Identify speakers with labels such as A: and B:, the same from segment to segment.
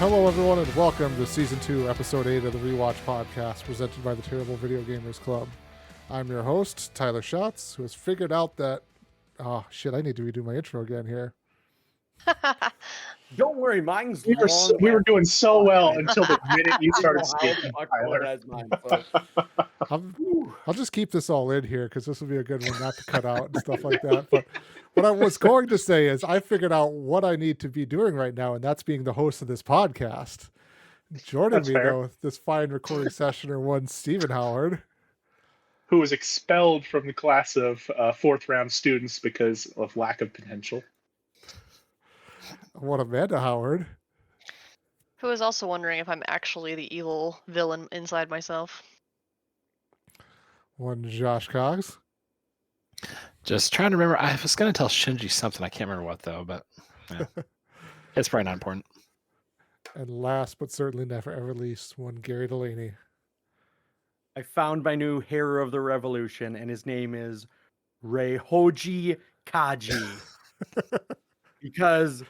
A: Hello, everyone, and welcome to Season 2, Episode 8 of the Rewatch podcast, presented by the Terrible Video Gamers Club. I'm your host, Tyler Schatz, who has figured out that... Oh, shit, I need to redo my intro again here.
B: Don't worry, mine's
C: we were doing so well until the minute you started skipping, Tyler.
A: I'll just keep this all in here, because this will be a good one not to cut out and stuff like that. But what I was going to say is I figured out what I need to be doing right now, and that's being the host of this podcast. Joining me, though, with this fine recording sessioner, one Stephen Howard,
C: who was expelled from the class of fourth-round students because of lack of potential.
A: One Amanda Howard,
D: who is also wondering if I'm actually the evil villain inside myself.
A: One Josh Cogs.
E: Just trying to remember. I was going to tell Shinji something. I can't remember what, though, but yeah. It's probably not important.
A: And last but certainly never ever least, one Gary Delaney.
B: I found my new hero of the revolution, and his name is Reihoji Kaji. Because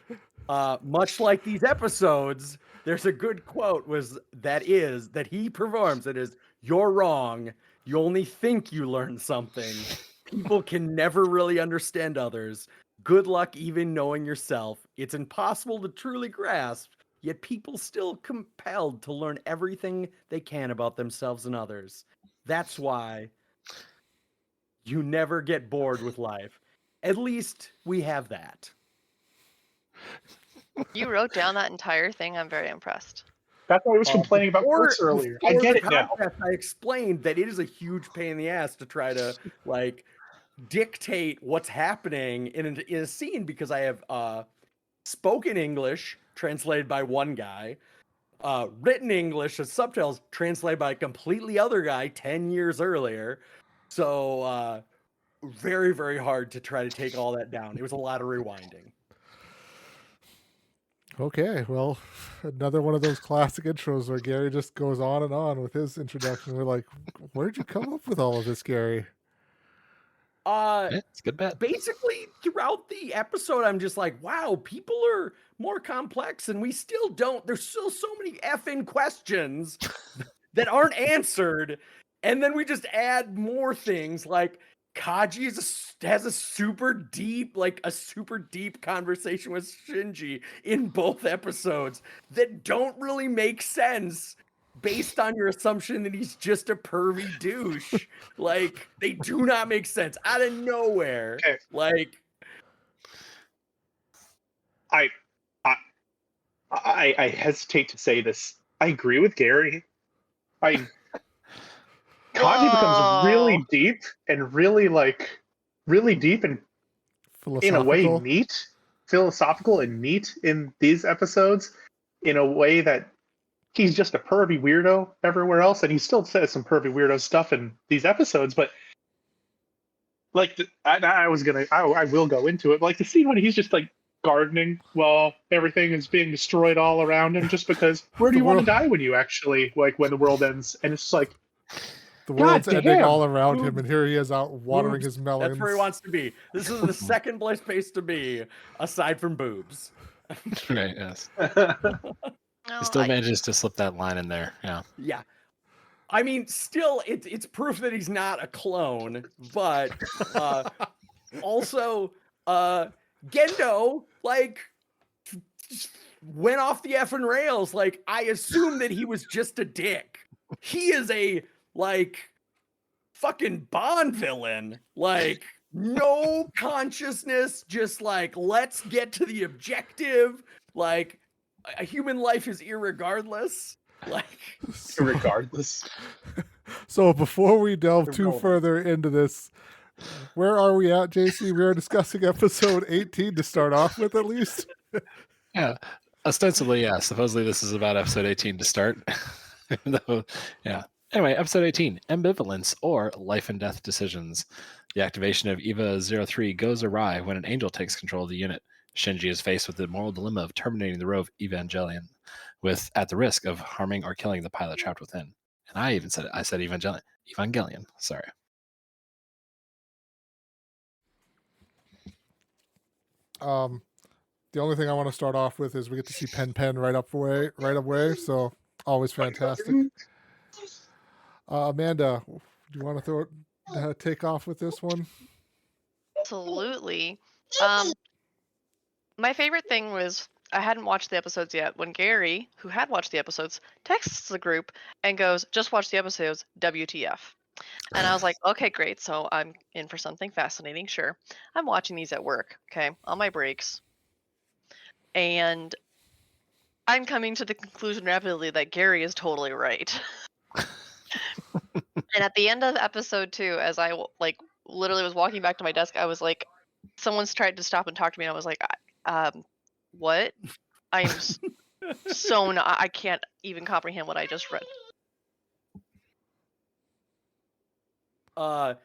B: much like these episodes, there's a good quote that he performs. It is, "You're wrong. You only think you learned something. People can never really understand others. Good luck even knowing yourself. It's impossible to truly grasp, yet people still compelled to learn everything they can about themselves and others. That's why you never get bored with life. At least we have that."
D: You wrote down that entire thing. I'm very impressed.
C: That's why I was complaining about Chris earlier. I get it now.
B: I explained that it is a huge pain in the ass to try to dictate what's happening in a scene, because I have spoken English translated by one guy, written English as subtitles translated by a completely other guy 10 years earlier. So very, very hard to try to take all that down. It was a lot of rewinding.
A: Okay, well, another one of those classic intros where Gary just goes on and on with his introduction. We're like, where'd you come up with all of this, Gary?
E: It's a good bet.
B: Basically, throughout the episode, I'm just like, wow, people are more complex, and we still don't. There's still so many effing questions that aren't answered, and then we just add more things like Kaji has a super deep conversation with Shinji in both episodes that don't really make sense based on your assumption that he's just a pervy douche. They do not make sense out of nowhere.
C: Okay. I hesitate to say this. I agree with Gary. Kaji becomes really deep and really deep and in a way neat, philosophical and neat in these episodes, in a way that he's just a pervy weirdo everywhere else, and he still says some pervy weirdo stuff in these episodes. But I will go into it. Like the scene when he's just gardening while everything is being destroyed all around him, just because where do you want to die when you actually when the world ends? And it's like,
A: the world's ending all around him, and here he is out watering his melons.
B: That's where he wants to be. This is the second place to be, aside from boobs.
E: Right, yes. He still manages to slip that line in there, yeah.
B: Yeah. I mean, still, it's proof that he's not a clone, but also, Gendo, went off the effing rails. I assume that he was just a dick. He is a fucking Bond villain, no consciousness, just let's get to the objective. A human life is irregardless.
C: Regardless.
A: So before we delve too further into this, where are we at, JC? We are discussing episode 18 to start off with, at least.
E: Yeah, ostensibly, yeah. Supposedly this is about episode 18 to start. Yeah. Anyway, episode 18, Ambivalence or Life and Death Decisions. The activation of EVA 03 goes awry when an angel takes control of the unit. Shinji is faced with the moral dilemma of terminating the row of Evangelion, at the risk of harming or killing the pilot trapped within. And I said Evangelion, sorry.
A: The only thing I want to start off with is we get to see Pen right away. So always fantastic. Amanda, do you want to take off with this one?
D: Absolutely. My favorite thing was I hadn't watched the episodes yet when Gary, who had watched the episodes, texts the group and goes, "Just watch the episodes, WTF." And I was like, okay, great. So I'm in for something fascinating. Sure. I'm watching these at work, okay, on my breaks. And I'm coming to the conclusion rapidly that Gary is totally right. And at the end of episode 2, as I literally was walking back to my desk, I was like, someone's tried to stop and talk to me, and I was like, what? I'm so not, I can't even comprehend what I just read.
B: I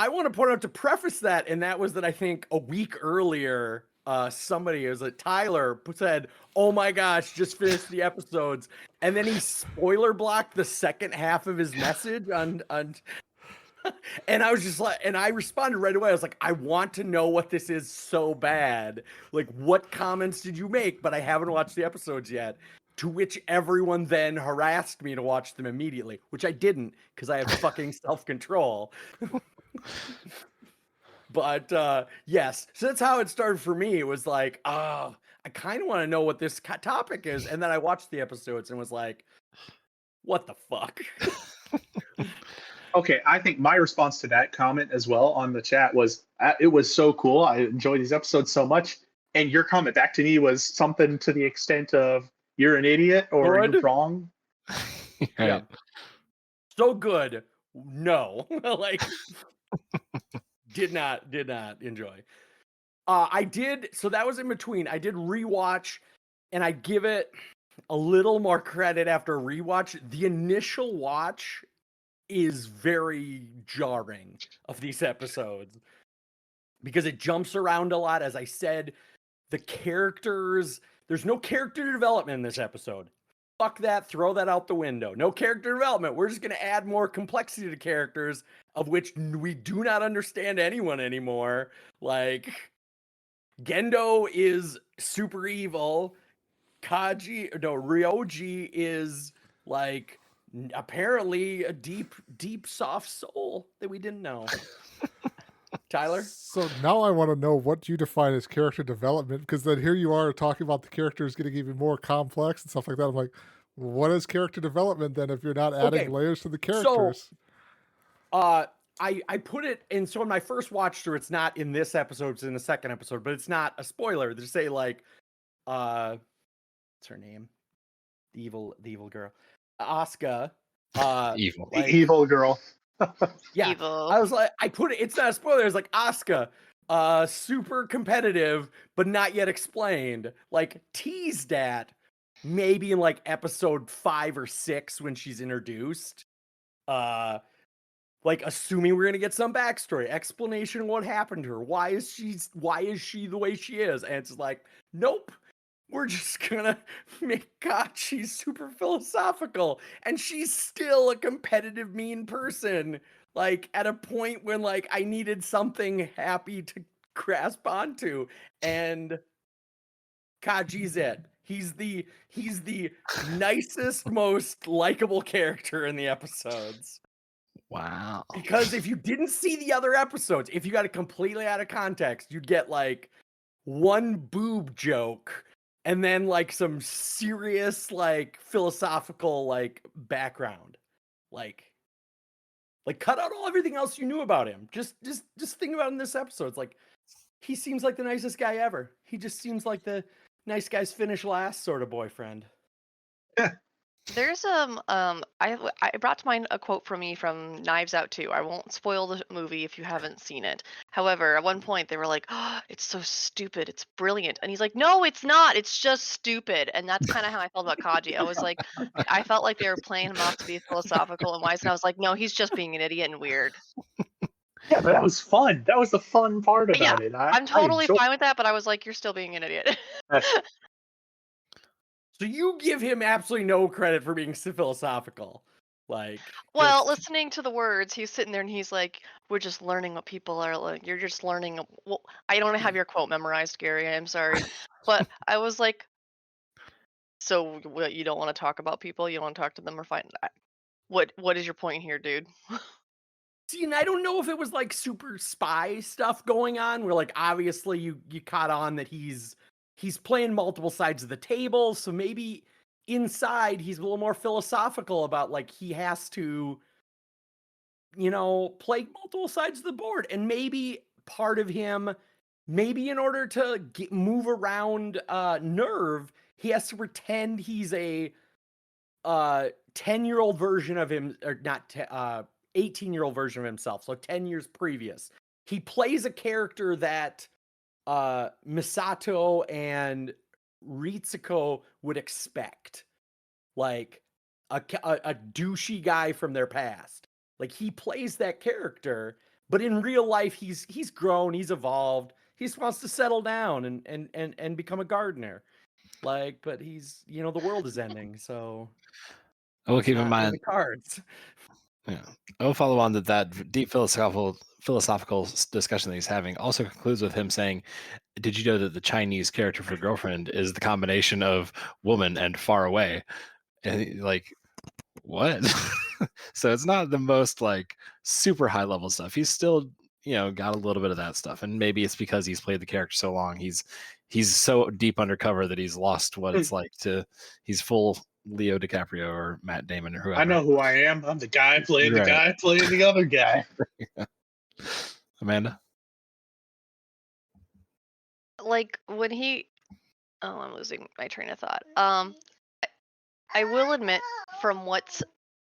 B: want to point out to preface that, and that was that I think a week earlier, somebody, it was like Tyler, said, "Oh my gosh, just finished the episodes," and then he spoiler blocked the second half of his message on and I was just like, and I responded right away. I was like, I want to know what this is so bad. Like, what comments did you make? But I haven't watched the episodes yet. To which everyone then harassed me to watch them immediately, which I didn't because I have fucking self-control. But yes, so that's how it started for me. It was like, oh, I kind of want to know what this topic is. And then I watched the episodes and was like, what the fuck?
C: Okay, I think my response to that comment as well on the chat was, it was so cool. I enjoyed these episodes so much. And your comment back to me was something to the extent of, you're an idiot or
B: Good.
C: you're wrong.
E: Right.
B: Yeah. So good. No. Like, did not enjoy. I did, so that was in between. I did rewatch, and I give it a little more credit after rewatch. The initial watch is very jarring of these episodes because it jumps around a lot. As I said, the characters, there's no character development in this episode. Fuck that, throw that out the window. No character development. We're just going to add more complexity to characters of which we do not understand anyone anymore. Like, Gendo is super evil. Ryoji is like apparently a deep, soft soul that we didn't know. Tyler?
A: So now I want to know what you define as character development, because then here you are talking about the characters getting even more complex and stuff like that. I'm like, what is character development then if you're not adding layers to the characters?
B: So, I put it in, so in my first watch through, it's not in this episode, it's in the second episode, but it's not a spoiler. They say like, what's her name? The evil girl. Asuka.
E: Evil.
B: Like,
C: Evil girl.
B: Yeah.
D: Evil.
B: I was like, I put it, it's not a spoiler. It's like Asuka, super competitive, but not yet explained. Like, teased at maybe in like episode 5 or 6 when she's introduced. Like, assuming we're gonna get some backstory, explanation of what happened to her. Why is she the way she is? And it's like, nope. We're just gonna make God, she's super philosophical, and she's still a competitive, mean person. Like, at a point when like I needed something happy to grasp onto, and Kaji's it. He's the nicest, most likable character in the episodes.
E: Wow.
B: Because if you didn't see the other episodes, if you got it completely out of context, you'd get like one boob joke and then like some serious like philosophical like background. Like cut out everything else you knew about him. Just think about it in this episode. It's like, he seems like the nicest guy ever. He just seems like the nice guys finish last sort of boyfriend.
D: There's I brought to mind a quote from me from Knives Out 2. I won't spoil the movie if you haven't seen it. However, at one point they were like, "Oh, it's so stupid. It's brilliant." And he's like, "No, it's not. It's just stupid." And that's kind of how I felt about Kaji. I was like, I felt like they were playing him off to be philosophical and wise, and I was like, "No, he's just being an idiot and weird."
C: Yeah, but that was fun. That was the fun part about it.
D: I'm totally fine with that, but I was like, "You're still being an idiot."
B: So you give him absolutely no credit for being philosophical. Like,
D: Well,
B: just
D: listening to the words, he's sitting there and he's like, "We're just learning what people are like. You're just learning." Well, I don't have your quote memorized, Gary. I'm sorry, but I was like, "So what? You don't want to talk about people? You don't want to talk to them or find what is your point here, dude?"
B: see, and I don't know if it was like super spy stuff going on where like obviously you caught on that he's playing multiple sides of the table, so maybe inside he's a little more philosophical about like he has to, play multiple sides of the board, and maybe part of him, maybe in order to move around NERV, he has to pretend he's a 10-year-old version of him, or not 18-year-old version of himself, so 10 years previous. He plays a character that Misato and Ritsuko would expect, like a douchey guy from their past. Like he plays that character, but in real life he's grown, he's evolved, he just wants to settle down and become a gardener. Like, but he's, the world is ending, so
E: I will
B: it's
E: keep in
B: not in
E: mind.
B: the cards.
E: Yeah, I will follow on that deep philosophical discussion that he's having also concludes with him saying, "Did you know that the Chinese character for girlfriend is the combination of woman and far away?" And like, what? So it's not the most like super high level stuff. He's still, got a little bit of that stuff, and maybe it's because he's played the character so long. He's so deep undercover that he's lost what it's like to. He's full Leo DiCaprio or Matt Damon or whoever.
C: I know who I am. I'm the guy playing the
E: Right.
C: guy playing the other guy.
E: Amanda?
D: Like when I'm losing my train of thought. I will admit, from what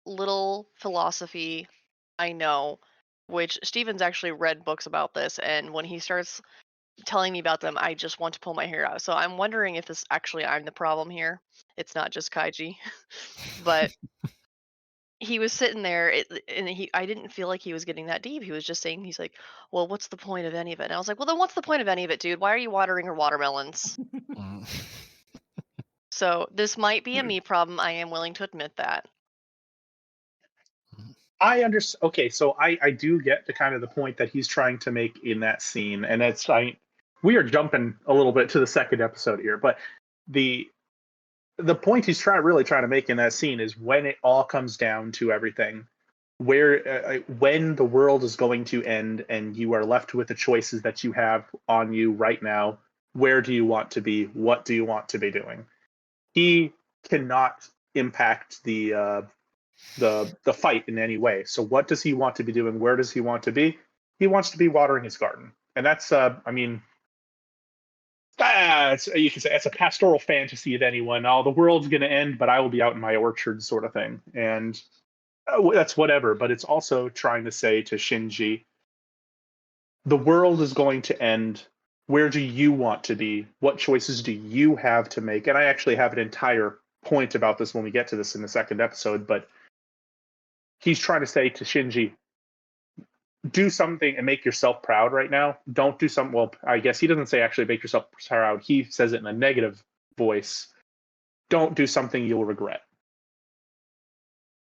D: little philosophy I know, which Steven's actually read books about this, and when he starts telling me about them, I just want to pull my hair out. So I'm wondering if this actually I'm the problem here. It's not just Kaiji, but he was sitting there, and I didn't feel like he was getting that deep. He was just saying, he's like, "Well, what's the point of any of it?" And I was like, "Well, then what's the point of any of it, dude? Why are you watering her watermelons?"
E: Mm.
D: So this might be a me problem. I am willing to admit that.
C: I understand. Okay, so I do get the kind of the point that he's trying to make in that scene, and we are jumping a little bit to the second episode here, but the point he's really trying to make in that scene is when it all comes down to everything, where when the world is going to end and you are left with the choices that you have on you right now, where do you want to be? What do you want to be doing? He cannot impact the fight in any way. So what does he want to be doing? Where does he want to be? He wants to be watering his garden, and that's you can say it's a pastoral fantasy of anyone. Oh, the world's going to end, but I will be out in my orchard, sort of thing. And that's whatever. But it's also trying to say to Shinji, the world is going to end. Where do you want to be? What choices do you have to make? And I actually have an entire point about this when we get to this in the second episode. But he's trying to say to Shinji, do something and make yourself proud right now. Don't do something. Well, I guess he doesn't say actually make yourself proud. He says it in a negative voice. Don't do something you'll regret.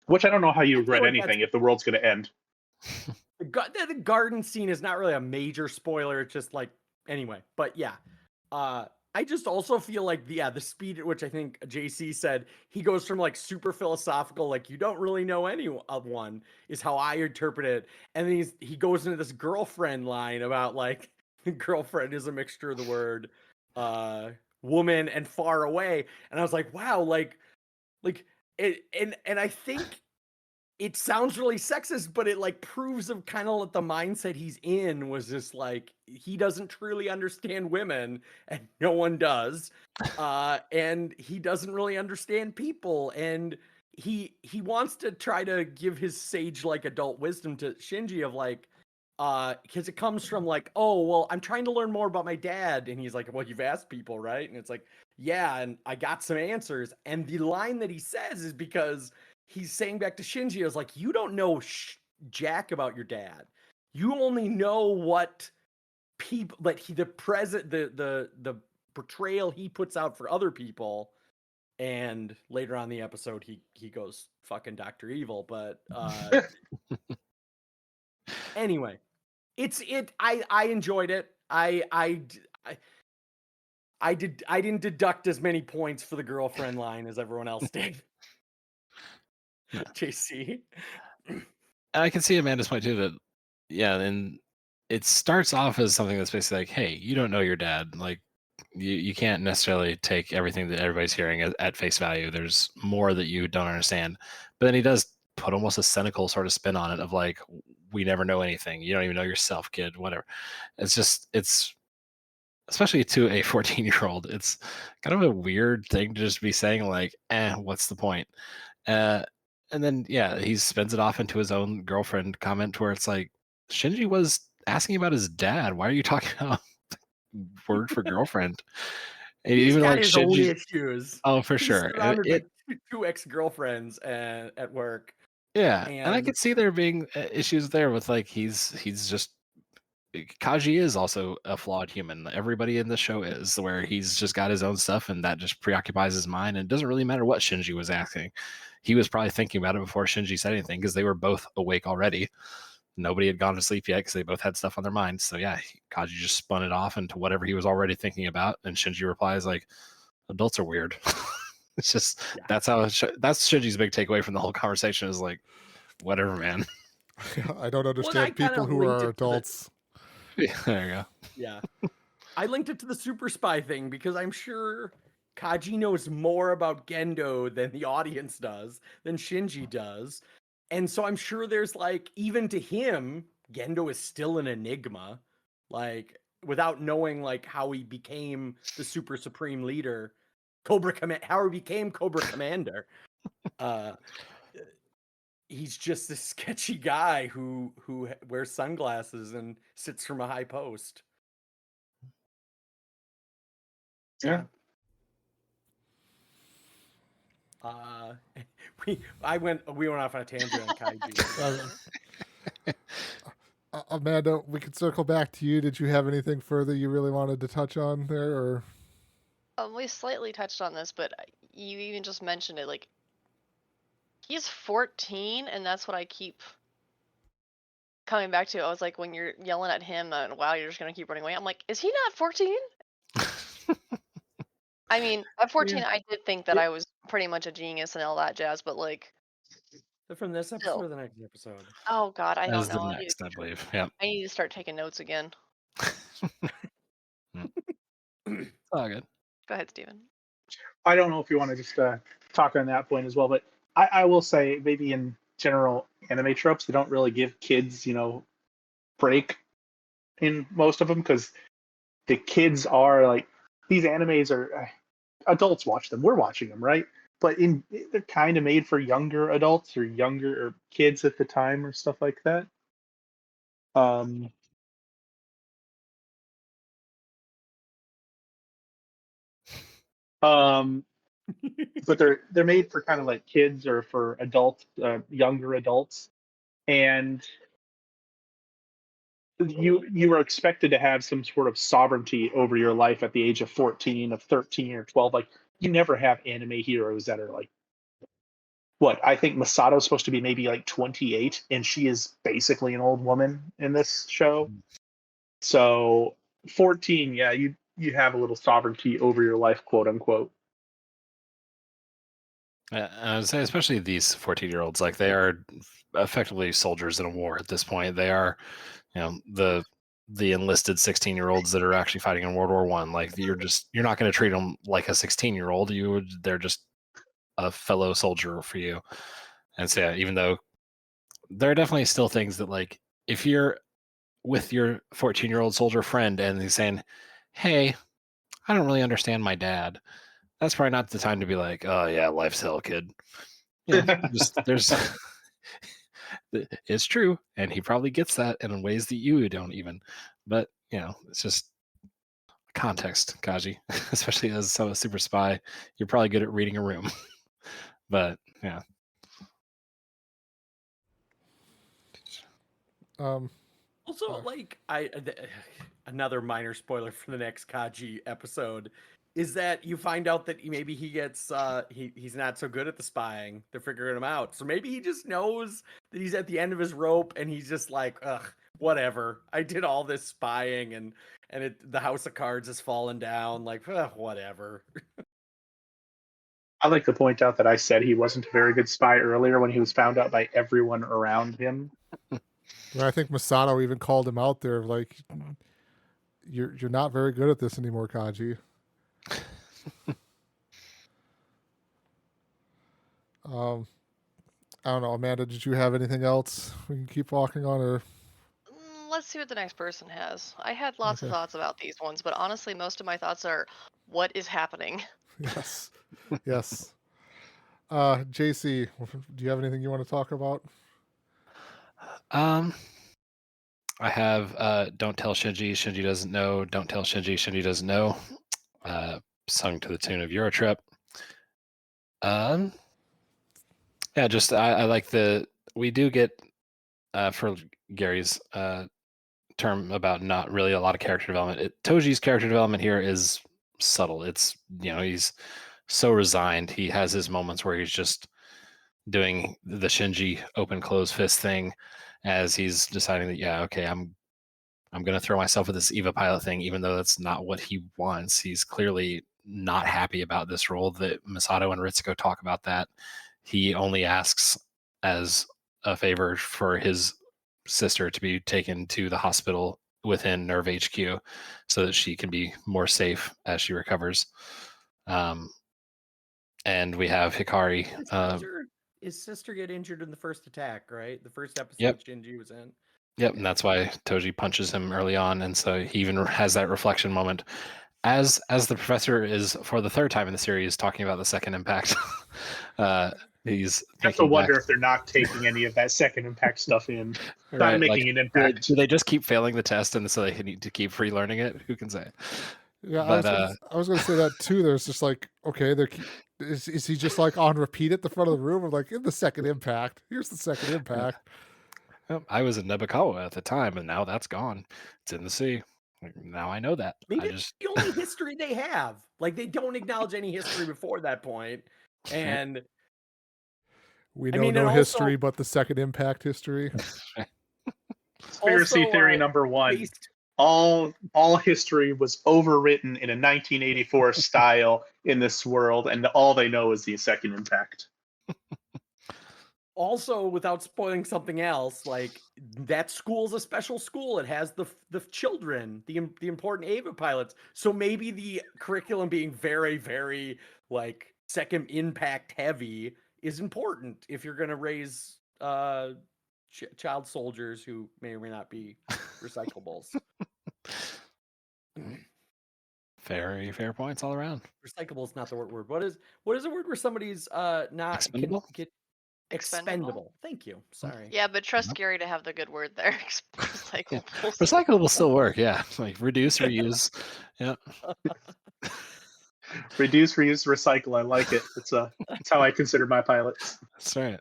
C: Which I don't know how you regret anything if the world's going to end.
B: The garden scene is not really a major spoiler. It's just like, anyway, but yeah. I just also feel like, the speed at which I think JC said he goes from like super philosophical, like you don't really know anyone, is how I interpret it. And then he goes into this girlfriend line about like girlfriend is a mixture of the word woman and far away. And I was like, wow, like it, and I think it sounds really sexist, but it like proves of kind of the mindset he's in was just like he doesn't truly understand women, and no one does, and he doesn't really understand people, and he wants to try to give his sage like adult wisdom to Shinji of like, because it comes from like, oh well, I'm trying to learn more about my dad, and he's like, well, you've asked people, right? And it's like, yeah, and I got some answers, and the line that he says is because he's saying back to Shinji, I was like, you don't know jack about your dad. You only know what people, like the portrayal he puts out for other people and later on in the episode he goes fucking Dr. Evil. But anyway, I enjoyed it. I didn't deduct as many points for the girlfriend line as everyone else did.
E: Yeah.
B: JC.
E: And I can see Amanda's point too, that and it starts off as something that's basically like, hey, you don't know your dad. Like you can't necessarily take everything that everybody's hearing at face value. There's more that you don't understand. But then he does put almost a cynical sort of spin on it of like, we never know anything. You don't even know yourself, kid, whatever. It's especially to a 14-year-old, it's kind of a weird thing to just be saying like, what's the point? And then, he spins it off into his own girlfriend comment where it's like, Shinji was asking about his dad. Why are you talking about word for girlfriend? And
B: He's
E: even
B: got
E: like
B: his own
E: Shinji,
B: issues.
E: oh, for
B: He's
E: sure.
B: surrounded by two ex-girlfriends at work.
E: And I
B: And
E: could see there being issues there with like, he's just, Kaji is also a flawed human. Everybody in the show is, where he's just got his own stuff and that just preoccupies his mind. And it doesn't really matter what Shinji was asking. He was probably thinking about it before Shinji said anything because they were both awake already. Nobody had gone to sleep yet because they both had stuff on their minds. So Kaji just spun it off into whatever he was already thinking about. And Shinji replies like, adults are weird. It's just, that's that's Shinji's big takeaway from the whole conversation is like, whatever, man.
A: I don't understand people who are adults.
E: Yeah, there you go.
B: Yeah. I linked it to the super spy thing because I'm sure Kaji knows more about Gendo than the audience does, than Shinji does. And so I'm sure there's like, even to him, Gendo is still an enigma. Like, without knowing like how he became the super supreme leader, how he became Cobra Commander. He's just this sketchy guy who wears sunglasses and sits from a high post.
C: Yeah.
B: We went off on a tangent on Kaiju.
A: Amanda, we could circle back to you. Did you have anything further you really wanted to touch on there, or?
D: We slightly touched on this, but you even just mentioned it. Like, he's 14, and that's what I keep coming back to. I was like, when you're yelling at him, wow, you're just gonna keep running away. I'm like, is he not 14? I mean, at 14, I did think that I was pretty much a genius and all that jazz, but like,
B: from this episode or the next episode?
D: Oh God, I don't know.
E: The next, I believe. Yeah.
D: I need to start taking notes again.
E: Oh, good.
D: Go ahead, Steven.
C: I don't know if you want to just talk on that point as well, but I will say maybe in general anime tropes, they don't really give kids, break in most of them because the kids are like, these animes are adults watch them. We're watching them, right? But they're kind of made for younger adults or younger kids at the time or stuff like that. But they're made for kind of like kids or for adults, younger adults, and you are expected to have some sort of sovereignty over your life at the age of 14, of 13 or 12. Like, you never have anime heroes that are like, what, I think Masato's supposed to be maybe like 28, and she is basically an old woman in this show. So 14, you have a little sovereignty over your life, quote unquote.
E: I would say, especially these 14-year-olds, like they are effectively soldiers in a war at this point. They are, the enlisted 16-year-olds that are actually fighting in World War I. Like you're not going to treat them like a 16-year-old. They're just a fellow soldier for you. And so, even though there are definitely still things that, like, if you're with your 14-year-old soldier friend and he's saying, "Hey, I don't really understand my dad," that's probably not the time to be like, "Oh yeah, life's hell, kid." There's it's true, and he probably gets that in ways that you don't even. But it's just context, Kaji. Especially as a super spy, you're probably good at reading a room. But yeah.
B: Also, like another minor spoiler for the next Kaji episode. is that you find out that maybe he gets he's not so good at the spying. They're figuring him out. So maybe he just knows that he's at the end of his rope and he's just like, ugh, whatever. I did all this spying and the house of cards has fallen down. Like, ugh, whatever.
C: I like to point out that I said he wasn't a very good spy earlier when he was found out by everyone around him.
A: I think Masato even called him out there, like, you're not very good at this anymore, Kaji. I don't know, Amanda, did you have anything else we can keep walking on, or?
D: Let's see what the next person has. I had lots of thoughts about these ones, but honestly, most of my thoughts are, what is happening?
A: Yes. Yes. JC, do you have anything you want to talk about?
E: I have Don't Tell Shinji, Shinji Doesn't Know, Don't Tell Shinji, Shinji Doesn't Know, sung to the tune of Eurotrip. Yeah, just I like we do get for Gary's term about not really a lot of character development. Toji's character development here is subtle. It's, he's so resigned. He has his moments where he's just doing the Shinji open close fist thing as he's deciding that, yeah, okay, I'm going to throw myself at this Eva pilot thing, even though that's not what he wants. He's clearly not happy about this role. That Masato and Ritsuko talk about that. He only asks as a favor for his sister to be taken to the hospital within NERV HQ so that she can be more safe as she recovers. And we have Hikari.
B: His sister get injured in the first attack, right? The first episode
E: Yep.
B: Shinji was in.
E: Yep, and that's why Toji punches him early on, and so he even has that reflection moment. As the professor is, for the third time in the series, talking about the second impact, he's
C: I have to wonder if they're not taking any of that second impact stuff in, not making an impact.
E: Do they just keep failing the test, and so they need to keep relearning it? Who can say?
A: Yeah, but, I was going to say that too. There's just like, okay, is he just like on repeat at the front of the room? I'm like, in the second impact. Here's the second impact.
E: I was in Nebakawa at the time, and now that's gone. It's in the sea. Now I know that.
B: Maybe it's the only history they have. Like, they don't acknowledge any history before that point. And
A: we know no history but the second impact history.
C: Conspiracy theory number one. All history was overwritten in a 1984 style in this world, and all they know is the second impact.
B: Also, without spoiling something else, like, that school's a special school. It has the children, the important Eva pilots. So maybe the curriculum being very, very, like, second impact heavy is important if you're going to raise child soldiers who may or may not be recyclables.
E: Very fair points all around.
B: Recyclable is not the word. What is a word where somebody's not
E: expendable?
B: Expendable. Thank you. Sorry.
D: Yeah, but trust Gary to have the good word there. Recyclable.
E: Yeah. Recyclable will still work. Yeah, like reduce, reuse. Yeah.
C: Reduce, reuse, recycle. I like it. It's how I consider my pilots.
E: That's right.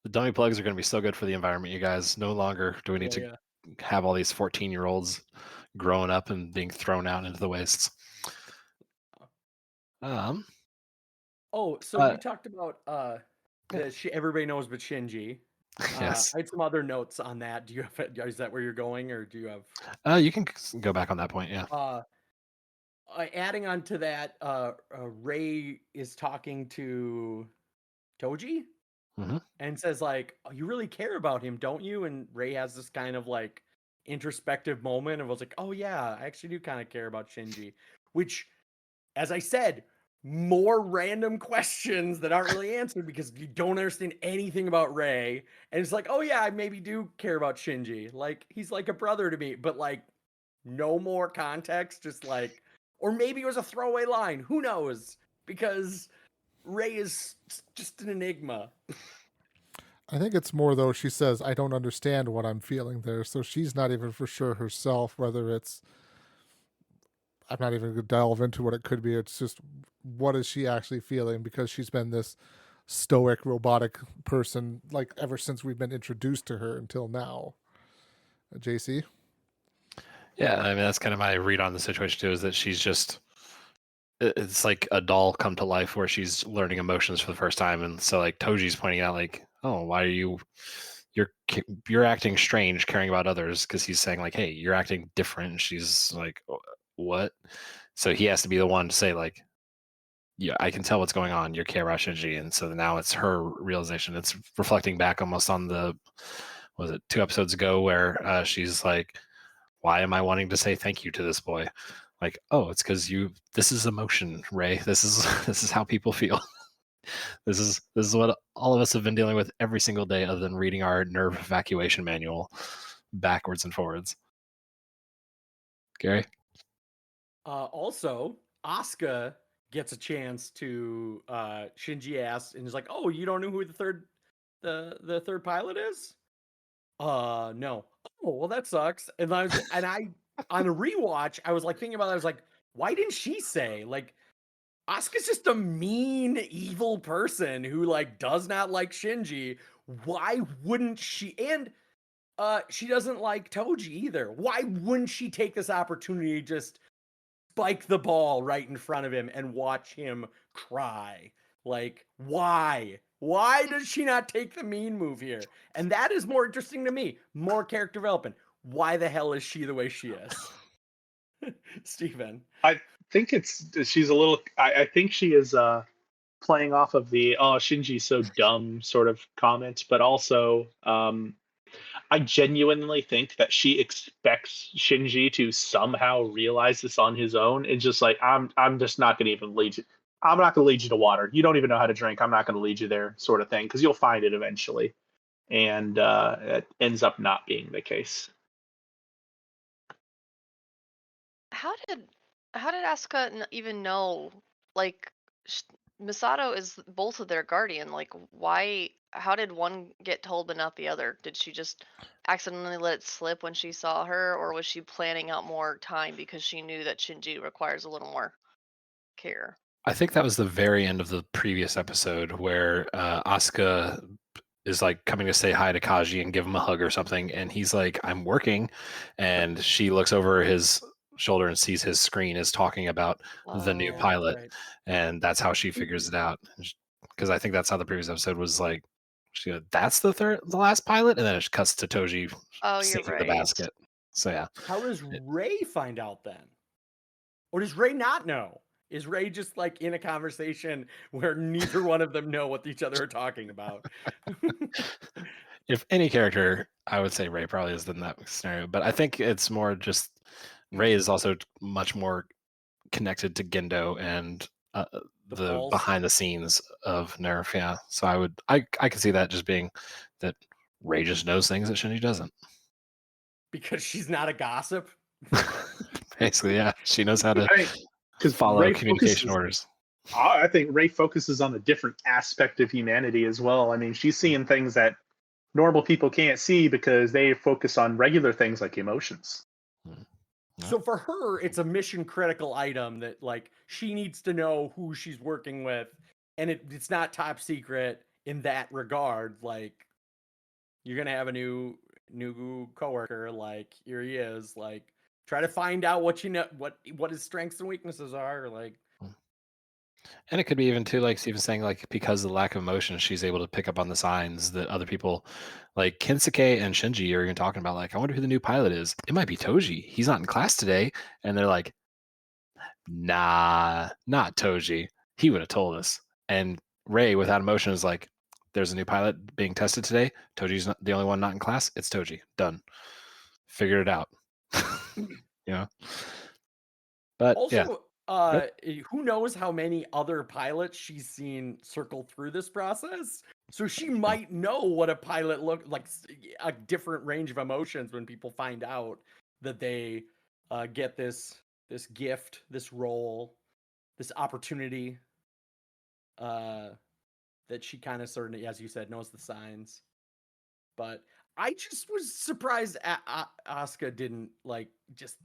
E: The dummy plugs are going to be so good for the environment, you guys. No longer do we need to have all these 14-year-olds growing up and being thrown out into the wastes.
B: So we talked about everybody knows but Shinji.
E: Yes.
B: I had some other notes on that. Do you have? Is that where you're going, or do you have?
E: You can go back on that point. Yeah.
B: Adding on to that, Rei is talking to Toji, and says like, oh, "You really care about him, don't you?" And Rei has this kind of like introspective moment and was like, "Oh yeah, I actually do kind of care about Shinji," which, as I said, more random questions that aren't really answered because you don't understand anything about Rei. And it's like, oh yeah, I maybe do care about Shinji. Like, he's like a brother to me, but like no more context, just like, or maybe it was a throwaway line. Who knows? Because Rei is just an enigma.
A: I think it's more, though, she says, I don't understand what I'm feeling there. So she's not even for sure herself, whether it's, I'm not even going to delve into what it could be. It's just, what is she actually feeling? Because she's been this stoic, robotic person, like, ever since we've been introduced to her until now. JC?
E: Yeah, I mean, that's kind of my read on the situation, too, is that she's just it's like a doll come to life where she's learning emotions for the first time, and so like Toji's pointing out like, oh, why are you're acting strange caring about others, because he's saying like, hey, you're acting different, and she's like, what? So he has to be the one to say like, yeah, I can tell what's going on, you care about Shinji. And so now it's her realization. It's reflecting back almost on the, was it 2 episodes ago, where she's like, why am I wanting to say thank you to this boy? Like, oh, it's because this is emotion, Ray. This is how people feel. This is what all of us have been dealing with every single day, other than reading our NERV evacuation manual backwards and forwards. Gary?
B: Also, Asuka gets a chance to Shinji asks and is like, "Oh, you don't know who the third pilot is?" No. Oh, well, that sucks. And I on a rewatch, I was like thinking about that. I was like, why didn't she say? Like, Asuka's just a mean, evil person who like does not like Shinji. Why wouldn't she? And she doesn't like Toji either. Why wouldn't she take this opportunity to just spike the ball right in front of him and watch him cry? Like, why? Why does she not take the mean move here? And that is more interesting to me. More character development. Why the hell is she the way she is? Steven.
C: I think she's a little. I think she is playing off of the "oh, Shinji's so dumb" sort of comment, but also I genuinely think that she expects Shinji to somehow realize this on his own, and just like, I'm just not going to even lead you. I'm not going to lead you to water. You don't even know how to drink. I'm not going to lead you there, sort of thing, because you'll find it eventually. And it ends up not being the case.
D: How did Asuka even know? Like, Misato is both of their guardian. Like, why? How did one get told but not the other? Did she just accidentally let it slip when she saw her, or was she planning out more time because she knew that Shinji requires a little more care?
E: I think that was the very end of the previous episode, where Asuka is like coming to say hi to Kaji and give him a hug or something, and he's like, I'm working, and she looks over his shoulder and sees his screen is talking about the new pilot,
B: Right.
E: and that's how she figures it out, because I think that's how the previous episode was like, she goes, that's the last pilot, and then it cuts to Toji
D: Oh, you're
E: sinking
D: right.
E: the basket. So yeah,
B: How does Ray find out then? Or does Ray not know? Is Ray just like in a conversation where neither one of them know what each other are talking about?
E: if any character, I would say Ray probably is in that scenario, but I think it's more just Ray is also much more connected to Gendo and the
B: Pulse?
E: behind the scenes of NERV. Yeah, so I could see that just being that Ray just knows things that Shinji doesn't.
B: Because she's not a gossip?
E: Basically, yeah, she knows how to
C: Because
E: follow
C: Ray
E: communication orders.
C: I think Ray focuses on a different aspect of humanity as well. I mean, she's seeing things that normal people can't see because they focus on regular things like emotions.
B: So for her, it's a mission critical item that like she needs to know who she's working with, and it's not top secret in that regard. Like, you're gonna have a new coworker, like, here he is, like, try to find out what you know, what his strengths and weaknesses are, like.
E: And it could be even too, like Steven's saying, like, because of the lack of emotion, she's able to pick up on the signs that other people, like Kensuke and Shinji, are even talking about, like, I wonder who the new pilot is. It might be Toji. He's not in class today. And they're like, nah, not Toji. He would have told us. And Ray, without emotion, is like, there's a new pilot being tested today. Toji's not the only one not in class. It's Toji. Done. Figured it out. You know? But yeah.
B: Also, who knows how many other pilots she's seen circle through this process? So she might know what a pilot look like, a different range of emotions when people find out that they get this gift, this role, this opportunity. That she kind of sort of, as you said, knows the signs. But I just was surprised Asuka didn't like just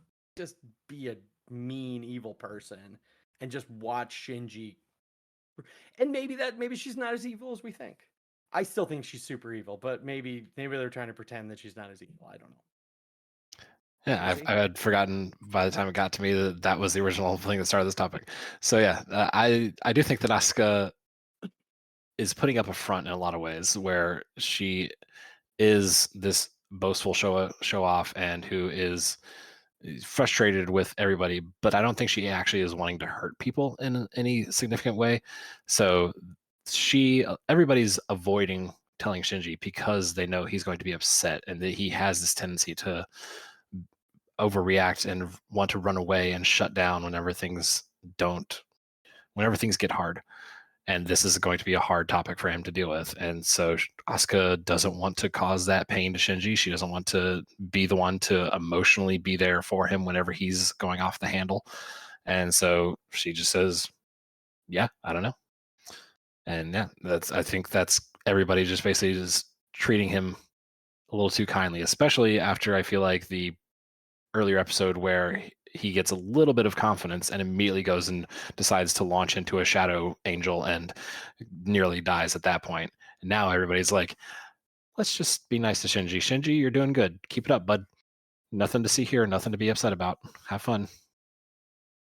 B: be a mean evil person and just watch Shinji. And maybe she's not as evil as we think. I still think she's super evil, but maybe they're trying to pretend that she's not as evil. I don't know.
E: Yeah, I had forgotten by the time it got to me that was the original thing that started this topic. So yeah, I do think that Asuka is putting up a front in a lot of ways, where she is this boastful show off and who is frustrated with everybody, but I don't think she actually is wanting to hurt people in any significant way. So everybody's avoiding telling Shinji because they know he's going to be upset and that he has this tendency to overreact and want to run away and shut down whenever things get hard. And this is going to be a hard topic for him to deal with. And so Asuka doesn't want to cause that pain to Shinji. She doesn't want to be the one to emotionally be there for him whenever he's going off the handle. And so she just says, yeah, I don't know. And yeah, I think that's everybody just basically just treating him a little too kindly, especially after I feel like the earlier episode where he gets a little bit of confidence and immediately goes and decides to launch into a shadow angel and nearly dies at that point. And now everybody's like, let's just be nice to Shinji. Shinji, you're doing good. Keep it up, bud. Nothing to see here, nothing to be upset about. Have fun.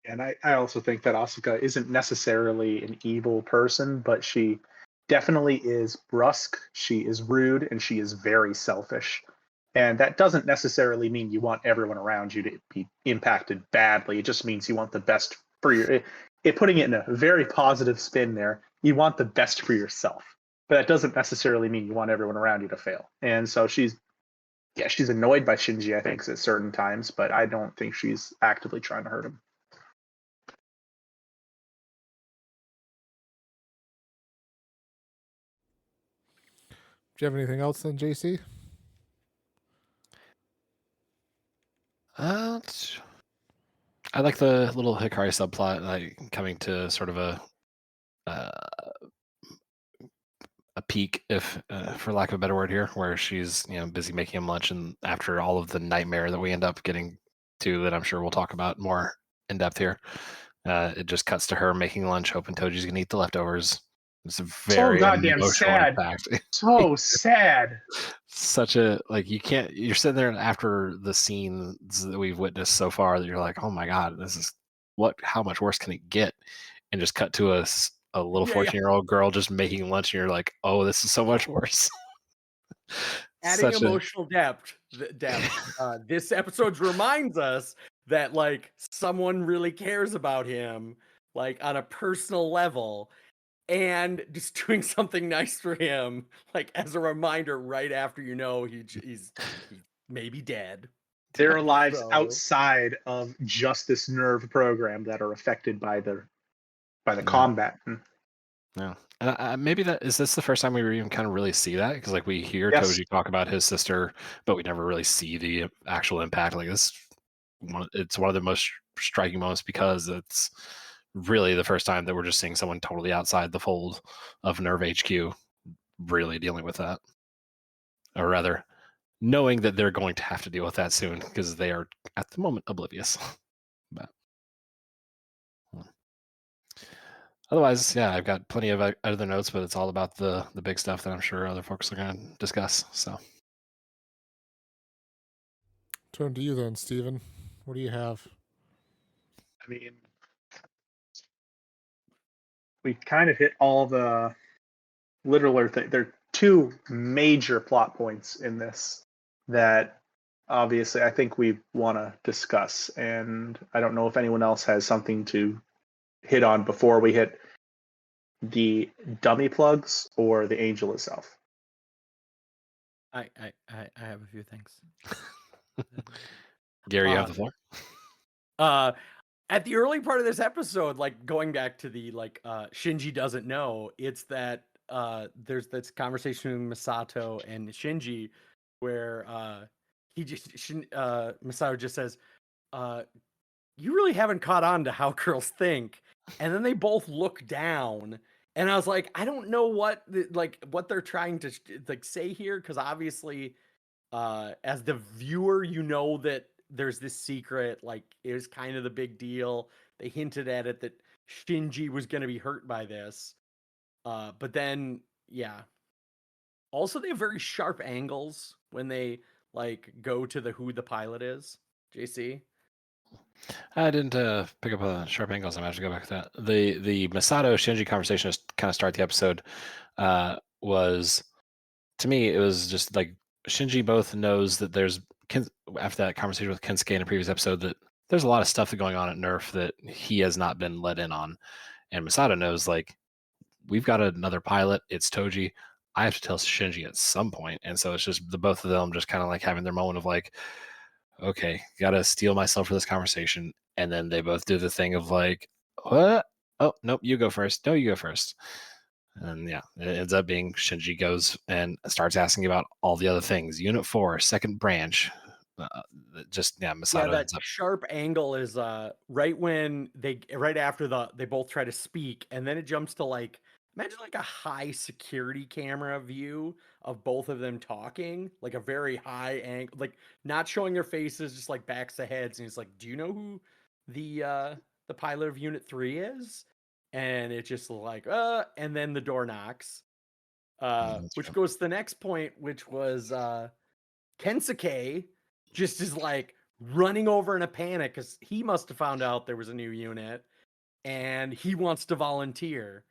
C: And I also think that Asuka isn't necessarily an evil person, but she definitely is brusque, she is rude, and she is very selfish. And that doesn't necessarily mean you want everyone around you to be impacted badly. It just means you want the best for putting it in a very positive spin there, you want the best for yourself. But that doesn't necessarily mean you want everyone around you to fail. And so she's annoyed by Shinji, I think, at certain times, but I don't think she's actively trying to hurt him.
A: Do you have anything else then, JC?
E: I like the little Hikari subplot, like coming to sort of a peak, if for lack of a better word here, where she's busy making him lunch, and after all of the nightmare that we end up getting to, that I'm sure we'll talk about more in depth here, it just cuts to her making lunch, hoping Toji's gonna eat the leftovers. It's very
C: so goddamn
E: emotional
C: sad.
E: impact.
C: So sad.
E: Such a you're sitting there after the scenes that we've witnessed so far that you're like, oh my god, this is how much worse can it get? And just cut to a little 14-year-old girl just making lunch, and you're like, oh, this is so much worse.
B: Adding emotional depth. This episode reminds us that like someone really cares about him, like on a personal level, and just doing something nice for him, like as a reminder, right after he's maybe dead.
C: There are lives outside of just this NERV program that are affected by the combat.
E: Yeah, and maybe is this the first time we even kind of really see that? Because like we hear Toji talk about his sister, but we never really see the actual impact. Like it's one of the most striking moments because it's really the first time that we're just seeing someone totally outside the fold of NERV HQ really dealing with that, or rather, knowing that they're going to have to deal with that soon because they are at the moment oblivious. But otherwise, yeah, I've got plenty of other notes, but it's all about the big stuff that I'm sure other folks are going to discuss. So,
A: Turn to you then, Steven. What do you have?
C: I mean, we kind of hit all the littler things. There are two major plot points in this that obviously I think we want to discuss, and I don't know if anyone else has something to hit on before we hit the dummy plugs or the angel itself.
B: I have a few things.
E: Gary, you have the
B: floor. At the early part of this episode, like going back to the Shinji doesn't know, it's that there's this conversation with Misato and Shinji where Misato just says, you really haven't caught on to how girls think. And then they both look down, and I was like, I don't know what they're trying to say here, because obviously as the viewer, that there's this secret, it was kind of the big deal. They hinted at it that Shinji was going to be hurt by this, but then also they have very sharp angles when they go to who the pilot is. JC?
E: I didn't pick up a sharp angles. I'm going to have to go back to that. The Masato Shinji conversation to kind of start the episode was, to me, it was just like Shinji both knows that there's, after that conversation with Kensuke in a previous episode, that there's a lot of stuff going on at NERV that he has not been let in on. And Masato knows, like, we've got another pilot. It's Toji. I have to tell Shinji at some point. And so it's just the both of them just kind of like having their moment of like, okay, gotta steel myself for this conversation. And then they both do the thing of like, what? Oh, nope, you go first. No, you go first. And yeah, it ends up being Shinji goes and starts asking about all the other things. Unit 4, second branch. Masato
B: that
E: ends up.
B: sharp angle is right after they both try to speak, and then it jumps to like, imagine like a high security camera view of both of them talking, like a very high angle, like not showing their faces, just like backs of heads, and he's like, "Do you know who the pilot of Unit 3 is?" And it just like, and then the door knocks, which goes to the next point, which was Kensuke just is like running over in a panic because he must have found out there was a new unit and he wants to volunteer.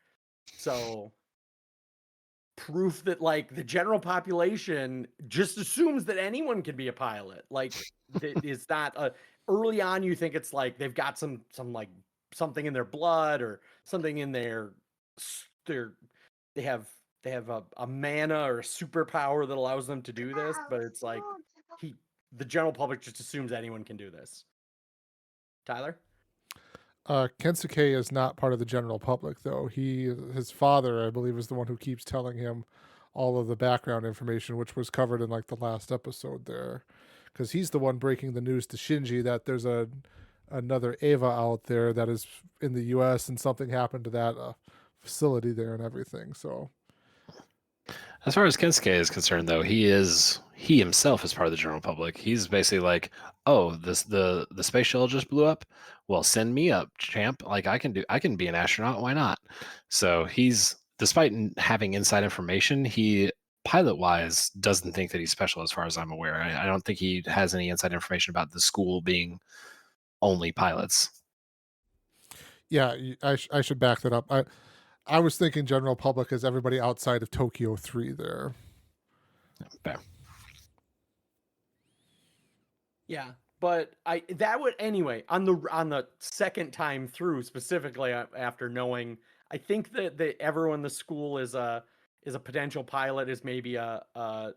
B: So proof that like the general population just assumes that anyone can be a pilot. Like it's not early on you think it's like they've got some like something in their blood or something in they have a mana or a superpower that allows them to do this, but it's like the general public just assumes anyone can do this. Tyler?
A: Kensuke is not part of the general public, though. His father, I believe, is the one who keeps telling him all of the background information, which was covered in like the last episode there, because he's the one breaking the news to Shinji that there's another Eva out there that is in the U.S. and something happened to that facility there and everything. So,
E: as far as Kensuke is concerned, though, he himself is part of the general public. He's basically like, oh, the space shuttle just blew up. Well, send me up, champ. Like I can be an astronaut. Why not? So he's, despite having inside information, he pilot wise doesn't think that he's special as far as I'm aware. I don't think he has any inside information about the school being only pilots.
A: Yeah, I should back that up. I was thinking general public as everybody outside of Tokyo 3 there.
E: Fair.
B: Yeah, but that would anyway on the second time through, specifically after knowing, I think that everyone in the school is a potential pilot is maybe a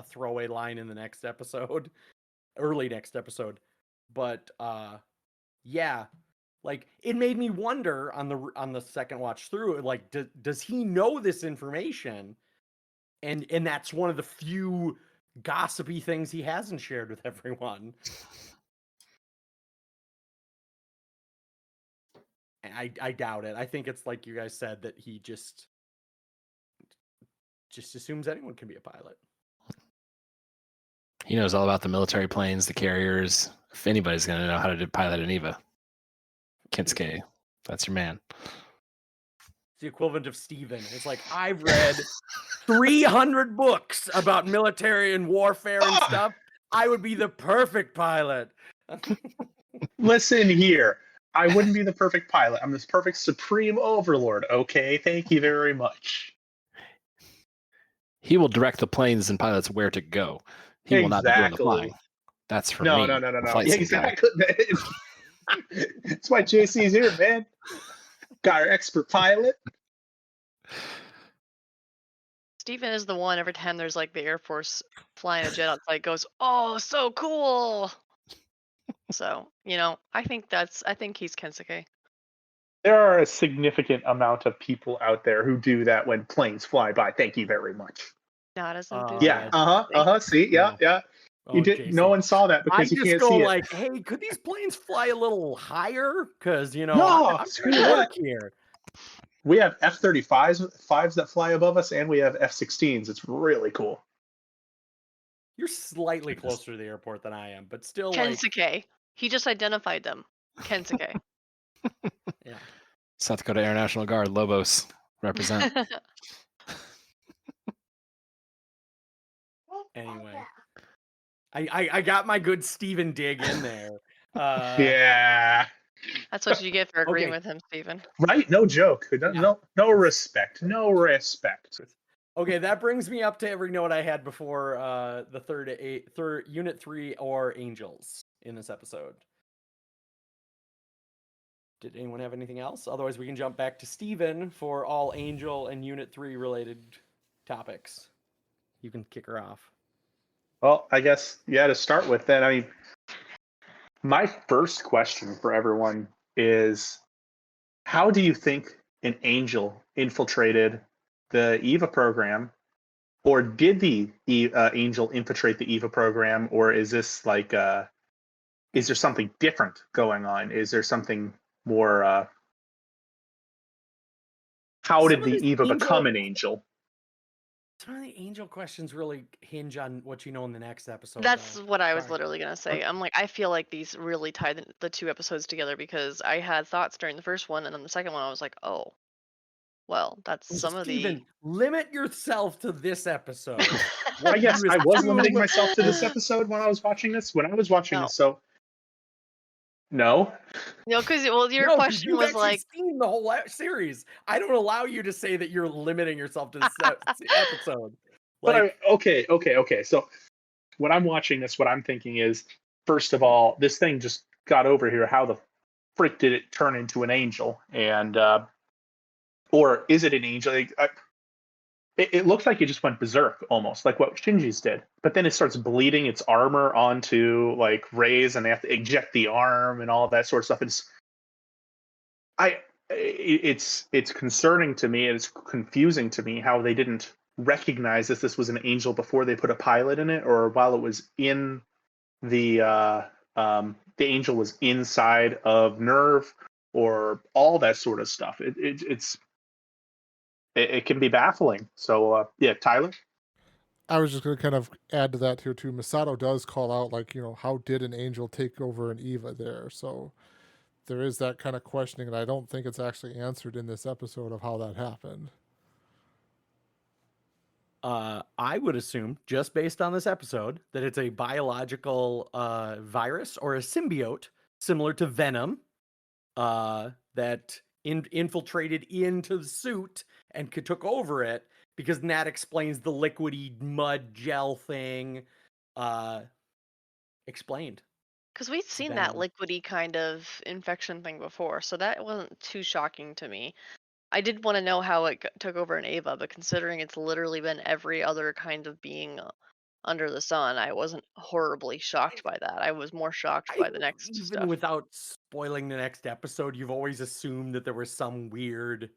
B: throwaway line in the next episode, early next episode, but yeah. Like it made me wonder on the second watch through, like does he know this information, and that's one of the few gossipy things he hasn't shared with everyone. I doubt it. I think it's like you guys said that he just assumes anyone can be a pilot.
E: He knows all about the military planes, the carriers. If anybody's going to know how to pilot an Eva, Kensuke, that's your man.
B: It's the equivalent of Steven. It's like, I've read 300 books about military and warfare and stuff. I would be the perfect pilot.
C: Listen here. I wouldn't be the perfect pilot. I'm this perfect supreme overlord. Okay, thank you very much.
E: He will direct the planes and pilots where to go. He will not be doing the flying. That's for me.
C: No. Yeah, exactly. That's why JC's here, man. Got our expert pilot.
D: Steven is the one every time there's like the Air Force flying a jet outside goes, oh, so cool. So, I think he's Kensuke.
C: There are a significant amount of people out there who do that when planes fly by. Thank you very much.
D: Not as
C: Yeah. See, yeah.
B: Oh,
C: You did.
B: Jason.
C: No one saw that because you can't see it.
B: Like, hey, could these planes fly a little higher? Because I'm
C: screw
B: trying to
C: that.
B: work here.
C: We have F-35s that fly above us, and we have F-16s. It's really cool.
B: You're slightly closer to the airport than I am, but still.
D: Kensuke. He just identified them. Kensuke.
B: Yeah.
E: South Dakota Air National Guard, Lobos, represent.
B: Anyway. I got my good Steven dig in there.
C: Yeah.
D: That's what you get for agreeing
B: Okay.
D: with him, Steven.
C: Right? No joke. No respect. No respect.
B: Okay, that brings me up to every note I had before the third Unit 3 or Angels in this episode. Did anyone have anything else? Otherwise, we can jump back to Steven for all Angel and Unit 3 related topics. You can kick her off.
C: Well, I guess, yeah, to start with then, I mean, my first question for everyone is, how do you think an angel infiltrated the EVA program? Or did the angel infiltrate the EVA program? Or is this like, is there something different going on? Is there something more, how did the EVA become an angel?
B: Some of the angel questions really hinge on what you know in the next episode.
D: That's
B: though.
D: what I was
B: Sorry.
D: literally going to say. I'm like, I feel like these really tie the two episodes together because I had thoughts during the first one, and then the second one I was like, oh, well, that's some of
B: Steven,
D: the...
B: limit yourself to this episode.
C: I guess I was limiting
B: assume-
C: myself to this episode when I was watching this. When I was watching
D: No.
C: this, so no.
D: No, because your
B: No, 'cause
D: question
B: you've
D: was
B: actually
D: like,
B: seen the whole series. I don't allow you to say that you're limiting yourself to this episode.
C: But
B: Like,
C: okay. So when I'm watching this, what I'm thinking is, first of all, this thing just got over here. How the frick did it turn into an angel? And or is it an angel? It looks like it just went berserk, almost like what Shinji's did. But then it starts bleeding its armor onto like Rey's, and they have to eject the arm and all of that sort of stuff. It's concerning to me, and it's confusing to me how they didn't recognize that this was an angel before they put a pilot in it, or while it was in the angel was inside of NERV, or all that sort of stuff. It can be baffling. So yeah, Tyler.
A: I was just going to kind of add to that here too. Masato does call out, like, how did an angel take over an EVA there? So there is that kind of questioning, and I don't think it's actually answered in this episode of how that happened.
B: I would assume, just based on this episode, that it's a biological virus or a symbiote similar to Venom that infiltrated into the suit and took over it, because that explains the liquidy mud gel thing. Explained.
D: because we'd seen that liquidy kind of infection thing before, so that wasn't too shocking to me. I did want to know how it took over an Ava, but considering it's literally been every other kind of being under the sun, I wasn't horribly shocked by that. I was more shocked by the next
B: Even
D: stuff.
B: without spoiling the next episode, you've always assumed that there was some weird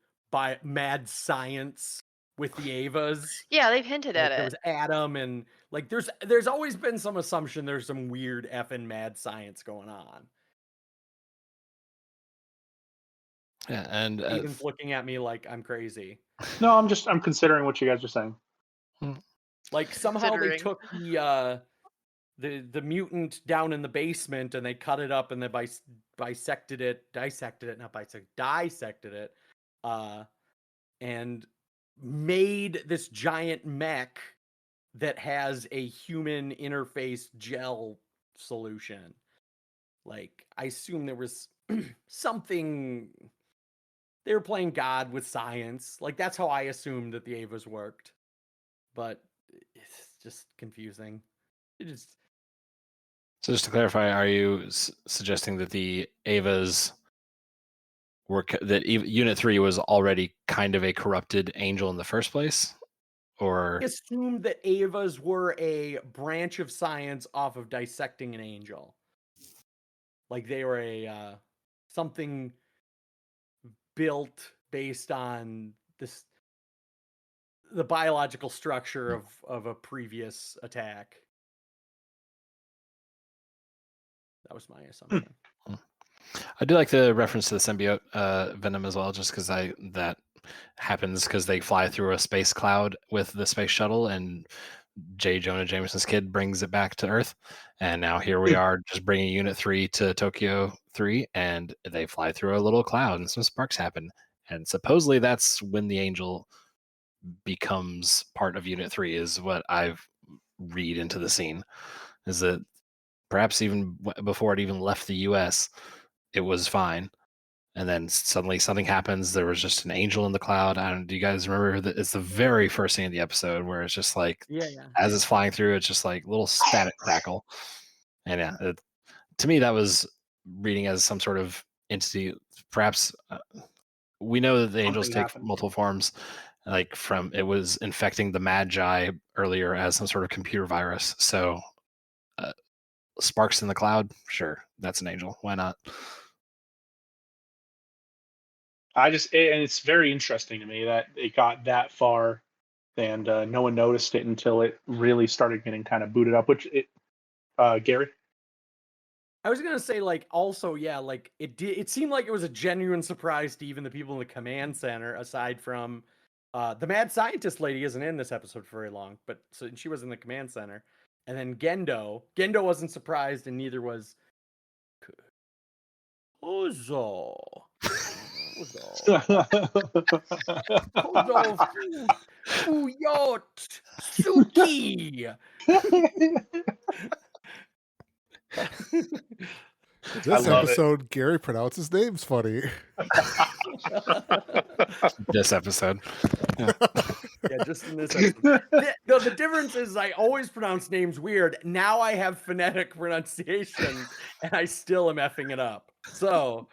B: mad science with the Avas.
D: Yeah, they've hinted at it.
B: There was Adam, and like there's always been some assumption there's some weird effing mad science going on.
E: Yeah, and
B: Steven's looking at me like I'm crazy.
C: No, I'm considering what you guys are saying.
B: Like somehow they took the mutant down in the basement and they cut it up and they dissected it, and made this giant mech that has a human interface gel solution. Like, I assume there was something. They were playing God with science. Like, that's how I assumed that the Avas worked. But it's just confusing.
E: So just to clarify, are you suggesting that the Avas that Unit 3 was already kind of a corrupted angel in the first place? Or
B: I assumed that Avas were a branch of science off of dissecting an angel. Like they were a something built based on the biological structure of a previous attack. That was my assumption.
E: I do like the reference to the symbiote Venom as well, just because that happens because they fly through a space cloud with the space shuttle, and J. Jonah Jameson's kid brings it back to Earth, and now here we are just bringing Unit 3 to Tokyo 3, and they fly through a little cloud, and some sparks happen, and supposedly that's when the angel becomes part of Unit 3, is what I've read into the scene. is that perhaps even before it even left the U.S., it was fine. And then suddenly something happens. There was just an angel in the cloud. I don't. Do you guys remember that? It's the very first scene of the episode where it's just like,
B: Yeah.
E: as it's flying through, it's just like little static crackle. And yeah, to me, that was reading as some sort of entity. Perhaps we know that the angels
C: Something
E: take
C: happened.
E: multiple forms. Like from it was infecting the Magi earlier as some sort of computer virus. So sparks in the cloud, sure, that's an angel. Why not?
C: And it's very interesting to me that it got that far, and no one noticed it until it really started getting kind of booted up. Gary?
B: I was gonna say, like, also, yeah, like it seemed like it was a genuine surprise to even the people in the command center, aside from the mad scientist lady isn't in this episode for very long, but so she was in the command center. And then Gendo wasn't surprised, and neither was Kozo. Kozo Fuyot Suki.
A: This episode, Gary pronounces names funny.
E: This episode.
B: Yeah, just in this episode. The difference is I always pronounce names weird. Now I have phonetic pronunciation, and I still am effing it up. So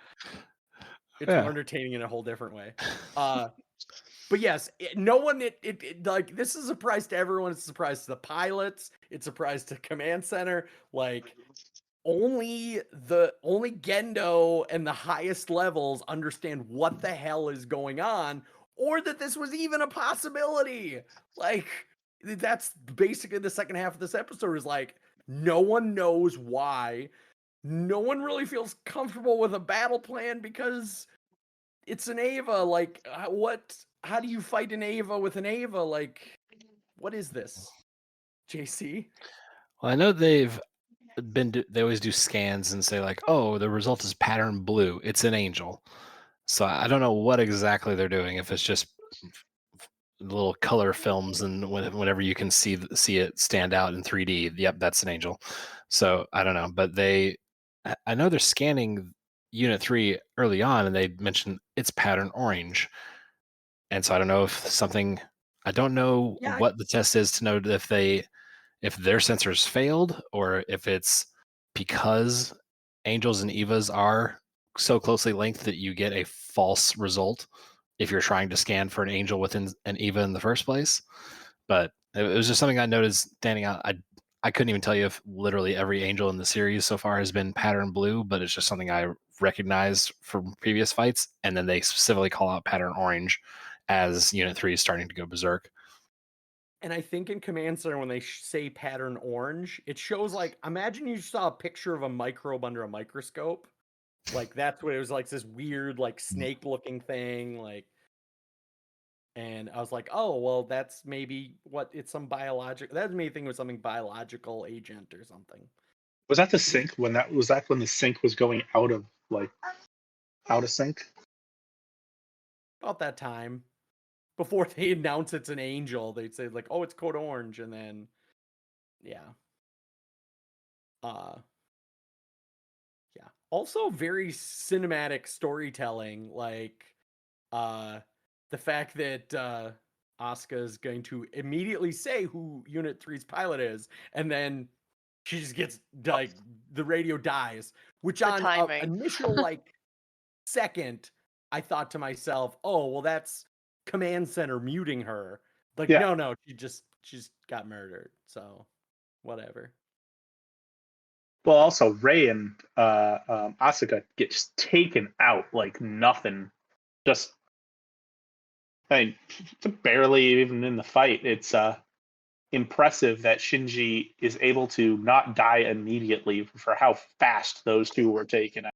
B: it's more entertaining in a whole different way. But yes, no one. Like, this is a surprise to everyone. It's a surprise to the pilots. It's a surprise to command center. Like, only Gendo and the highest levels understand what the hell is going on, or that this was even a possibility. Like, that's basically the second half of this episode, is like, no one knows why. No one really feels comfortable with a battle plan because it's an Ava. Like, how do you fight an Ava with an Ava? Like, what is this, JC?
E: Well, I know they always do scans and say like, oh, the result is pattern blue. It's an angel. So I don't know what exactly they're doing. If it's just little color films and whenever you can see it stand out in 3D, yep, that's an angel. So I don't know, but I know they're scanning Unit 3 early on, and they mentioned it's pattern orange. And so I don't know I don't know what the test is to know if their sensors failed, or if it's because angels and Evas are so closely linked that you get a false result if you're trying to scan for an angel within an Eva in the first place. But it was just something I noticed standing out. I couldn't even tell you if literally every angel in the series so far has been pattern blue, but it's just something I recognized from previous fights. And then they specifically call out pattern orange as Unit 3 is starting to go berserk.
B: And I think in Command Center, when they say pattern orange, it shows, like, imagine you saw a picture of a microbe under a microscope. Like, that's what it was, like, this weird, like, snake-looking thing, like. And I was like, oh, well, that's maybe it's some biological. That made me think it was something biological agent or something.
C: Was that the sync when the sync was going out of sync?
B: About that time. Before they announce it's an angel, they'd say, like, oh, it's code orange, and then yeah. Yeah. Also very cinematic storytelling, like the fact that Asuka is going to immediately say who Unit 3's pilot is, and then she just gets, like, the radio dies, which on initial, like, second, I thought to myself, oh, well, that's Command Center muting her. Like, no, she just got murdered, so whatever.
C: Well, also Rei and Asuka get just taken out like nothing. Just, I mean, barely even in the fight. It's impressive that Shinji is able to not die immediately for how fast those two were taken out.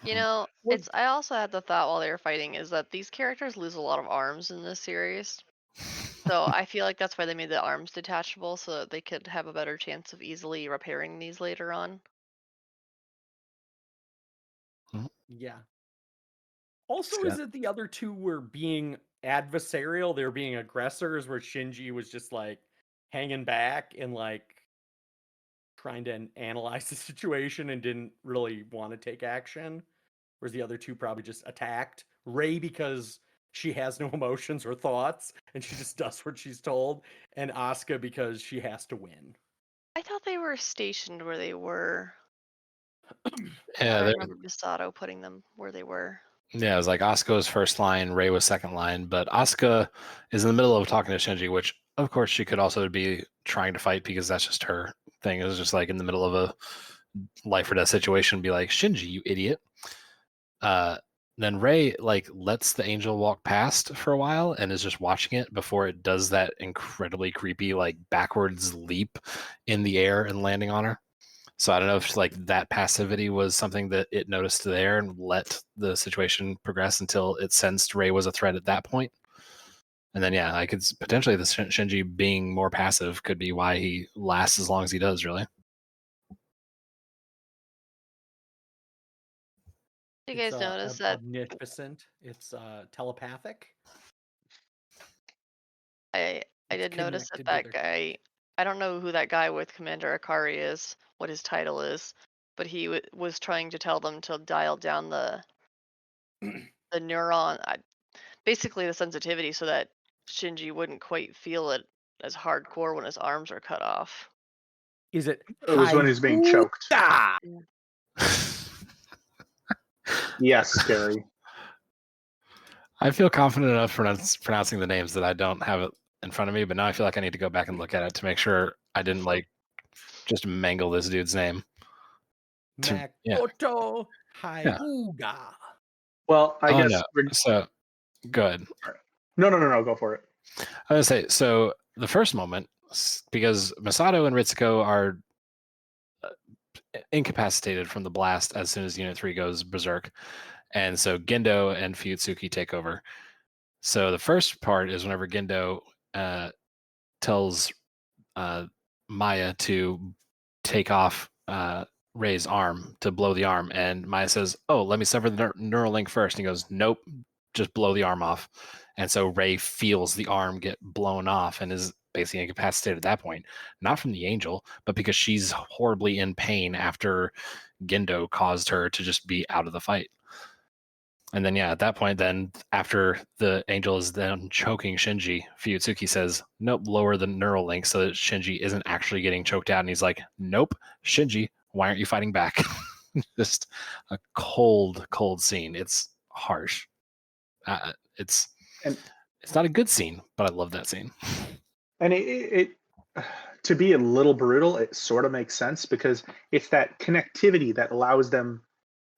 D: You know, I also had the thought while they were fighting is that these characters lose a lot of arms in this series. So I feel like that's why they made the arms detachable, so that they could have a better chance of easily repairing these later on.
B: Yeah. Also, is it the other two were being adversarial? They were being aggressors, where Shinji was just, like, hanging back and, like, trying to analyze the situation and didn't really want to take action, whereas the other two probably just attacked. Rei because she has no emotions or thoughts and she just does what she's told, and Asuka because she has to win.
D: I thought they were stationed where they were.
E: Yeah,
D: I remember Misato putting them where they were.
E: Yeah, it was like Asuka was first line, Rei was second line, but Asuka is in the middle of talking to Shinji, which of course she could also be trying to fight because that's just her thing. It was just like in the middle of a life or death situation, be like, Shinji, you idiot. Then Rei like lets the angel walk past for a while and is just watching it before it does that incredibly creepy like backwards leap in the air and landing on her. So I don't know if like that passivity was something that it noticed there and let the situation progress until it sensed Rei was a threat at that point. And then yeah, I could potentially the Shinji being more passive could be why he lasts as long as he does, really.
D: You guys notice that
B: omnipotent? It's telepathic.
D: I did notice that guy. I don't know who that guy with Commander Ikari is, what his title is, but he was trying to tell them to dial down the neuron, basically the sensitivity, so that Shinji wouldn't quite feel it as hardcore when his arms are cut off.
B: Is it?
C: It was when he's being choked. Yes, Gary.
E: I feel confident enough pronouncing the names that I don't have it in front of me, but now I feel like I need to go back and look at it to make sure I didn't like just mangle this dude's name.
B: Makoto Hyuga.
C: Well, I guess.
E: No. So, go ahead.
C: No, go for it.
E: I was gonna say, so the first moment, because Misato and Ritsuko are incapacitated from the blast as soon as Unit 3 goes berserk, and so Gendo and Fuyutsuki take over. So the first part is whenever Gendo tells Maya to take off Rei's arm, to blow the arm, and Maya says, oh, let me sever the neural link first. And he goes, nope, just blow the arm off. And so Rei feels the arm get blown off and is basically incapacitated at that point, not from the angel, but because she's horribly in pain after Gendo caused her to just be out of the fight. And then, yeah, at that point, then after the angel is then choking Shinji, Fuyutsuki says, nope, lower the neural link so that Shinji isn't actually getting choked out. And he's like, nope, Shinji, why aren't you fighting back? Just a cold, cold scene. It's harsh. It's not a good scene, but I love that scene.
C: And it to be a little brutal, it sort of makes sense because it's that connectivity that allows them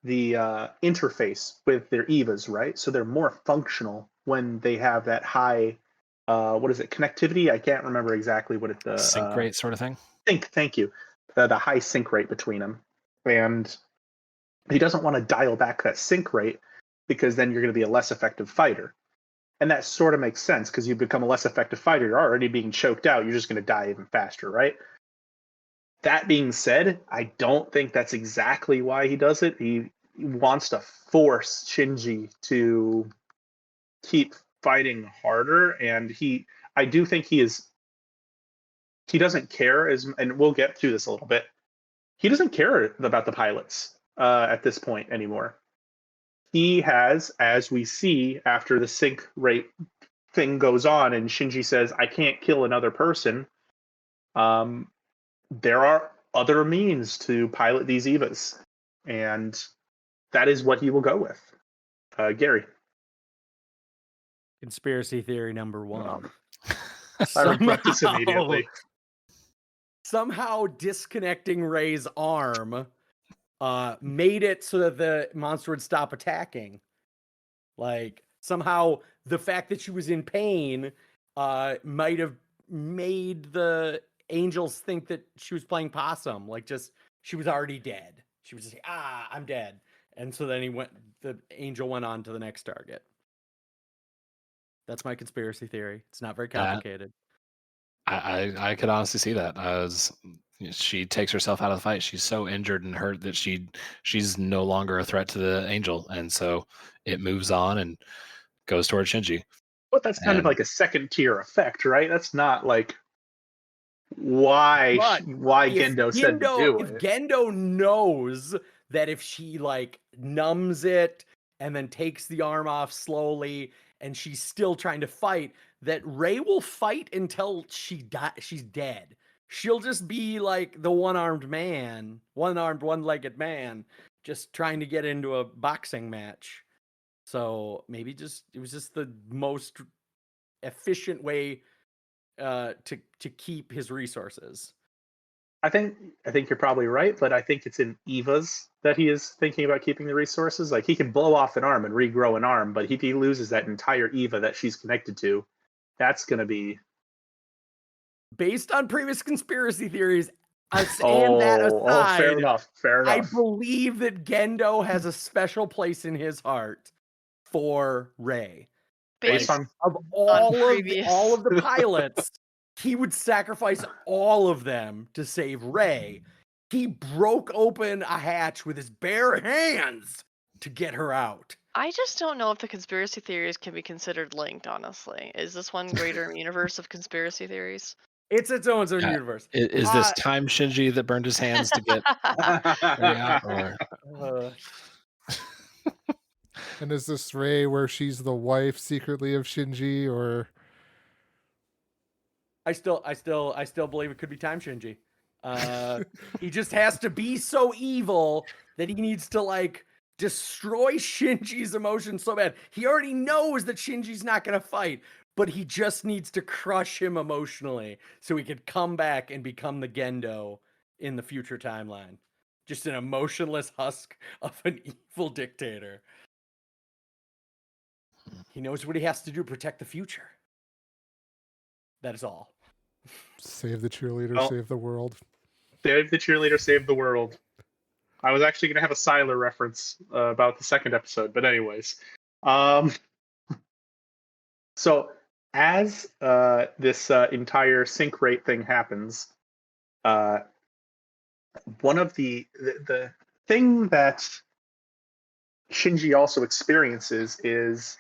C: the interface with their EVAs, right? So they're more functional when they have that high, what is it, connectivity? I can't remember exactly what it's
E: sync rate sort of thing.
C: Thank you. The high sync rate between them, and he doesn't want to dial back that sync rate because then you're going to be a less effective fighter. And that sort of makes sense because you become a less effective fighter. You're already being choked out. You're just going to die even faster, right? That being said, I don't think that's exactly why he does it. He wants to force Shinji to keep fighting harder, and I do think he doesn't care and we'll get through this a little bit. He doesn't care about the pilots at this point anymore. He has, as we see after the sync rate thing goes on and Shinji says, I can't kill another person, there are other means to pilot these EVAs, and that is what he will go with. Gary.
B: Conspiracy theory number one.
C: I regret this immediately.
B: Somehow disconnecting Rei's arm made it so that the monster would stop attacking. Like, somehow the fact that she was in pain might have made the angels think that she was playing possum. Like, just, she was already dead. She was just like, I'm dead. And so then the angel went on to the next target. That's my conspiracy theory. It's not very complicated.
E: I could honestly see that. As she takes herself out of the fight, she's so injured and hurt that she's no longer a threat to the angel, and so it moves on and goes towards Shinji.
C: But that's kind of like a second tier effect, right? That's not like why
B: if
C: Gendo said to do
B: if
C: it.
B: Gendo knows that if she like numbs it and then takes the arm off slowly and she's still trying to fight, that Rei will fight until she's dead. She'll just be like the one-armed man, one-armed, one-legged man, just trying to get into a boxing match. So maybe it was just the most efficient way to keep his resources.
C: I think you're probably right, but I think it's in Eva's that he is thinking about keeping the resources. Like he can blow off an arm and regrow an arm, but if he loses that entire Eva that she's connected to, that's going to be
B: based on previous conspiracy theories. And that aside,
C: fair enough.
B: I believe that Gendo has a special place in his heart for Rei.
D: Based
B: of all of the pilots, he would sacrifice all of them to save Rei. He broke open a hatch with his bare hands to get her out.
D: I just don't know if the conspiracy theories can be considered linked, honestly. Is this one greater universe of conspiracy theories?
B: It's its own universe.
E: Is this time Shinji that burned his hands to get out?
A: And is this Rei where she's the wife secretly of Shinji, or?
B: I still believe it could be time Shinji. He just has to be so evil that he needs to like destroy Shinji's emotions so bad. He already knows that Shinji's not going to fight, but he just needs to crush him emotionally so he could come back and become the Gendo in the future timeline. Just an emotionless husk of an evil dictator. He knows what he has to do to protect the future. That is all.
A: Save the cheerleader, save the world.
C: Save the cheerleader, save the world. I was actually going to have a Siler reference about the second episode, but anyways. So as this entire sync rate thing happens, one of the thing that Shinji also experiences is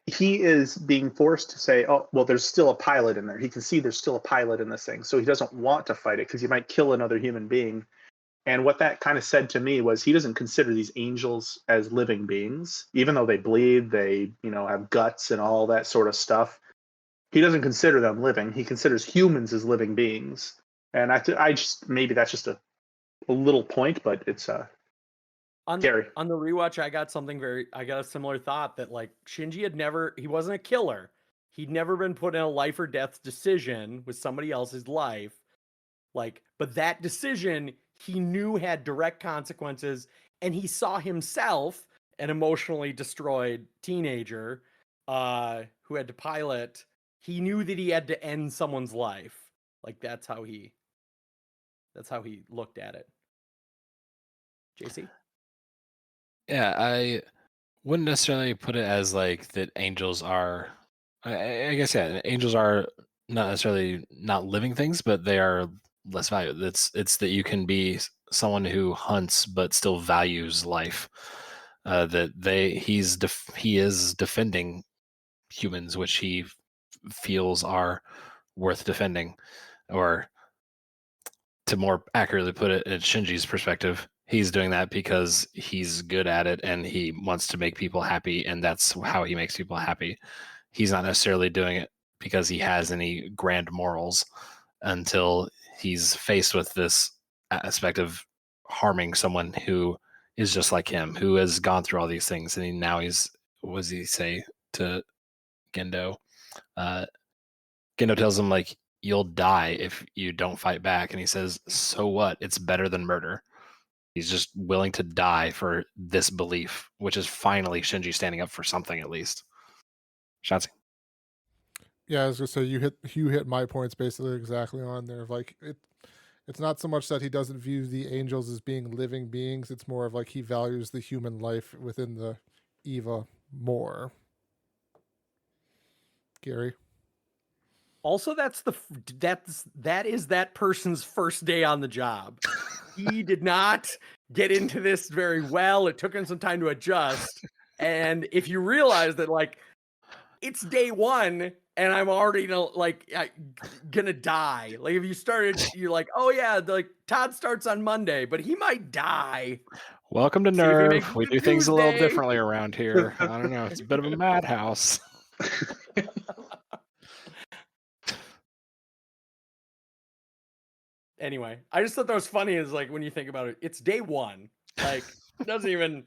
C: he is being forced to say, oh, well, there's still a pilot in there. He can see there's still a pilot in this thing. So he doesn't want to fight it because he might kill another human being. And what that kind of said to me was he doesn't consider these angels as living beings, even though they bleed, they, have guts and all that sort of stuff. He doesn't consider them living. He considers humans as living beings. And I just, maybe that's just a little point, but it's Gary.
B: On the rewatch, I got a similar thought that like Shinji he wasn't a killer. He'd never been put in a life or death decision with somebody else's life. Like, but that decision he knew had direct consequences, and he saw himself, an emotionally destroyed teenager, who had to pilot. He knew that he had to end someone's life. Like that's how he looked at it. JC?
E: Yeah, I wouldn't necessarily put it as like that angels are, I guess, yeah, angels are not necessarily not living things, but they are less valued. It's that you can be someone who hunts but still values life. He is defending humans, which he feels are worth defending, or to more accurately put it, in Shinji's perspective, he's doing that because he's good at it and he wants to make people happy, and that's how he makes people happy. He's not necessarily doing it because he has any grand morals until he's faced with this aspect of harming someone who is just like him, who has gone through all these things. And what does he say to Gendo? Gendo tells him, like, you'll die if you don't fight back. And he says, so what? It's better than murder. He's just willing to die for this belief, which is finally Shinji standing up for something, at least. Shansi.
A: Yeah, I was gonna say you hit my points basically exactly on there. Like it's not so much that he doesn't view the angels as being living beings. It's more of like he values the human life within the Eva more. Gary.
B: Also, that is that person's first day on the job. He did not get into this very well. It took him some time to adjust. And if you realize that, like, it's day one and I'm already gonna die. Like if you started, you're like, oh yeah, like Todd starts on Monday, but he might die.
E: Welcome to
B: See if he makes
E: NERV.
B: it
E: We
B: to
E: do things a little
B: Tuesday.
E: differently around here. I don't know. It's a bit of a madhouse.
B: Anyway, I just thought that was funny. Is like when you think about it, it's day one. Like it doesn't even.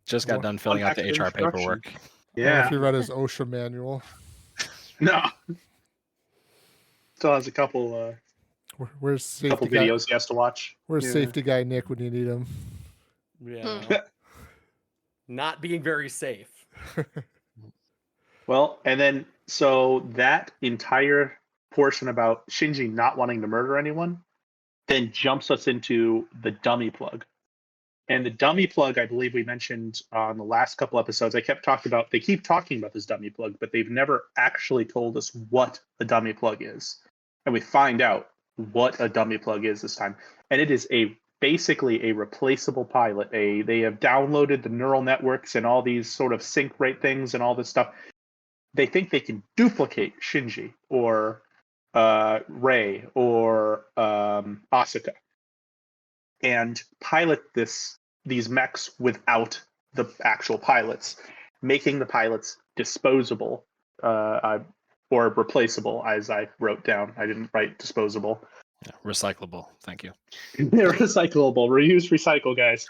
E: Just got done filling out the HR paperwork.
A: I don't know
C: Yeah.
A: if you read his OSHA manual.
C: No. Still has a couple
A: Where's safety
C: videos
A: guy?
C: he has to watch.
A: Where's safety guy Nick when you need him?
B: Yeah. Not being very safe.
C: Well, and then so that entire portion about Shinji not wanting to murder anyone then jumps us into the dummy plug. And the dummy plug, I believe we mentioned on the last couple episodes, they keep talking about this dummy plug, but they've never actually told us what a dummy plug is. And we find out what a dummy plug is this time. And it is basically a replaceable pilot. They have downloaded the neural networks and all these sort of sync rate things and all this stuff. They think they can duplicate Shinji or Rei or Asuka and pilot these mechs without the actual pilots, making the pilots disposable or replaceable, as I wrote down. I didn't write disposable.
E: Yeah, recyclable. Thank you.
C: They're recyclable. Reuse, recycle, guys.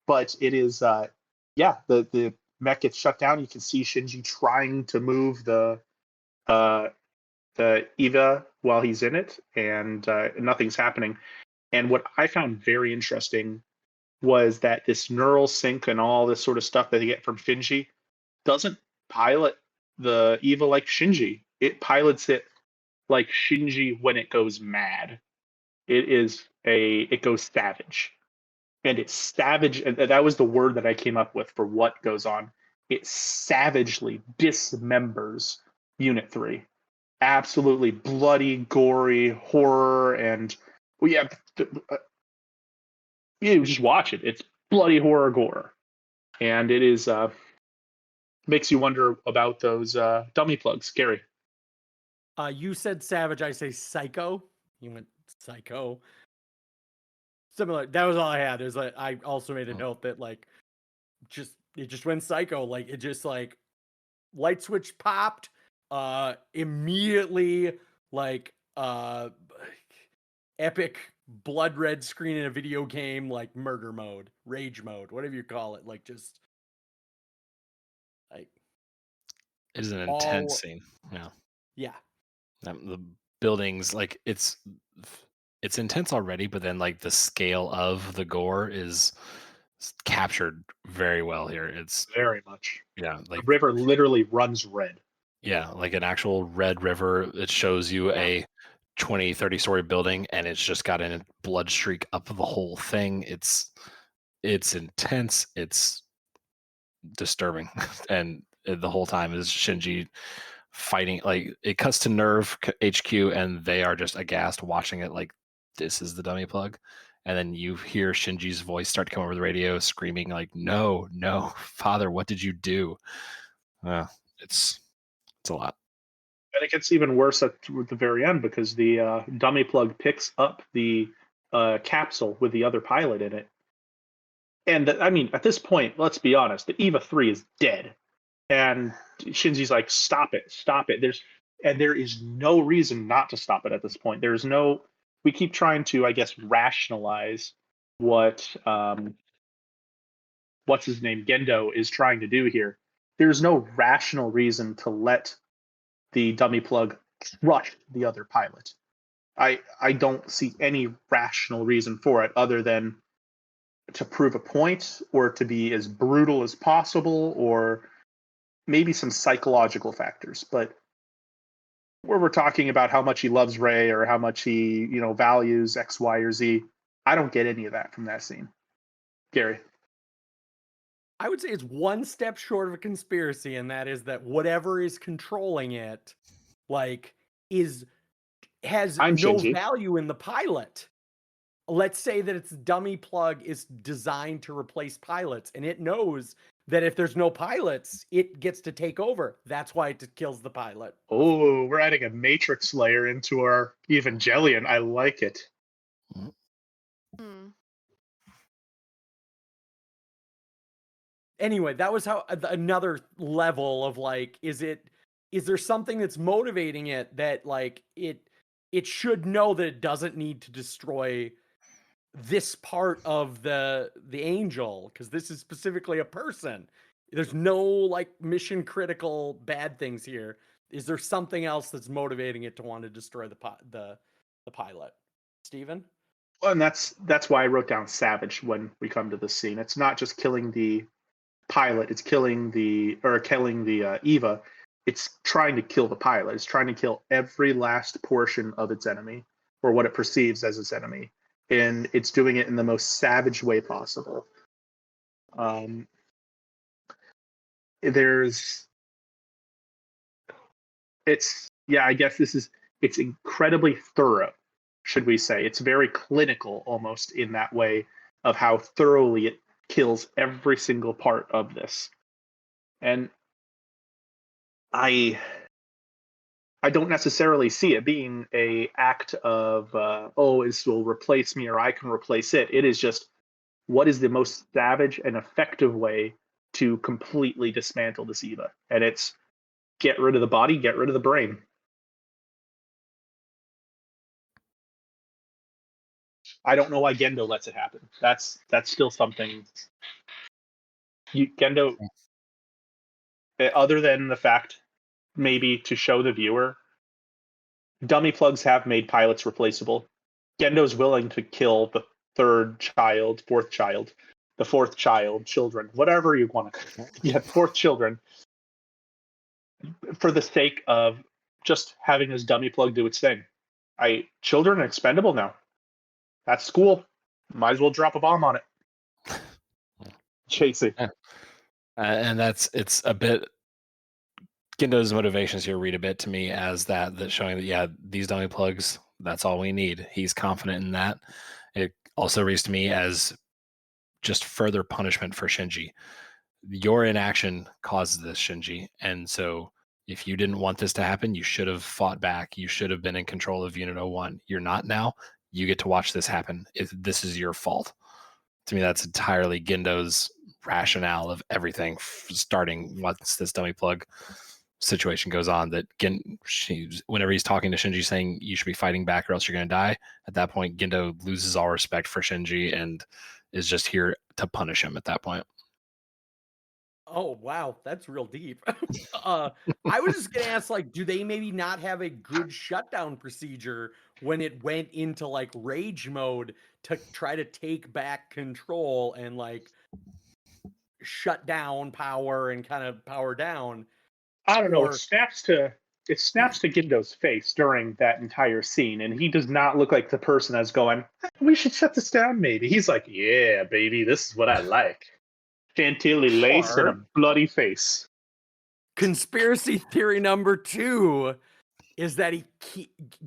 C: But it is, the mech gets shut down. You can see Shinji trying to move the Eva while he's in it, and nothing's happening. And what I found very interesting was that this neural sync and all this sort of stuff that they get from Shinji doesn't pilot the Eva like Shinji. It pilots it like Shinji when it goes mad. It goes savage. And it's savage, and that was the word that I came up with for what goes on. It savagely dismembers Unit 3. Absolutely bloody, gory, horror, and you just watch it. It's bloody horror gore, and it is makes you wonder about those dummy plugs. Gary,
B: You said savage. I say psycho. You went psycho. Similar. That was all I had. Is like I also made a note that like it just went psycho. Like it just like light switch popped. Immediately like epic blood red screen in a video game, like murder mode, rage mode, whatever you call it. Like just like
E: it is an intense scene.
B: Yeah.
E: The buildings, like it's intense already, but then like the scale of the gore is captured very well here. It's
C: very much.
E: Yeah, like
C: the river literally runs red.
E: Yeah, like an actual red river. It shows you a 20, 30-story building, and it's just got a blood streak up the whole thing. It's intense. It's disturbing, and the whole time is Shinji fighting. Like it cuts to NERV HQ, and they are just aghast watching it. Like this is the dummy plug, and then you hear Shinji's voice start to come over the radio, screaming like, "No, no, Father, what did you do?" It's a lot.
C: And it gets even worse at the very end because the dummy plug picks up the capsule with the other pilot in it. And I mean, at this point, let's be honest, the Eva 3 is dead. And Shinji's like, stop it. There is no reason not to stop it at this point. We keep trying to, I guess, rationalize what, what's his name, Gendo is trying to do here. There's no rational reason to let the dummy plug crush the other pilot. I don't see any rational reason for it other than to prove a point or to be as brutal as possible or maybe some psychological factors. But where we're talking about how much he loves Rei or how much he, values X, Y, or Z, I don't get any of that from that scene. Gary.
B: I would say it's one step short of a conspiracy, and that is that whatever is controlling it, like, has no value in the pilot. Let's say that its dummy plug is designed to replace pilots, and it knows that if there's no pilots, it gets to take over. That's why it kills the pilot.
C: Oh, we're adding a Matrix layer into our Evangelion. I like it.
B: Anyway, that was how another level of like, is there something that's motivating it that like it should know that it doesn't need to destroy this part of the angel, because this is specifically a person. There's no like mission critical bad things here. Is there something else that's motivating it to want to destroy the pilot? Steven?
C: Well, and that's why I wrote down savage when we come to this scene. It's not just killing the pilot, it's killing the Eva. It's trying to kill the pilot. It's trying to kill every last portion of its enemy, or what it perceives as its enemy, and it's doing it in the most savage way possible. I guess it's incredibly thorough, should we say. It's very clinical almost in that way of how thoroughly it kills every single part of this. And I don't necessarily see it being a act of this will replace me or I can replace it. It is just, what is the most savage and effective way to completely dismantle this Eva? And it's get rid of the body, get rid of the brain. I don't know why Gendo lets it happen. That's still something. Gendo, other than the fact maybe to show the viewer, dummy plugs have made pilots replaceable. Gendo's willing to kill the third child, fourth child, the fourth child, children, whatever you want to. Fourth children, for the sake of just having his dummy plug do its thing. Children are expendable now. That's cool. Might as well drop a bomb on it. Chasing.
E: And it's a bit. Gendo's motivations here read a bit to me as that showing that these dummy plugs, that's all we need. He's confident in that. It also reads to me as just further punishment for Shinji. Your inaction causes this, Shinji, and so if you didn't want this to happen, you should have fought back. You should have been in control of Unit 01. You're not now. You get to watch this happen. This is your fault. To me, that's entirely Gendo's rationale of everything, starting once this dummy plug situation goes on. That whenever he's talking to Shinji saying you should be fighting back or else you're going to die, at that point Gendo loses all respect for Shinji and is just here to punish him at that point.
B: Oh wow, that's real deep. I was just gonna ask, like, do they maybe not have a good shutdown procedure when it went into like rage mode to try to take back control and like shut down power and kind of power down?
C: I don't know. It snaps to Gendo's face during that entire scene, and he does not look like the person that's going, we should shut this down maybe. He's like, yeah, baby, this is what I like. Chantilly lace and a bloody face.
B: Conspiracy theory number 2 is that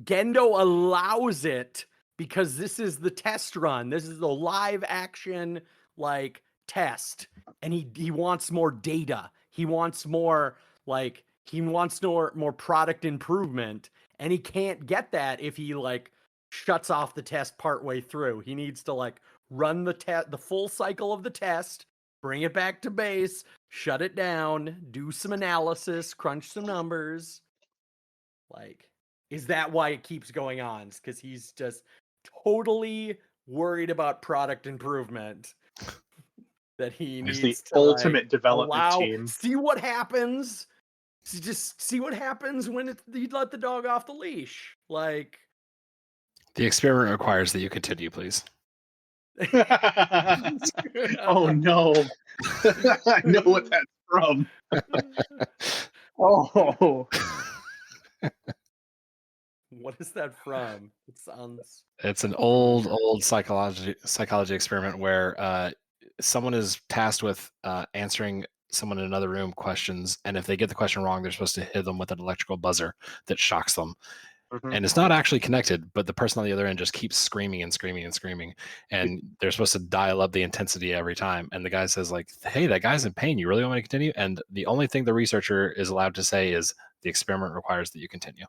B: Gendo allows it because this is the test run. This is the live action like test, and he wants more data. He wants more more product improvement, and he can't get that if he like shuts off the test partway through. He needs to like run the full cycle of the test, bring it back to base, shut it down, do some analysis, crunch some numbers. Like, is that why it keeps going on? Because he's just totally worried about product improvement. That he needs
C: the
B: to
C: ultimate
B: like,
C: development team.
B: See what happens. Just see what happens when you let the dog off the leash. Like,
E: the experiment requires that you continue, please.
C: Oh no. I know what that's from. Oh.
B: What is that from? It sounds.
E: It's an old psychology experiment where someone is tasked with answering someone in another room questions, and if they get the question wrong, they're supposed to hit them with an electrical buzzer that shocks them. And it's not actually connected, but the person on the other end just keeps screaming and screaming and screaming, and they're supposed to dial up the intensity every time. And the guy says like, hey, that guy's in pain, you really want me to continue? And the only thing the researcher is allowed to say is the experiment requires that you continue,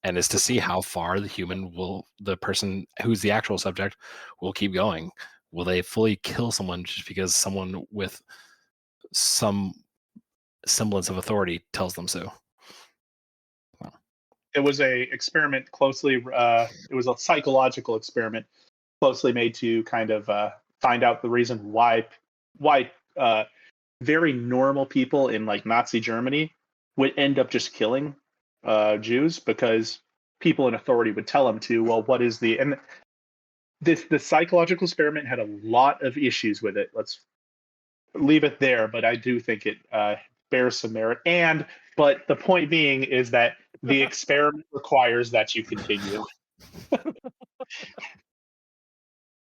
E: and is to see how far the person who's the actual subject will keep going. Will they fully kill someone just because someone with some semblance of authority tells them so?
C: It was a experiment closely. It was a psychological experiment closely made to kind of find out the reason why very normal people in like Nazi Germany would end up just killing Jews because people in authority would tell them to. Well, what is the psychological experiment had a lot of issues with it. Let's leave it there, but I do think it bears some merit. But the point being is that the experiment requires that you continue.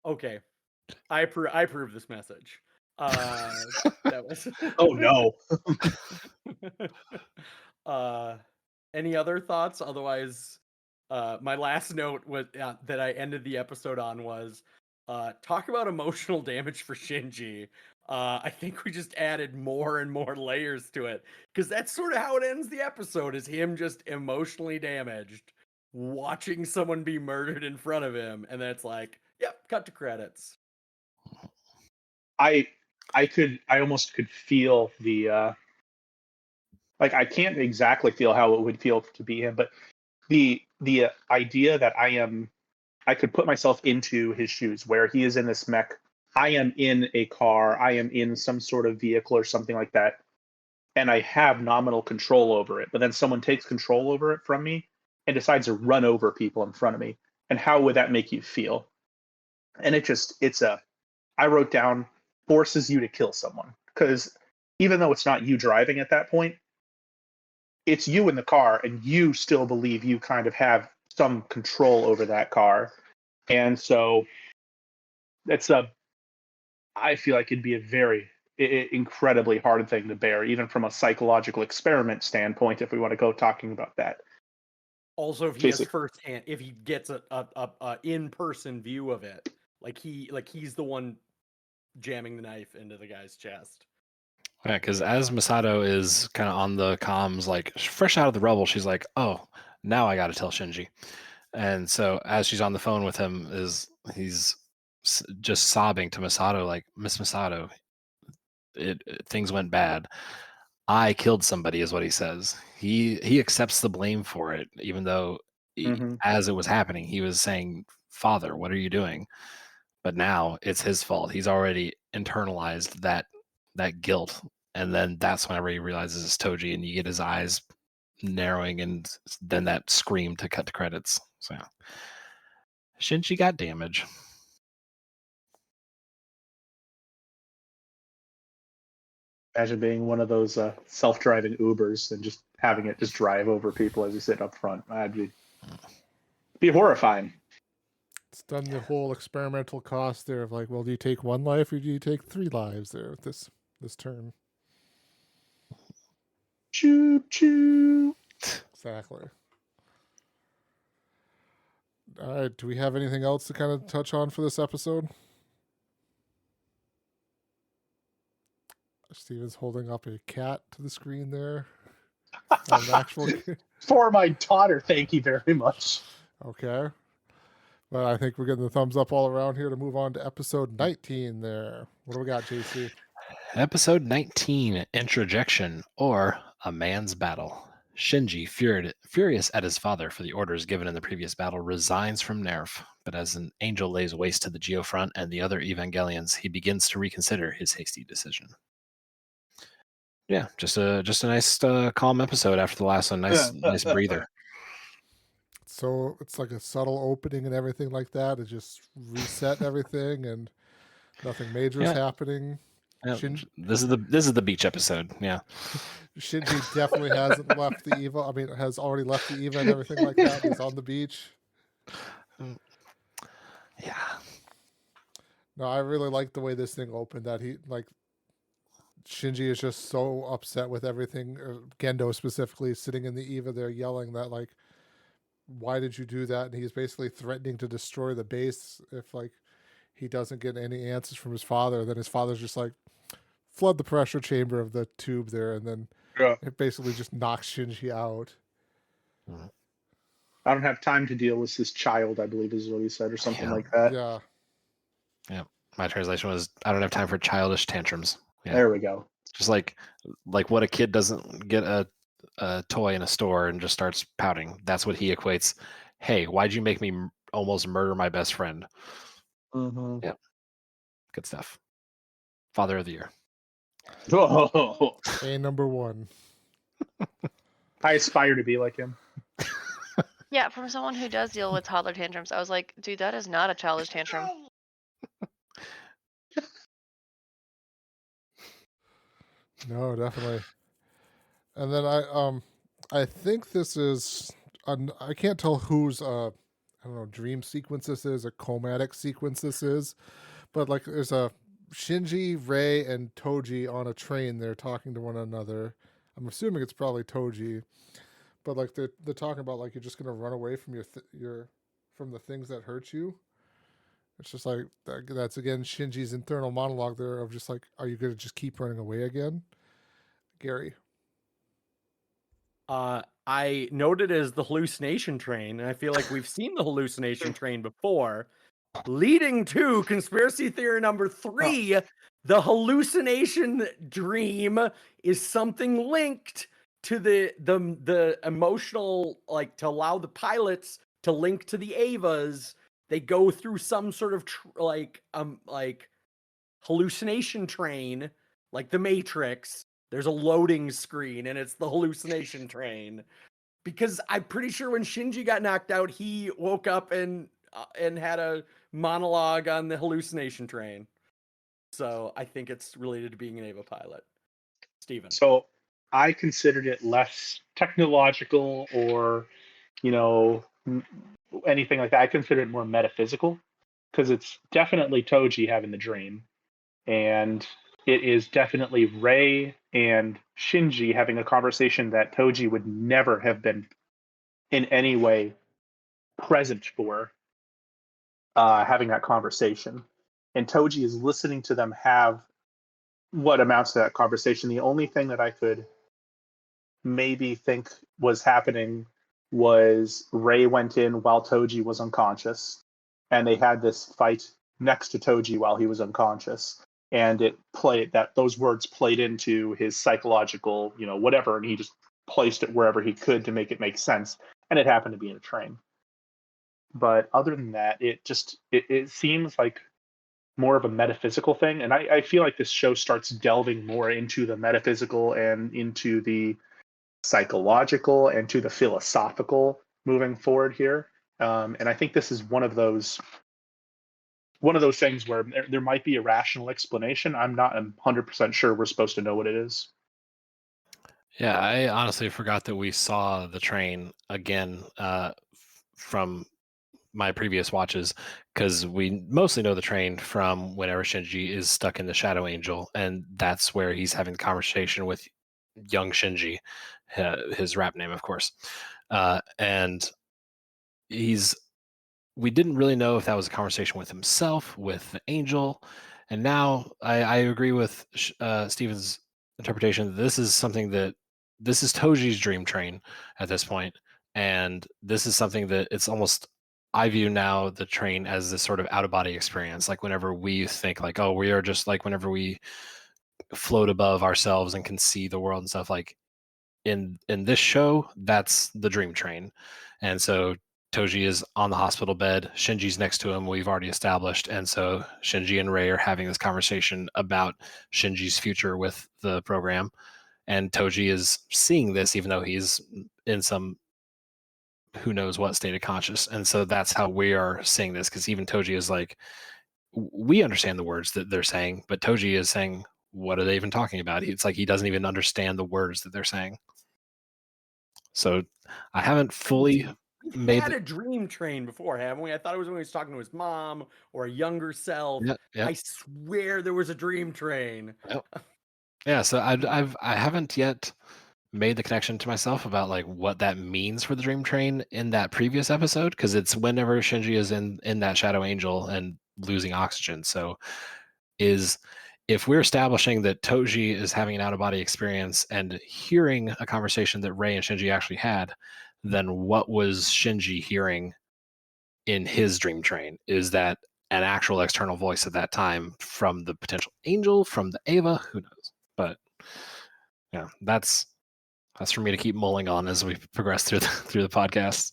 B: Okay, I approve this message. That was.
C: Oh no.
B: Any other thoughts? Otherwise, my last note was that I ended the episode on was talk about emotional damage for Shinji. I think we just added more and more layers to it because that's sort of how it ends the episode: is him just emotionally damaged, watching someone be murdered in front of him, and then it's like, yep, cut to credits.
C: I almost could feel the like I can't exactly feel how it would feel to be him, but the idea that I could put myself into his shoes where he is in this mech. I am in a car. I am in some sort of vehicle or something like that. And I have nominal control over it. But then someone takes control over it from me and decides to run over people in front of me. And how would that make you feel? And I wrote down forces you to kill someone. Because even though it's not you driving at that point, it's you in the car and you still believe you kind of have some control over that car. And so I feel like it'd be a very incredibly hard thing to bear, even from a psychological experiment standpoint, if we want to go talking about that.
B: Also, if he has firsthand, if he gets a in-person view of it, like he's the one jamming the knife into the guy's chest.
E: Yeah, because as Masato is kind of on the comms, like fresh out of the rubble, she's like, "Oh, now I got to tell Shinji." And so as she's on the phone with him, he's just sobbing to Masato, like, "Miss Masato, things went bad. I killed somebody," is what he says. He accepts the blame for it, even though as it was happening, he was saying, "Father, what are you doing?" But now it's his fault. He's already internalized that guilt, and then that's whenever he realizes it's Toji, and you get his eyes narrowing, and then that scream to cut to credits. So yeah. Shinji got damage.
C: Imagine being one of those self-driving Ubers and just having it just drive over people as you sit up front. That'd be horrifying.
A: It's done the whole experimental cost there of like, well, do you take one life or do you take 3 lives there with this turn?
C: Choo choo.
A: Exactly. All right, do we have anything else to kind of touch on for this episode? Steven's holding up a cat to the screen there.
C: For my daughter, thank you very much.
A: Okay. Well, I think we're getting the thumbs up all around here to move on to episode 19 there. What do we got, JC?
E: Episode 19, Introjection, or A Man's Battle. Shinji, furious at his father for the orders given in the previous battle, resigns from NERV, but as an angel lays waste to the Geofront and the other Evangelions, he begins to reconsider his hasty decision. Yeah, just a nice calm episode after the last one. Nice breather.
A: So it's like a subtle opening and everything like that. It just reset everything and nothing major is happening.
E: Yeah, this is the beach episode. Yeah.
A: Shinji definitely hasn't left the Eva. I mean, has already left the Eva and everything like that. He's on the beach.
E: Yeah.
A: No, I really like the way this thing opened. That Shinji is just so upset with everything. Gendo specifically sitting in the Eva there yelling that like, why did you do that? And he's basically threatening to destroy the base if like he doesn't get any answers from his father. Then his father's just like, flood the pressure chamber of the tube there, and then it basically just knocks Shinji out.
C: I don't have time to deal with this child, I believe is what he said, or something like that.
A: Yeah.
E: Yeah. My translation was, I don't have time for childish tantrums. Yeah.
C: There we go.
E: Just like what a kid doesn't get a toy in a store and just starts pouting. That's what he equates. Hey, why'd you make me almost murder my best friend?
C: Mm-hmm.
E: Yeah. Good stuff. Father of the Year.
C: Whoa.
A: A number 1.
C: I aspire to be like him.
D: Yeah, from someone who does deal with toddler tantrums, I was like, dude, that is not a childish tantrum.
A: No, definitely. And then I think this is I can't tell whose I don't know, dream sequence this is, a chromatic sequence this is, but like there's a Shinji, Rei, and Toji on a train. They're talking to one another. I'm assuming it's probably Toji, but like they're talking about like you're just gonna run away from your from the things that hurt you. It's just like that's again Shinji's internal monologue there of just like, are you gonna just keep running away again, Gary?
B: I noted as the hallucination train, and I feel like we've seen the hallucination train before, leading to conspiracy theory number 3. The hallucination dream is something linked to the emotional, like to allow the pilots to link to the Avas. They go through some sort of like hallucination train, like the Matrix. There's a loading screen, and it's the hallucination train. Because I'm pretty sure when Shinji got knocked out, he woke up and had a monologue on the hallucination train. So I think it's related to being an Ava pilot. Steven.
C: So I considered it less technological or, anything like that. I consider it more metaphysical because it's definitely Toji having the dream. And it is definitely Rei and Shinji having a conversation that Toji would never have been in any way present for, having that conversation. And Toji is listening to them have what amounts to that conversation. The only thing that I could maybe think was happening was Rei went in while Toji was unconscious, and they had this fight next to Toji while he was unconscious. And those words played into his psychological, whatever, and he just placed it wherever he could to make it make sense. And it happened to be in a train. But other than that, it seems like more of a metaphysical thing. And I feel like this show starts delving more into the metaphysical and into the psychological and to the philosophical moving forward here. And I think this is one of those things where there might be a rational explanation. I'm not 100% sure we're supposed to know what it is.
E: Yeah, I honestly forgot that we saw the train again from my previous watches, because we mostly know the train from whenever Shinji is stuck in the Shadow Angel, and that's where he's having the conversation with young Shinji, his rap name, of course. And we didn't really know if that was a conversation with himself, with the angel. And now I agree with Steven's interpretation that this is Toji's dream train at this point. And this is something that it's almost, I view now the train as this sort of out-of-body experience. Like whenever we think like, oh, we are just like whenever we float above ourselves and can see the world and stuff, like in this show, that's the dream train. And so Toji is on the hospital bed. Shinji's next to him, we've already established. And so Shinji and Rei are having this conversation about Shinji's future with the program. And Toji is seeing this, even though he's in some who knows what state of conscious. And so that's how we are seeing this, because even Toji is like, we understand the words that they're saying, but Toji is saying, what are they even talking about? It's like he doesn't even understand the words that they're saying. So I haven't fully
B: had a dream train before, haven't we? I thought it was when he was talking to his mom or a younger self.
E: Yep.
B: I swear there was a dream train.
E: Yep. Yeah, so I haven't yet made the connection to myself about like what that means for the dream train in that previous episode, because it's whenever Shinji is in that shadow angel and losing oxygen. So if we're establishing that Toji is having an out-of-body experience and hearing a conversation that Rei and Shinji actually had, then what was Shinji hearing in his dream train? Is that an actual external voice at that time from the potential angel, from the Eva? Who knows? But yeah, that's for me to keep mulling on as we progress through the podcast.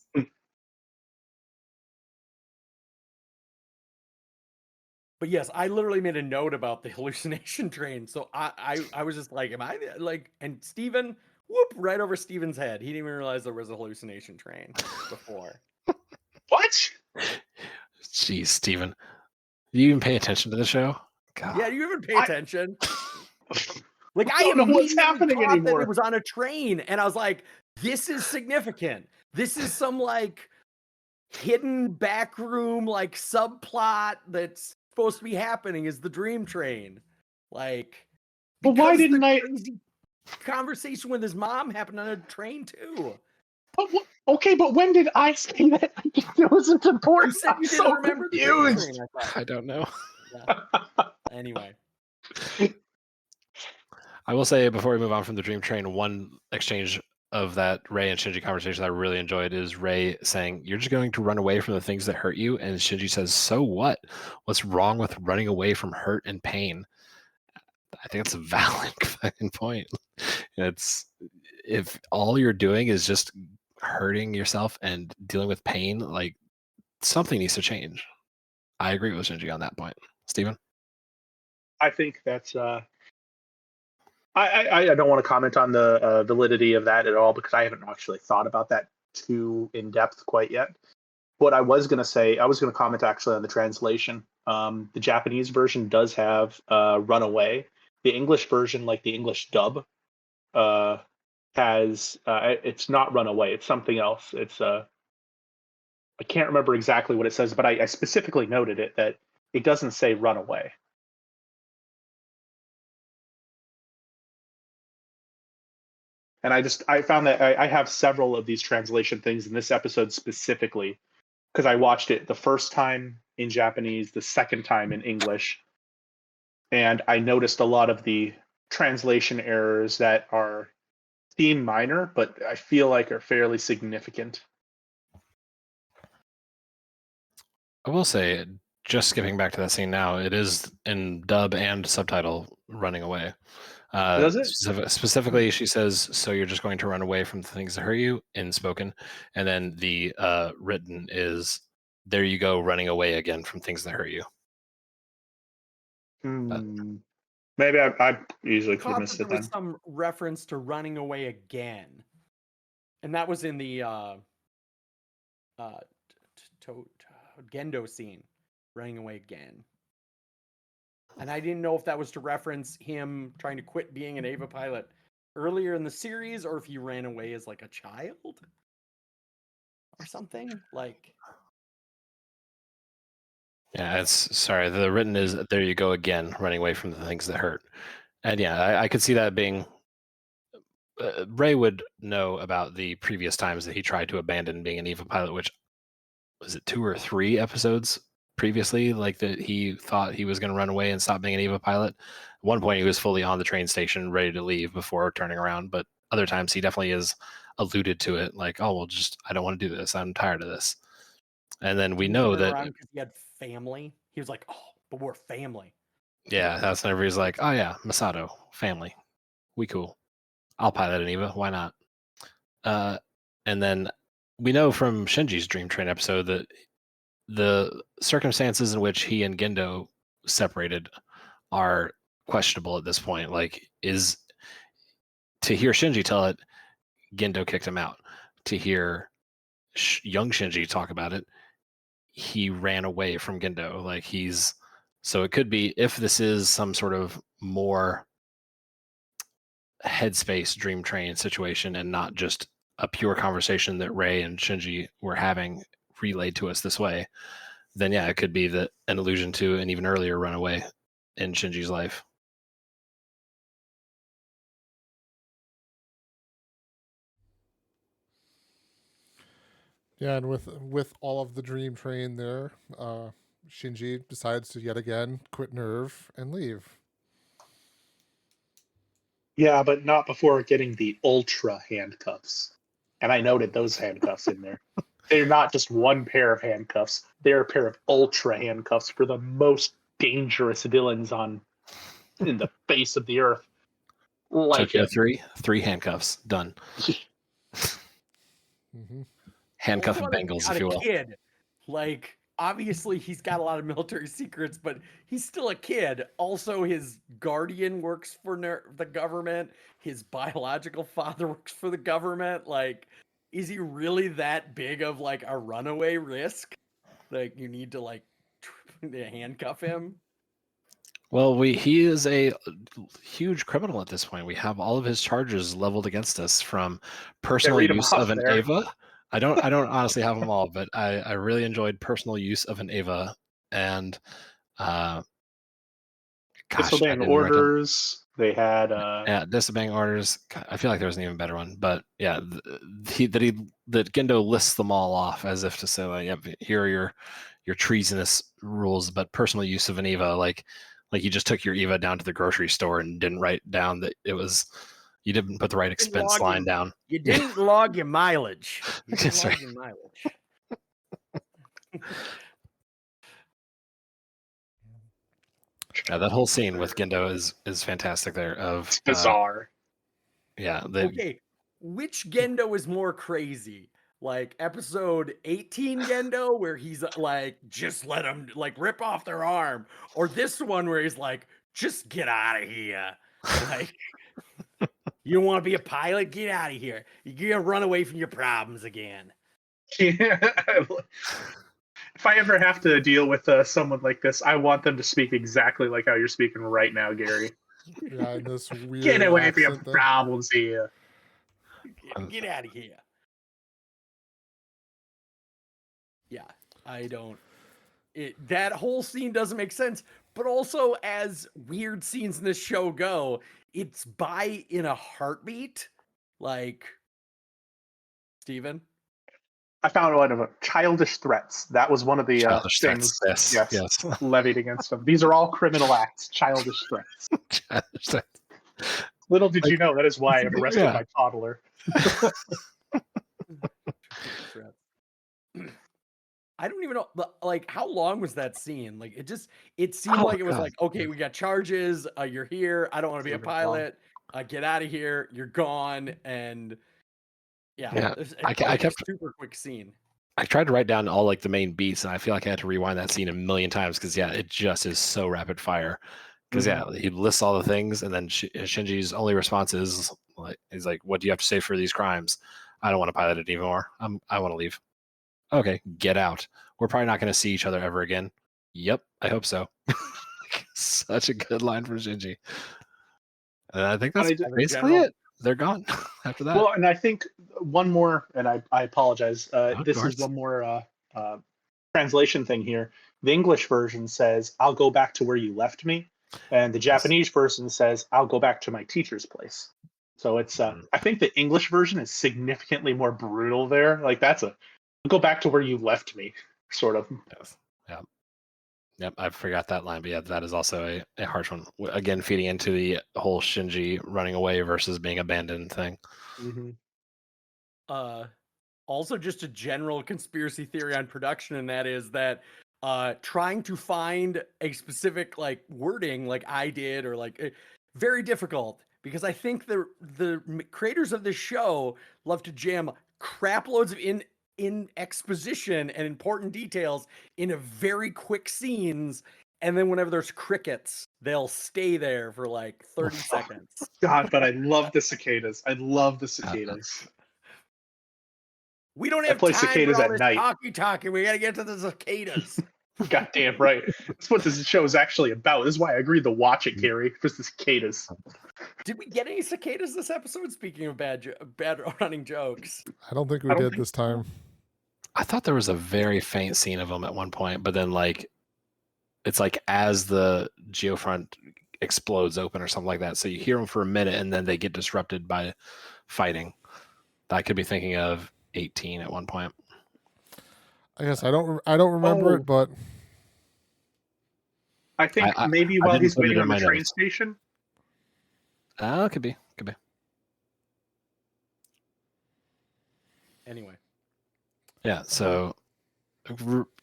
B: But yes, I literally made a note about the hallucination train. So I was just like, am I like, and Steven, whoop, right over Steven's head. He didn't even realize there was a hallucination train before.
C: What?
E: Jeez, Steven. Do you even pay attention to the show? God.
B: Yeah, do you even pay attention? Like,
C: I don't know what's happening
B: thought
C: anymore.
B: that it was on a train, and I was like, this is significant. This is some like hidden backroom like subplot that's supposed to be happening, is the dream train. Like,
C: but why
B: because
C: didn't
B: the
C: I?
B: crazy conversation with his mom happened on a train too.
C: But okay, but when did I say that? It wasn't important.
B: You said you didn't remember the dream train, I thought.
E: I don't know.
B: Yeah. Anyway.
E: I will say before we move on from the dream train, one exchange of that Rei and Shinji conversation that I really enjoyed is Rei saying, "You're just going to run away from the things that hurt you," and Shinji says, "So what? What's wrong with running away from hurt and pain?" I think that's a valid fucking point. It's if all you're doing is just hurting yourself and dealing with pain, like something needs to change. I agree with Shinji on that point. Steven?
C: I think that's I don't want to comment on the validity of that at all, because I haven't actually thought about that too in depth quite yet. What I was going to say, I was going to comment actually on the translation. The Japanese version does have "runaway." The English version, like the English dub, has it's not "runaway." It's something else. It's I can't remember exactly what it says, but I specifically noted it that it doesn't say "runaway." And I found that I have several of these translation things in this episode specifically, because I watched it the first time in Japanese, the second time in English, and I noticed a lot of the translation errors that seem minor, but I feel like are fairly significant.
E: I will say, just skipping back to that scene now, it is in dub and subtitle running away.
C: Does it?
E: Specifically, she says, "So you're just going to run away from the things that hurt you," in spoken. And then the written is, "There you go, running away again from things that hurt you."
C: Maybe I usually could have
B: Thought
C: missed
B: that
C: it
B: there was
C: then.
B: some reference to running away again. And that was in the Gendo scene, running away again. And I didn't know if that was to reference him trying to quit being an Eva pilot earlier in the series, or if he ran away as like a child or something. Like,
E: yeah, sorry. The written is, "There you go again, running away from the things that hurt." And yeah, I could see that being. Ray would know about the previous times that he tried to abandon being an Eva pilot, which was it 2 or 3 episodes previously, like that he thought he was going to run away and stop being an Eva pilot. At one point, he was fully on the train station, ready to leave before turning around. But other times, he definitely is alluded to it, like, "Oh, well, I don't want to do this. I'm tired of this." And then we know that
B: because he had family. He was like, "Oh, but we're family."
E: Yeah, that's whenever he's like, "Oh yeah, Masato, family, we cool. I'll pilot an Eva. Why not?" And then we know from Shinji's Dream Train episode that the circumstances in which he and Gendo separated are questionable at this point. Like, to hear Shinji tell it, Gendo kicked him out. To hear young Shinji talk about it, he ran away from Gendo. Like, so it could be, if this is some sort of more headspace dream train situation and not just a pure conversation that Rei and Shinji were having relayed to us this way, then yeah, it could be an allusion to an even earlier runaway in Shinji's life.
A: Yeah, and with all of the dream train there, Shinji decides to yet again quit NERV and leave.
C: Yeah, but not before getting the ultra handcuffs. And I noted those handcuffs in there. They're not just one pair of handcuffs. They're a pair of ultra handcuffs for the most dangerous villains in the face of the earth. Like
E: Tokyo
C: him.
E: 3 handcuffs done.
A: Mm-hmm.
E: Handcuff
B: Also,
E: of Bengals,
B: got
E: if you
B: a
E: will.
B: kid. Like, obviously, he's got a lot of military secrets, but he's still a kid. Also, his guardian works for the government. His biological father works for the government. Like, is he really that big of like a runaway risk? Like, you need to like handcuff him.
E: Well, he is a huge criminal at this point. We have all of his charges leveled against us, from personal
C: read 'em
E: use
C: off
E: of an
C: there.
E: Ava. I don't honestly have them all, but I really enjoyed personal use of an Ava, and
C: Disobeying orders. They had
E: disobeying orders. God, I feel like there was an even better one, but yeah, that Gendo lists them all off as if to say, like, yep, here are your treasonous rules, but personal use of an Eva, like you just took your Eva down to the grocery store and didn't write down that it was, you didn't put the right expense line down.
B: You didn't log your mileage. You didn't
E: That's
B: log
E: right.
B: your mileage.
E: Yeah, that whole scene with Gendo is fantastic. There of
C: it's bizarre.
E: Yeah.
B: Okay, which Gendo is more crazy? Like episode 18 Gendo, where he's like, just let him like rip off their arm, or this one where he's like, just get out of here. Like, you don't want to be a pilot? Get out of here. You're gonna run away from your problems again.
C: Yeah. If I ever have to deal with someone like this, I want them to speak exactly like how you're speaking right now, Gary.
A: Yeah, in this weird
C: Get away from your
A: accent thing.
C: problems here.
B: Get out of here. Yeah, I don't. That whole scene doesn't make sense. But also, as weird scenes in this show go, it's by in a heartbeat. Like, Steven?
C: I found one of childish threats. That was one of the things
E: Yes.
C: levied against them. These are all criminal acts, childish threats. Little did you know that is why I've arrested my toddler.
B: I don't even know, like, how long was that scene? Like, it seemed like it was like, okay, we got charges. You're here. I don't want to be a pilot. Get out of here. You're gone. And yeah.
E: I kept
B: a super quick scene.
E: I tried to write down all like the main beats, and I feel like I had to rewind that scene a million times because it just is so rapid fire. Because he lists all the things, and then Shinji's only response is like, he's like, "What do you have to say for these crimes? I don't want to pilot it anymore. I want to leave." Okay, get out. We're probably not going to see each other ever again. Yep, I hope so. Such a good line from Shinji. And I think that's basically it. They're gone after that.
C: Well, and I think one more, and I apologize. This is one more translation thing here. The English version says, "I'll go back to where you left me," and the Japanese version says, "I'll go back to my teacher's place." So it's I think the English version is significantly more brutal there. Like that's go back to where you left me, sort of.
E: Yes. Yep, I forgot that line, but yeah, that is also a harsh one. Again, feeding into the whole Shinji running away versus being abandoned thing.
B: Mm-hmm. Also, just a general conspiracy theory on production, and that is that trying to find a specific like wording, like I did, or like very difficult, because I think the creators of this show love to jam crap loads of in exposition and important details in a very quick scenes, and then whenever there's crickets, they'll stay there for like 30 seconds.
C: God, but I love the cicadas. I love the cicadas.
B: We don't have time
C: cicadas
B: for all
C: at
B: this
C: night.
B: talkie. We gotta get to the cicadas.
C: Goddamn right. That's what this show is actually about. This is why I agreed to watch it, Gary, for the cicadas.
B: Did we get any cicadas this episode? Speaking of bad running jokes,
A: I don't think we did this time.
E: I thought there was a very faint scene of them at one point, but then like it's like as the geofront explodes open or something like that. So you hear them for a minute and then they get disrupted by fighting. I could be thinking of 18 at one point.
A: I guess I don't remember it, but
C: I think maybe
E: I
C: while
E: didn't
C: he's
E: put it
C: waiting
E: in
C: on the
E: my
C: train
E: notes.
C: station.
E: Could be.
B: Anyway.
E: Yeah. So,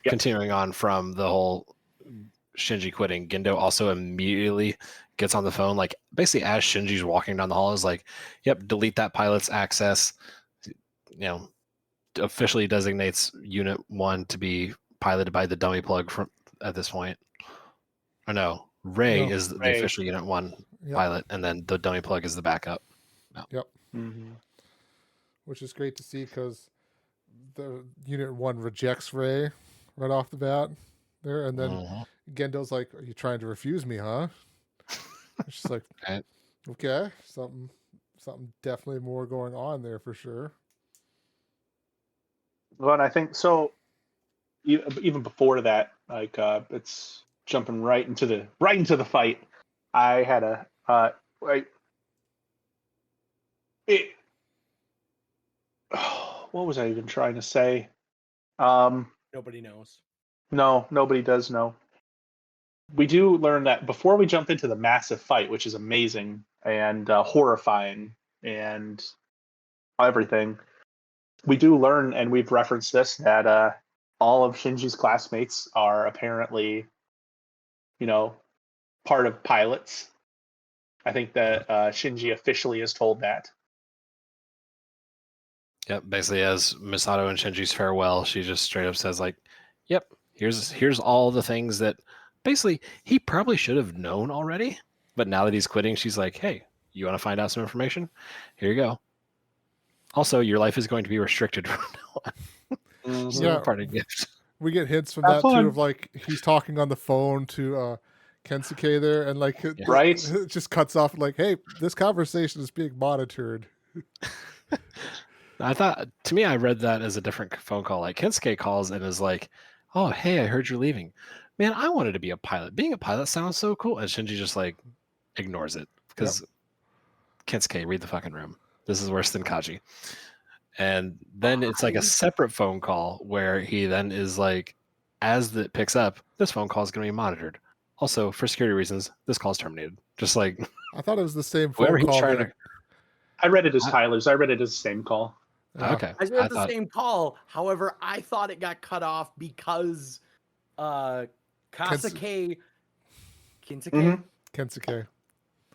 E: continuing on from the whole Shinji quitting, Gendo also immediately gets on the phone, like basically as Shinji's walking down the hall, is like, "Yep, delete that pilot's access." Officially designates Unit 1 to be piloted by the dummy plug from at this point. Or no, Ray is the official Unit 1 pilot, and then the dummy plug is the backup. No.
A: Yep.
C: Mm-hmm.
A: Which is great to see because the Unit 1 rejects Ray right off the bat there, and then Gendo's like, "Are you trying to refuse me, huh?" She's like,
E: Right.
A: "Okay, something definitely more going on there for sure."
C: Well, and I think so. Even before that, like it's jumping right into the fight. I had a what was I even trying to say?
B: Nobody knows.
C: No, nobody does know. We do learn that before we jump into the massive fight, which is amazing and horrifying and everything. We do learn, and we've referenced this, that all of Shinji's classmates are apparently, part of pilots. I think that Shinji officially is told that.
E: Yep, basically as Misato and Shinji's farewell, she just straight up says like, "Yep, here's all the things that basically he probably should have known already, but now that he's quitting, she's like, "Hey, you want to find out some information? Here you go. Also, your life is going to be restricted from now on." So
A: Yeah.
E: parting gift.
A: We get hints from
C: Have
A: that
C: fun.
A: too, of like he's talking on the phone to Kensuke there, and like
C: Right?
A: it just cuts off like, "Hey, this conversation is being monitored."
E: I thought, to me, I read that as a different phone call. Like Kensuke calls and is like, "Oh, hey, I heard you're leaving. Man, I wanted to be a pilot. Being a pilot sounds so cool." And Shinji just like ignores it because Kensuke, read the fucking room. This is worse than Kaji. And then it's like a separate phone call where he then is like, as it picks up, this phone call is going to be monitored. Also, for security reasons, this call is terminated. Just like
A: I thought it was the same
E: whoever
A: phone
E: he's
A: call
E: trying
A: there.
E: to.
C: I read it as Tyler's. I read it as the same call.
A: Yeah.
E: Okay,
B: I read the same call. However, I thought it got cut off because Kensuke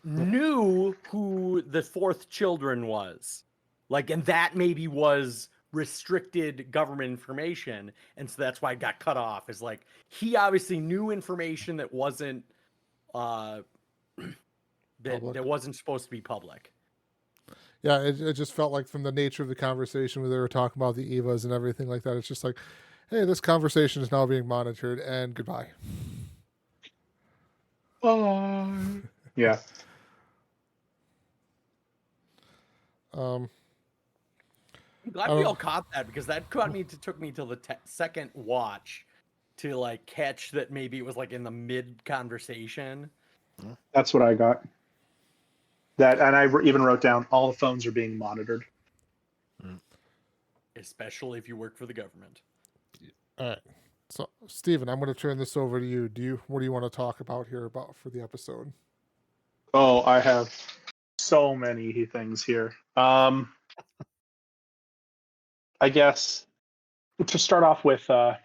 B: knew who the fourth children was. Like, and that maybe was restricted government information, and so that's why it got cut off. Is like he obviously knew information that wasn't that wasn't supposed to be public.
A: Yeah, it just felt like from the nature of the conversation where they were talking about the Evas and everything like that, it's just like, hey, this conversation is now being monitored, and goodbye.
C: Yeah.
A: I'm
B: glad we all caught that, because that took me till the second watch to like catch that maybe it was like in the mid conversation.
C: That's what I got. That, and I even wrote down all the phones are being monitored.
B: Especially if you work for the government.
A: All right. So, Steven, I'm going to turn this over to you. What do you want to talk about here for the episode?
C: Oh, I have so many things here. I guess to start off with, I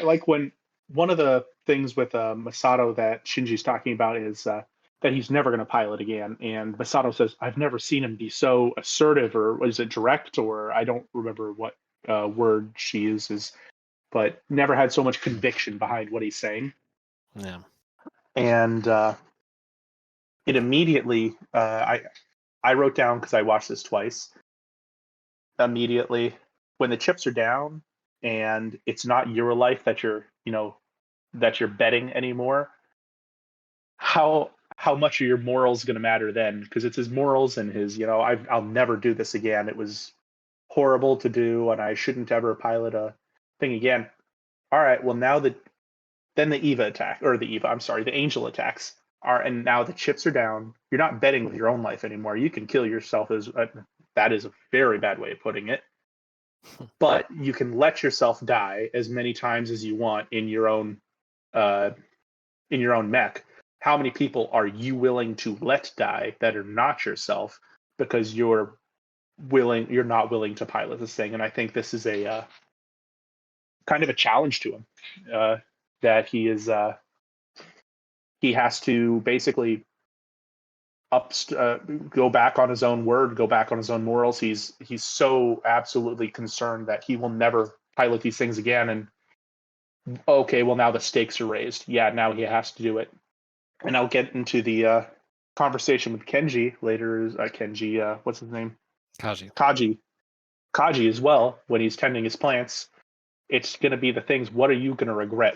C: like when one of the things with Masato that Shinji's talking about is that he's never going to pilot again. And Masato says, "I've never seen him be so assertive," or was it direct, or I don't remember what word she uses, but never had so much conviction behind what he's saying.
E: Yeah.
C: And it immediately, I wrote down, because I watched this twice, immediately, when the chips are down and it's not your life that you're betting anymore, how much are your morals going to matter then? Because it's his morals and his, I'll never do this again. It was horrible to do, and I shouldn't ever pilot a thing again. All right, well, now then the Eva attack, or the Angel attacks and now the chips are down. You're not betting with your own life anymore. You can kill yourself. That is a very bad way of putting it. but you can let yourself die as many times as you want in your own mech. How many people are you willing to let die that are not yourself because you're not willing to pilot this thing? And I think this is a kind of a challenge to him, that he has to basically go back on his own word, go back on his own morals. He's so absolutely concerned that he will never pilot these things again. And okay, well, now the stakes are raised. Yeah, now he has to do it. And I'll get into the conversation with Kenji later. Kenji, what's his name? Kaji as well, when he's tending his plants. It's going to be the things, what are you going to regret?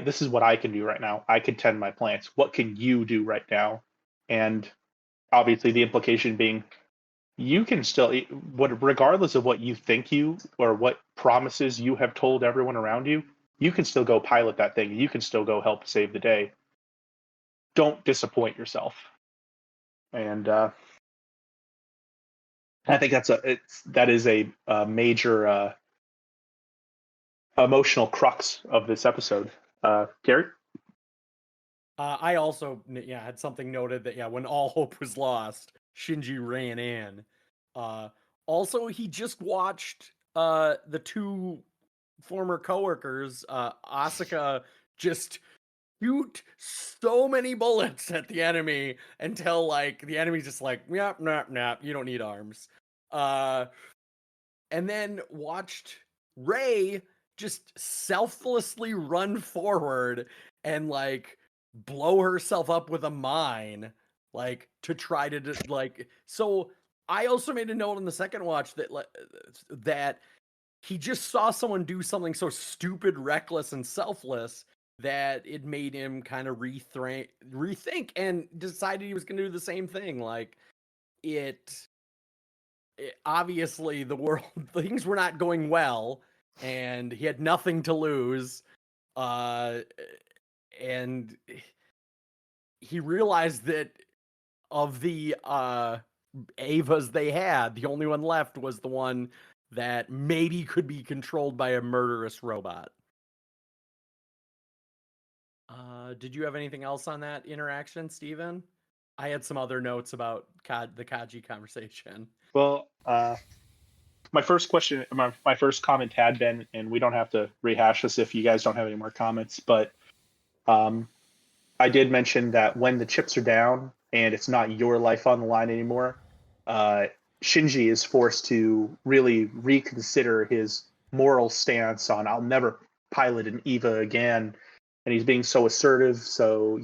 C: This is what I can do right now. I can tend my plants. What can you do right now? And obviously the implication being you can still, regardless of what you think or what promises you have told everyone around you, you can still go pilot that thing. You can still go help save the day. Don't disappoint yourself. And I think that is a major emotional crux of this episode. Gary?
B: I also had something noted that when all hope was lost, Shinji ran in. Also, he just watched the two former coworkers, Asuka, just shoot so many bullets at the enemy until the enemy's just like, yep, you don't need arms. And then watched Rei just selflessly run forward and blow herself up with a mine, to try to so I also made a note on the second watch that he just saw someone do something so stupid, reckless, and selfless that it made him kind of rethink and decided he was going to do the same thing. It obviously the world, things were not going well, and he had nothing to lose. And he realized that of the Avas they had, the only one left was the one that maybe could be controlled by a murderous robot. Did you have anything else on that interaction, Steven? I had some other notes about the Kaji conversation.
C: Well, my first comment had been, and we don't have to rehash this if you guys don't have any more comments, but I did mention that when the chips are down and it's not your life on the line anymore, Shinji is forced to really reconsider his moral stance on I'll never pilot an EVA again. And he's being so assertive, so,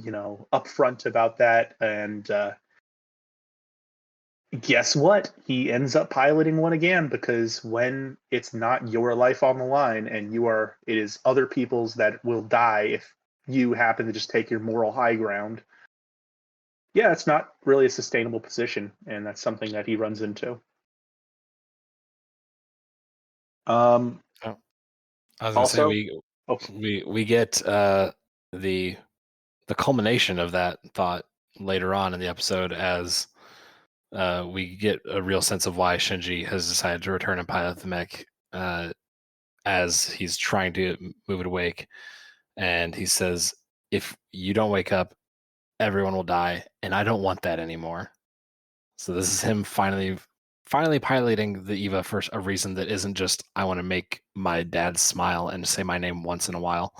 C: upfront about that. And guess what? He ends up piloting one again, because when it's not your life on the line and it is other people's that will die if you happen to just take your moral high ground. Yeah, it's not really a sustainable position, and that's something that he runs into.
E: I was going to say we get the culmination of that thought later on in the episode as we get a real sense of why Shinji has decided to return and pilot the mech as he's trying to move it awake. And he says, if you don't wake up, everyone will die, and I don't want that anymore. So this is him finally piloting the EVA for a reason that isn't just I want to make my dad smile and say my name once in a while.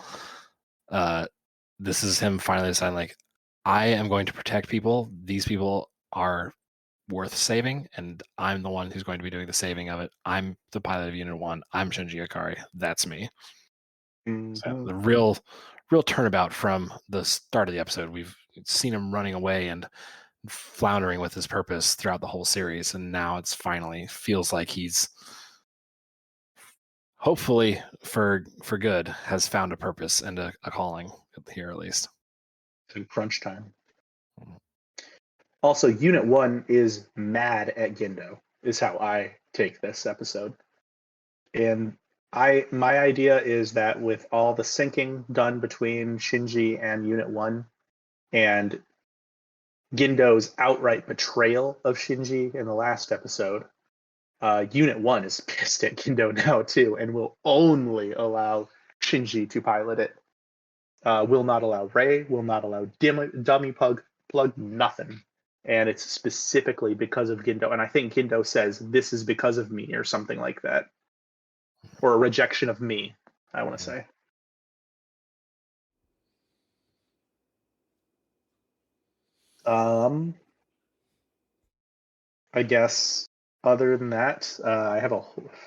E: This is him finally deciding, I am going to protect people. These people are worth saving, and I'm the one who's going to be doing the saving of it. I'm the pilot of Unit 1. I'm Shinji Ikari. That's me. Mm-hmm. So the real turnabout from the start of the episode. We've seen him running away and floundering with his purpose throughout the whole series, and now it's finally feels like he's hopefully for good has found a purpose and a calling here, at least.
C: It's in crunch time. Also, Unit 1 is mad at Gendo, is how I take this episode. And my idea is that with all the syncing done between Shinji and Unit 1 and Gendo's outright betrayal of Shinji in the last episode, Unit 1 is pissed at Gendo now too, and will only allow Shinji to pilot it. Will not allow Rei, will not allow dummy plug, nothing. And it's specifically because of Gendo. And I think Gendo says, this is because of me, or something like that. Or a rejection of me, I want to say. I guess other than that, I have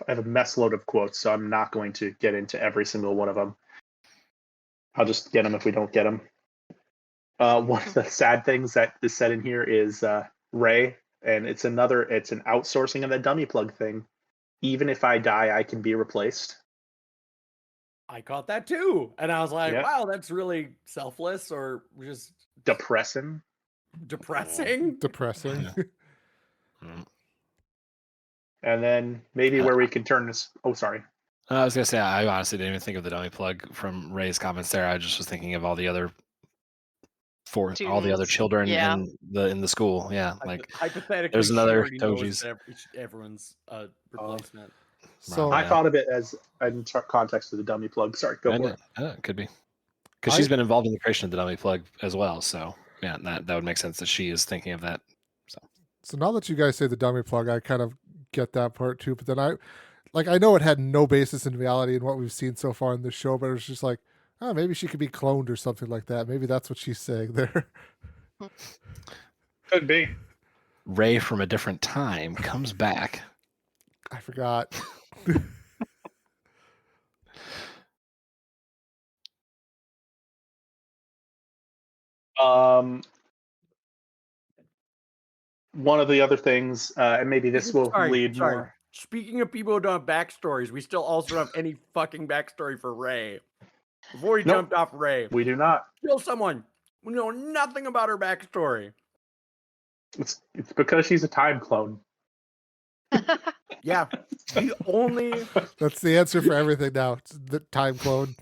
C: a mess load of quotes, so I'm not going to get into every single one of them. I'll just get them if we don't get them. One of the sad things that is said in here is Rei, and it's an outsourcing of the dummy plug thing. Even if I die, I can be replaced.
B: I caught that too, and I was like,
C: Yeah.
B: wow, that's really selfless, or just
C: depressing.
B: Depressing.
C: And then maybe where we can turn this. Oh, sorry.
E: I was gonna say I honestly didn't even think of the dummy plug from Ray's comments there. I just was thinking of all the other all the other children in the school. Yeah, like
B: hypothetically,
E: there's another Toji's.
B: Everyone's replacement.
A: So
C: I thought of it as in context of the dummy plug. Sorry, go for it.
E: It could be because she's been involved in the creation of the dummy plug as well. So yeah, that would make sense that she is thinking of that.
A: So now that you guys say the dummy plug, I kind of get that part too. But then I know it had no basis in reality in what we've seen so far in the show, but it was just like, oh, maybe she could be cloned or something like that. Maybe that's what she's saying there.
C: Could be.
E: Rei from a different time comes back.
A: I forgot.
C: One of the other things, and maybe this will lead more.
B: Speaking of people who don't have backstories, we still also don't have any fucking backstory for Rei. Before we jumped off Rei,
C: we do not.
B: Kill someone. We know nothing about her backstory.
C: It's because she's a time clone.
B: Yeah, the only.
A: That's the answer for everything now. It's the time clone.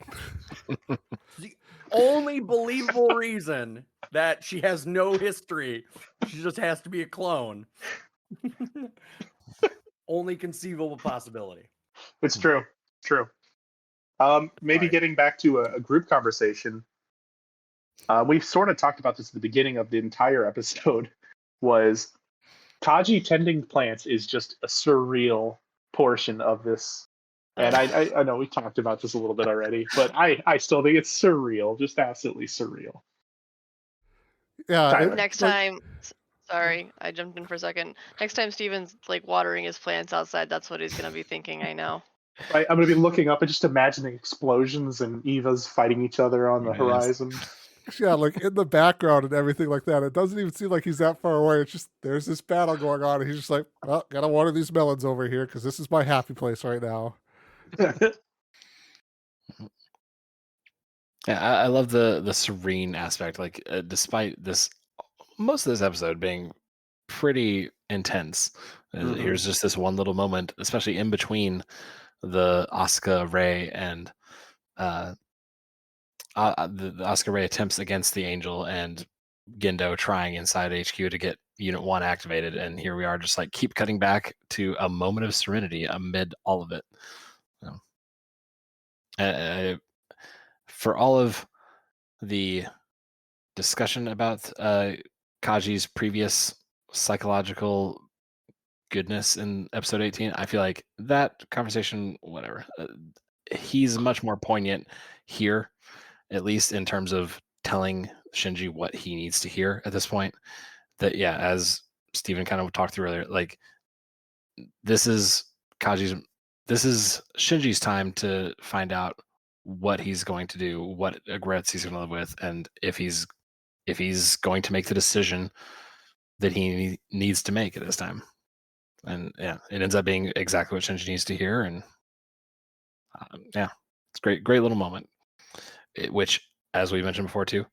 B: The only believable reason that she has no history, she just has to be a clone. Only conceivable possibility.
C: It's true. Maybe getting back to a group conversation. We've sort of talked about this at the beginning of the entire episode. Was Kaji tending plants is just a surreal portion of this. And I know we talked about this a little bit already, but I still think it's surreal, just absolutely surreal.
A: Yeah.
D: Next time, sorry, I jumped in for a second. Next time Steven's like watering his plants outside, that's what he's going to be thinking, I know.
C: Right, I'm going to be looking up and just imagining explosions and Evas fighting each other on the horizon.
A: Yeah, like in the background and everything like that. It doesn't even seem like he's that far away. It's just there's this battle going on, and he's just like, "Well, gotta water these melons over here because this is my happy place right now."
E: Yeah, I love the serene aspect. Like, despite this, most of this episode being pretty intense, here's just this one little moment, especially in between the Asuka Rei and the Asuka Rei attempts against the Angel and Gendo trying inside HQ to get Unit 1 activated, and here we are just like keep cutting back to a moment of serenity amid all of it. For all of the discussion about Kaji's previous psychological goodness in episode 18, I feel like that conversation, whatever, he's much more poignant here, at least in terms of telling Shinji what he needs to hear at this point. That, yeah, as Steven kind of talked through earlier, like this is Shinji's time to find out what he's going to do, what regrets he's going to live with, and if he's going to make the decision that he needs to make at this time. And yeah, it ends up being exactly what Shinji needs to hear. And yeah, it's great little moment. Which, as we mentioned before too,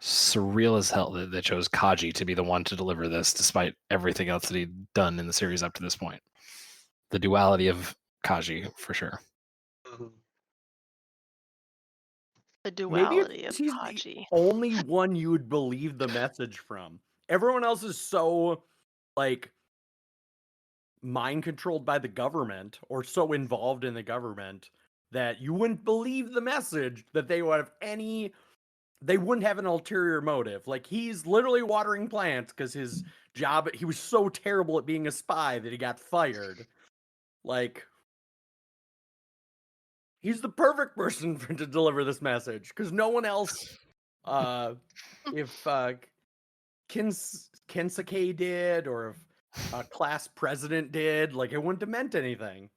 E: surreal as hell that they chose Kaji to be the one to deliver this, despite everything else that he'd done in the series up to this point. The duality of Kaji, for sure.
D: The duality of
B: he's
D: Kaji.
B: The only one you would believe the message from. Everyone else is so like mind controlled by the government or so involved in the government that you wouldn't believe the message that they would have they wouldn't have an ulterior motive. Like, he's literally watering plants because his job, he was so terrible at being a spy that he got fired. Like, he's the perfect person to deliver this message because no one else, if Kinsuke did, or if a class president did, like, it wouldn't have meant anything.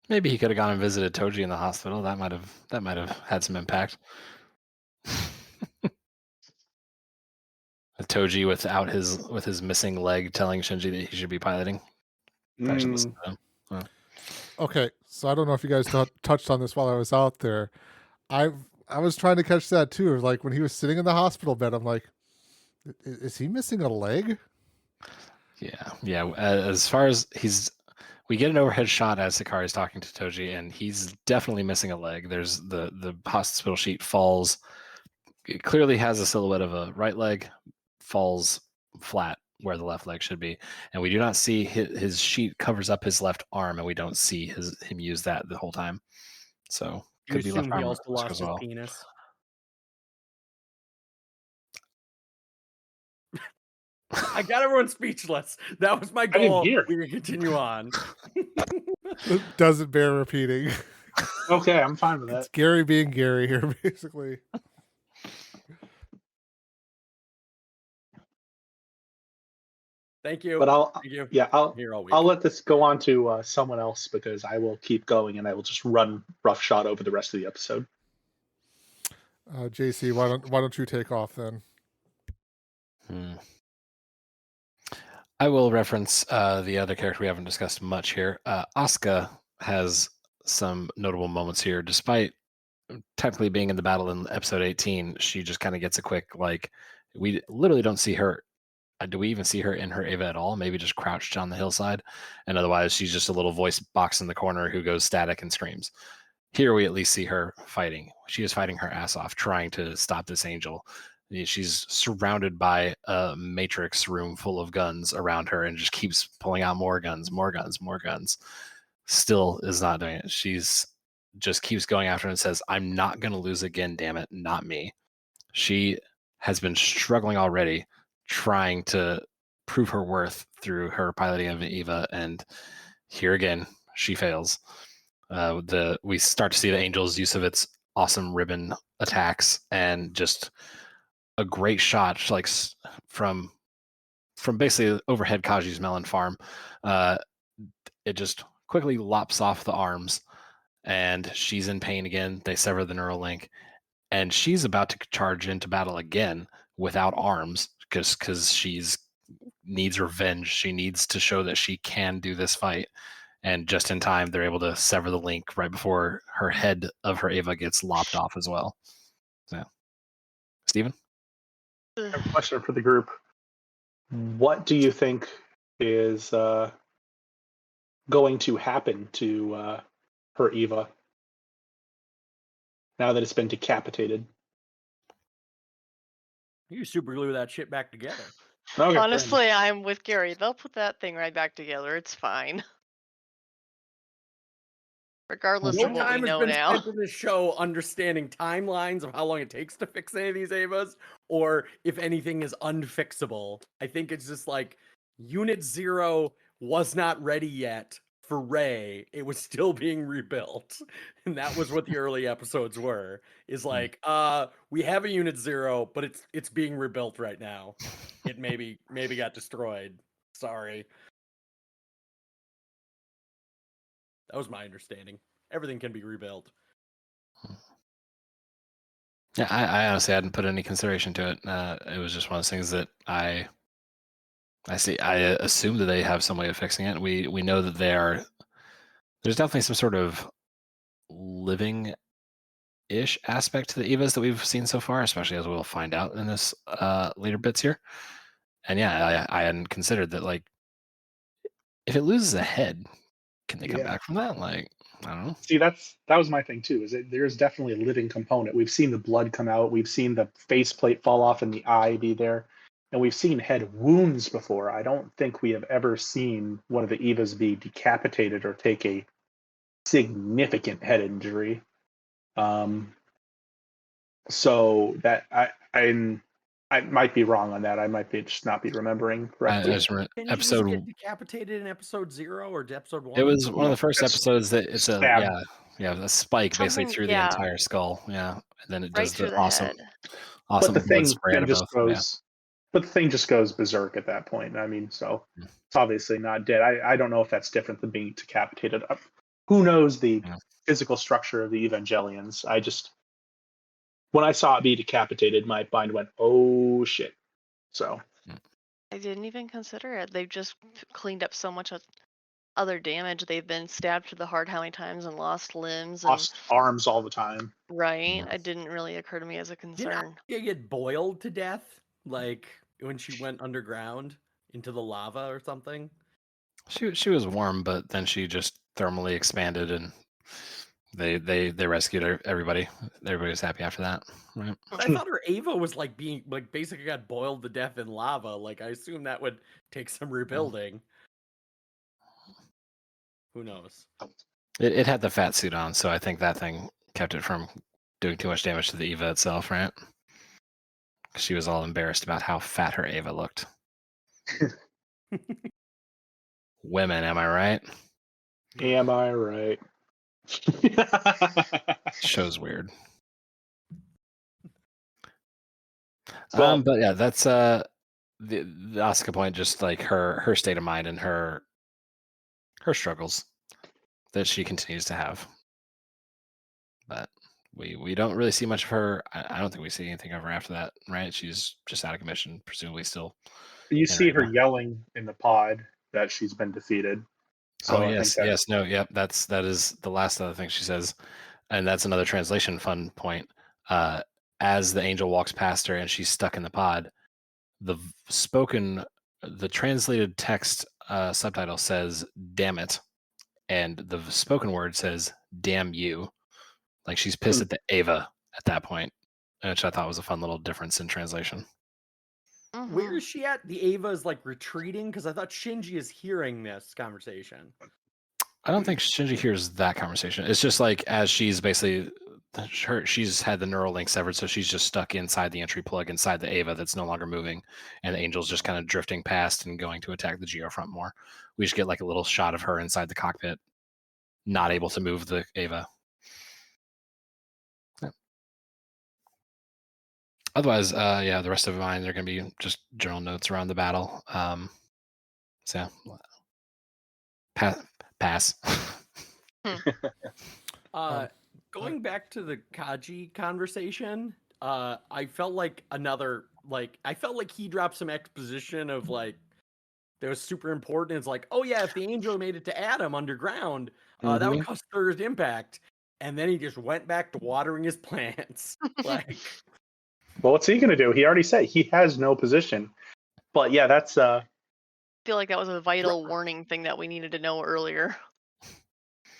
E: Maybe he could have gone and visited Toji in the hospital. That might have had some impact. Toji with his missing leg telling Shinji that he should be piloting. Probably should listen to him.
A: Okay, so I don't know if you guys touched on this while I was out there. I was trying to catch that too. Like when he was sitting in the hospital bed, I'm like, is he missing a leg?
E: Yeah. As far as we get an overhead shot as Ikari is talking to Toji, and he's definitely missing a leg. There's the hospital sheet falls. It clearly has a silhouette of a right leg, falls flat where the left leg should be, and we do not see his sheet covers up his left arm, and we don't see him use that the whole time. So
B: could be left arm. He also lost his penis. I got everyone speechless. That was my goal. We're gonna continue on.
A: It doesn't bear repeating.
C: Okay, I'm fine with that.
A: It's Gary being Gary here, basically.
B: Thank you.
C: But I'll let this go on to someone else because I will keep going and I will just run roughshod over the rest of the episode.
A: JC, why don't you take off then?
E: I will reference the other character we haven't discussed much here. Asuka has some notable moments here. Despite technically being in the battle in episode 18, she just kind of gets a quick, like, we literally don't see her. Do we even see her in her Eva at all? Maybe just crouched on the hillside. And otherwise, she's just a little voice box in the corner who goes static and screams. Here we at least see her fighting. She is fighting her ass off, trying to stop this angel. She's surrounded by a matrix room full of guns around her and just keeps pulling out more guns. Still is not doing it. She's just keeps going after her and says, I'm not going to lose again, damn it, not me. She has been struggling already, trying to prove her worth through her piloting of Eva, and here again, she fails. We start to see the Angel's use of its awesome ribbon attacks and just a great shot, like from basically overhead Kaji's melon farm. It just quickly lops off the arms, and she's in pain again. They sever the neural link, and she's about to charge into battle again without arms because she's needs revenge. She needs to show that she can do this fight. And just in time, they're able to sever the link right before her head of her Eva gets lopped off as well. So, Steven?
C: I have a question for the group. What do you think is going to happen to her Eva now that it's been decapitated?
B: You super glue that shit back together.
C: Okay,
D: honestly, I'm with Gary. They'll put that thing right back together. It's fine. Regardless of what we know now.
B: Spent in this show understanding timelines of how long it takes to fix any of these Evas, or if anything is unfixable. I think it's just like Unit 0 was not ready yet for Rey. It was still being rebuilt. And that was what the early episodes were. Is like, we have a Unit 0, but it's being rebuilt right now. It maybe got destroyed. Sorry. That was my understanding. Everything can be rebuilt.
E: Yeah, I honestly hadn't put any consideration to it. It was just one of those things that I assume that they have some way of fixing it. We know that there's definitely some sort of living-ish aspect to the Evas that we've seen so far, especially as we'll find out in this later bits here. And yeah, I hadn't considered that, like, if it loses a head, can they come back from that? Like, I don't know.
C: See, that was my thing too. Is that there's definitely a living component. We've seen the blood come out. We've seen the faceplate fall off and the eye be there. and we've seen head wounds before. I don't think we have ever seen one of the Evas be decapitated or take a significant head injury. So that I might be wrong on that. I might be just not be remembering correctly.
B: Didn't episode get decapitated in episode 0 or episode 1?
E: It was one of the first episodes that it's
C: stabbed.
E: a spike basically through the entire skull. Yeah, and then it
D: Right
E: does
D: through
E: the
D: the head.
E: awesome
C: But the
E: blood
C: thing
E: spray out of
C: just
E: both.
C: goes. But the thing just goes berserk at that point. I mean, so it's obviously not dead. I don't know if that's different than being decapitated. Who knows the physical structure of the Evangelions? When I saw it be decapitated, my mind went, "Oh shit!" So
D: I didn't even consider it. They've just cleaned up so much other damage. They've been stabbed to the heart how many times and lost limbs,
C: lost arms all the time.
D: Right, it didn't really occur to me as a concern.
B: Did Asuka get boiled to death, like when she went underground into the lava or something?
E: She was warm, but then she just thermally expanded, and they rescued everybody. Everybody was happy after that, right?
B: I thought her Ava was like being like basically got boiled to death in lava. Like I assume that would take some rebuilding. Who knows?
E: It had the fat suit on, so I think that thing kept it from doing too much damage to the Eva itself, right? She was all embarrassed about how fat her Ava looked. Women, am I right?
C: Am I right?
E: Show's weird.
C: Well,
E: but yeah, that's the Asuka point, just like her state of mind and her struggles that she continues to have. But we don't really see much of her. I don't think we see anything of her after that, right? She's just out of commission, presumably still.
C: You see her yelling in the pod that she's been defeated. So
E: that is the last other thing she says, and that's another translation fun point. As the angel walks past her and she's stuck in the pod, the translated text subtitle says "damn it," and the spoken word says "damn you." Like she's pissed at the Ava at that point, which I thought was a fun little difference in translation.
B: Where is she at? The Ava is like retreating because I thought Shinji is hearing this conversation.
E: I don't think Shinji hears that conversation. It's just like as she's basically she's had the neural link severed, so she's just stuck inside the entry plug inside the Ava that's no longer moving, and the Angel's just kind of drifting past and going to attack the Geofront more. We just get like a little shot of her inside the cockpit, not able to move the Ava. Yeah. Otherwise, the rest of mine, they're going to be just general notes around the battle. So yeah, pass.
B: Going back to the Kaji conversation, I felt like I felt like he dropped some exposition of like that was super important. It's like, oh yeah, if the angel made it to Adam underground, that would cause third impact. And then he just went back to watering his plants. Like,
C: well, what's he gonna do? He already said he has no position. But yeah, that's
D: I feel like that was a vital warning thing that we needed to know earlier.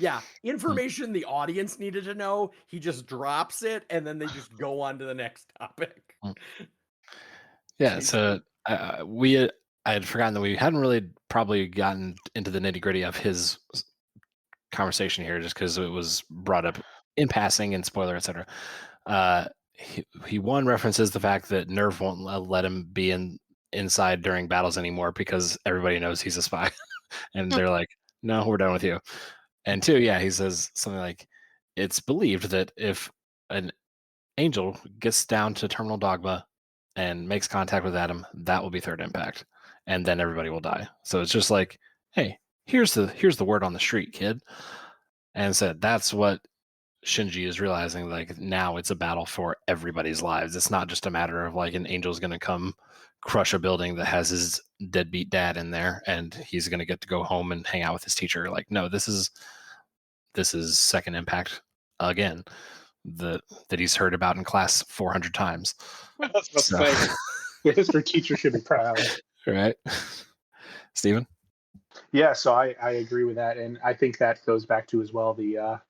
B: Yeah, information the audience needed to know. He just drops it, and then they just go on to the next topic.
E: Yeah, so I had forgotten that we hadn't really probably gotten into the nitty gritty of his conversation here, just because it was brought up in passing and spoiler, etc. He references the fact that NERV won't let him be inside during battles anymore because everybody knows he's a spy, and they're like, "No, we're done with you." And 2, he says something like, "It's believed that if an angel gets down to terminal dogma and makes contact with Adam, that will be third impact, and then everybody will die." So it's just like, hey, here's the word on the street, kid. And so that's what Shinji is realizing. Like now, it's a battle for everybody's lives. It's not just a matter of like an angel's going to come crush a building that has his deadbeat dad in there, and he's going to get to go home and hang out with his teacher. Like, no, this is second impact again. That he's heard about in class 400 times.
C: The history teacher should be proud.
E: Right. Steven?
C: Yeah, so I agree with that. And I think that goes back to as well the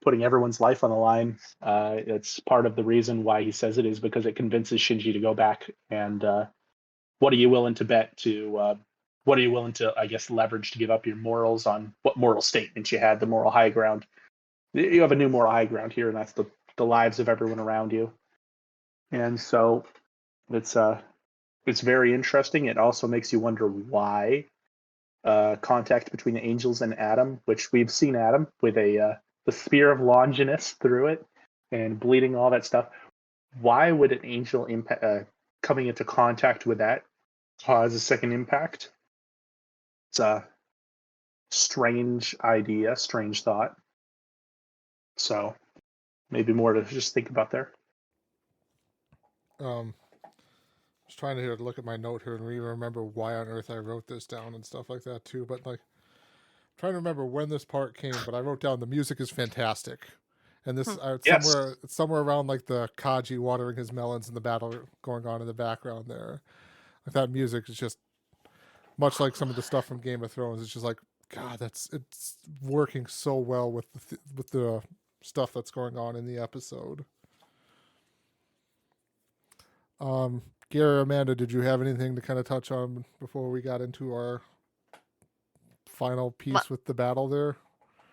C: putting everyone's life on the line. It's part of the reason why he says it is because it convinces Shinji to go back and what are you willing to bet to? What are you willing to, I guess, leverage to give up your morals on what moral statements you had, the moral high ground? You have a new moral high ground here, and that's the lives of everyone around you. And so it's very interesting. It also makes you wonder why contact between the angels and Adam, which we've seen Adam with the spear of Longinus through it and bleeding, all that stuff. Why would an angel coming into contact with that cause a second impact? It's a strange idea, strange thought. So maybe more to just think about there.
A: I was trying to look at my note here and remember why on earth I wrote this down and stuff like that too. But like, I'm trying to remember when this part came. But I wrote down the music is fantastic, and this
C: Yes.
A: somewhere around like the Kaji watering his melons and the battle going on in the background there. Like that music is just much like some of the stuff from Game of Thrones. It's just like, God, it's working so well with the stuff that's going on in the episode. Gary or Amanda, did you have anything to kind of touch on before we got into our final piece with the battle there?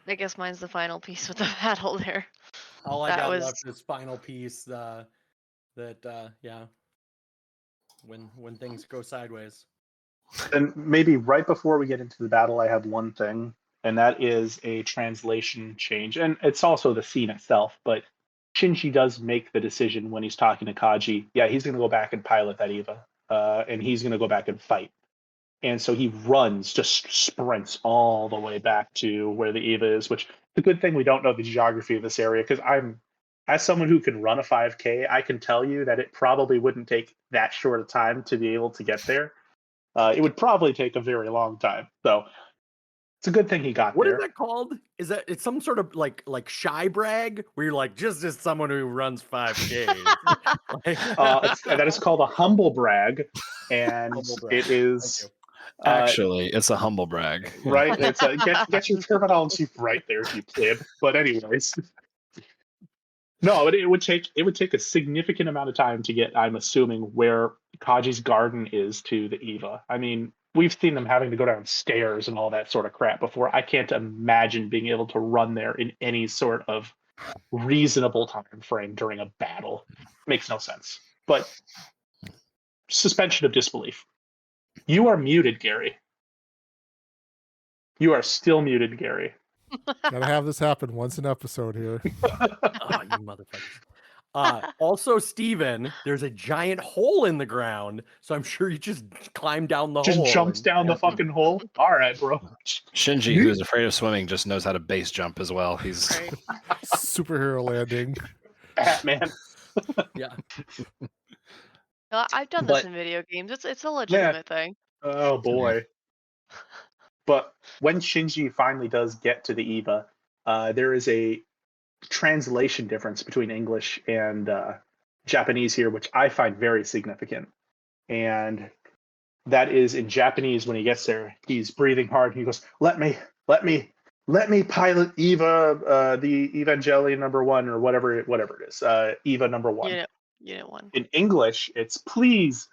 D: I guess mine's the final piece with the battle there.
B: All I got left is final piece. When things go sideways.
C: And maybe right before we get into the battle, I have one thing, and that is a translation change. And it's also the scene itself, but Shinji does make the decision when he's talking to Kaji. Yeah, he's going to go back and pilot that Eva, and he's going to go back and fight. And so he runs, just sprints all the way back to where the Eva is, which the good thing we don't know the geography of this area, because as someone who can run a 5K, I can tell you that it probably wouldn't take that short a time to be able to get there. It would probably take a very long time. So it's a good thing he got there.
B: What is that called? Is that it's some sort of like shy brag where you're like just as someone who runs 5K?
C: That is called a humble brag, and it is
E: actually it's a humble brag.
C: Right? It's get your terminology right there, you pleb. But anyways. No, it would take a significant amount of time to get, I'm assuming, where Kaji's garden is to the Eva. I mean, we've seen them having to go downstairs and all that sort of crap before. I can't imagine being able to run there in any sort of reasonable time frame during a battle. Makes no sense. But suspension of disbelief. You are muted, Gary. You are still muted, Gary.
A: Gotta have this happen once an episode here.
B: Oh, you motherfuckers. Also, Steven, there's a giant hole in the ground, so I'm sure you just climb down the hole.
C: Just jumps down the fucking hole? All right, bro.
E: Shinji, who's afraid of swimming, just knows how to base jump as well. He's
A: superhero landing.
C: Batman.
B: Yeah.
D: No, I've done this in video games. It's a legitimate thing.
C: Oh, boy. But when Shinji finally does get to the Eva, there is a translation difference between English and Japanese here, which I find very significant. And that is in Japanese, when he gets there, he's breathing hard. He goes, let me pilot Eva, the Evangelion #1 or whatever it is, Eva #1.
D: Unit 1.
C: In English, it's please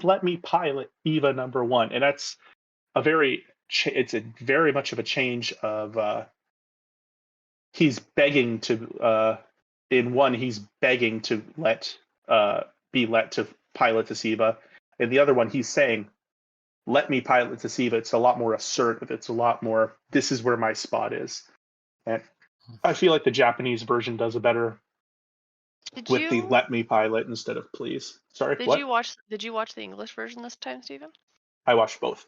C: let me pilot Eva #1. And that's it's a very much of a change of he's begging to in one, he's begging to be let to pilot this Eva. In the other one, he's saying, let me pilot this Eva. It's a lot more assertive. It's a lot more, this is where my spot is. And I feel like the Japanese version does a better the let me pilot instead of please. Sorry,
D: Did
C: what?
D: you watch the English version this time, Stephen?
C: I watched both.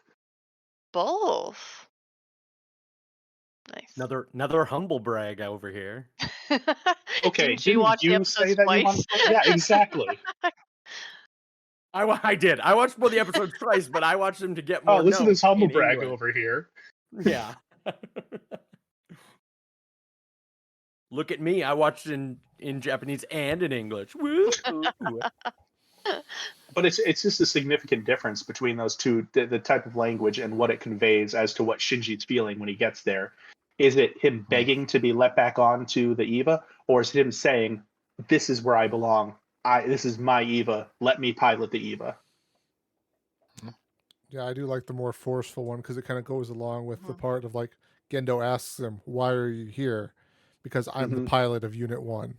D: Both. Nice.
B: Another humble brag over here.
C: Okay,
D: Didn't you watch the episodes twice?
C: Yeah, exactly.
B: I did. I watched both the episodes twice, but I watched them to get more.
C: Oh, listen to this humble brag
B: English.
C: over here.
B: Yeah. Look at me. I watched in Japanese and in English. Woo!
C: But it's just a significant difference between those two, the type of language and what it conveys as to what Shinji's feeling when he gets there. Is it him begging to be let back onto the Eva, or is it him saying, this is where I belong? This is my Eva. Let me pilot the Eva.
A: Yeah, I do like the more forceful one because it kind of goes along with the part of like Gendo asks him, "Why are you here?" Because I'm the pilot of Unit 1.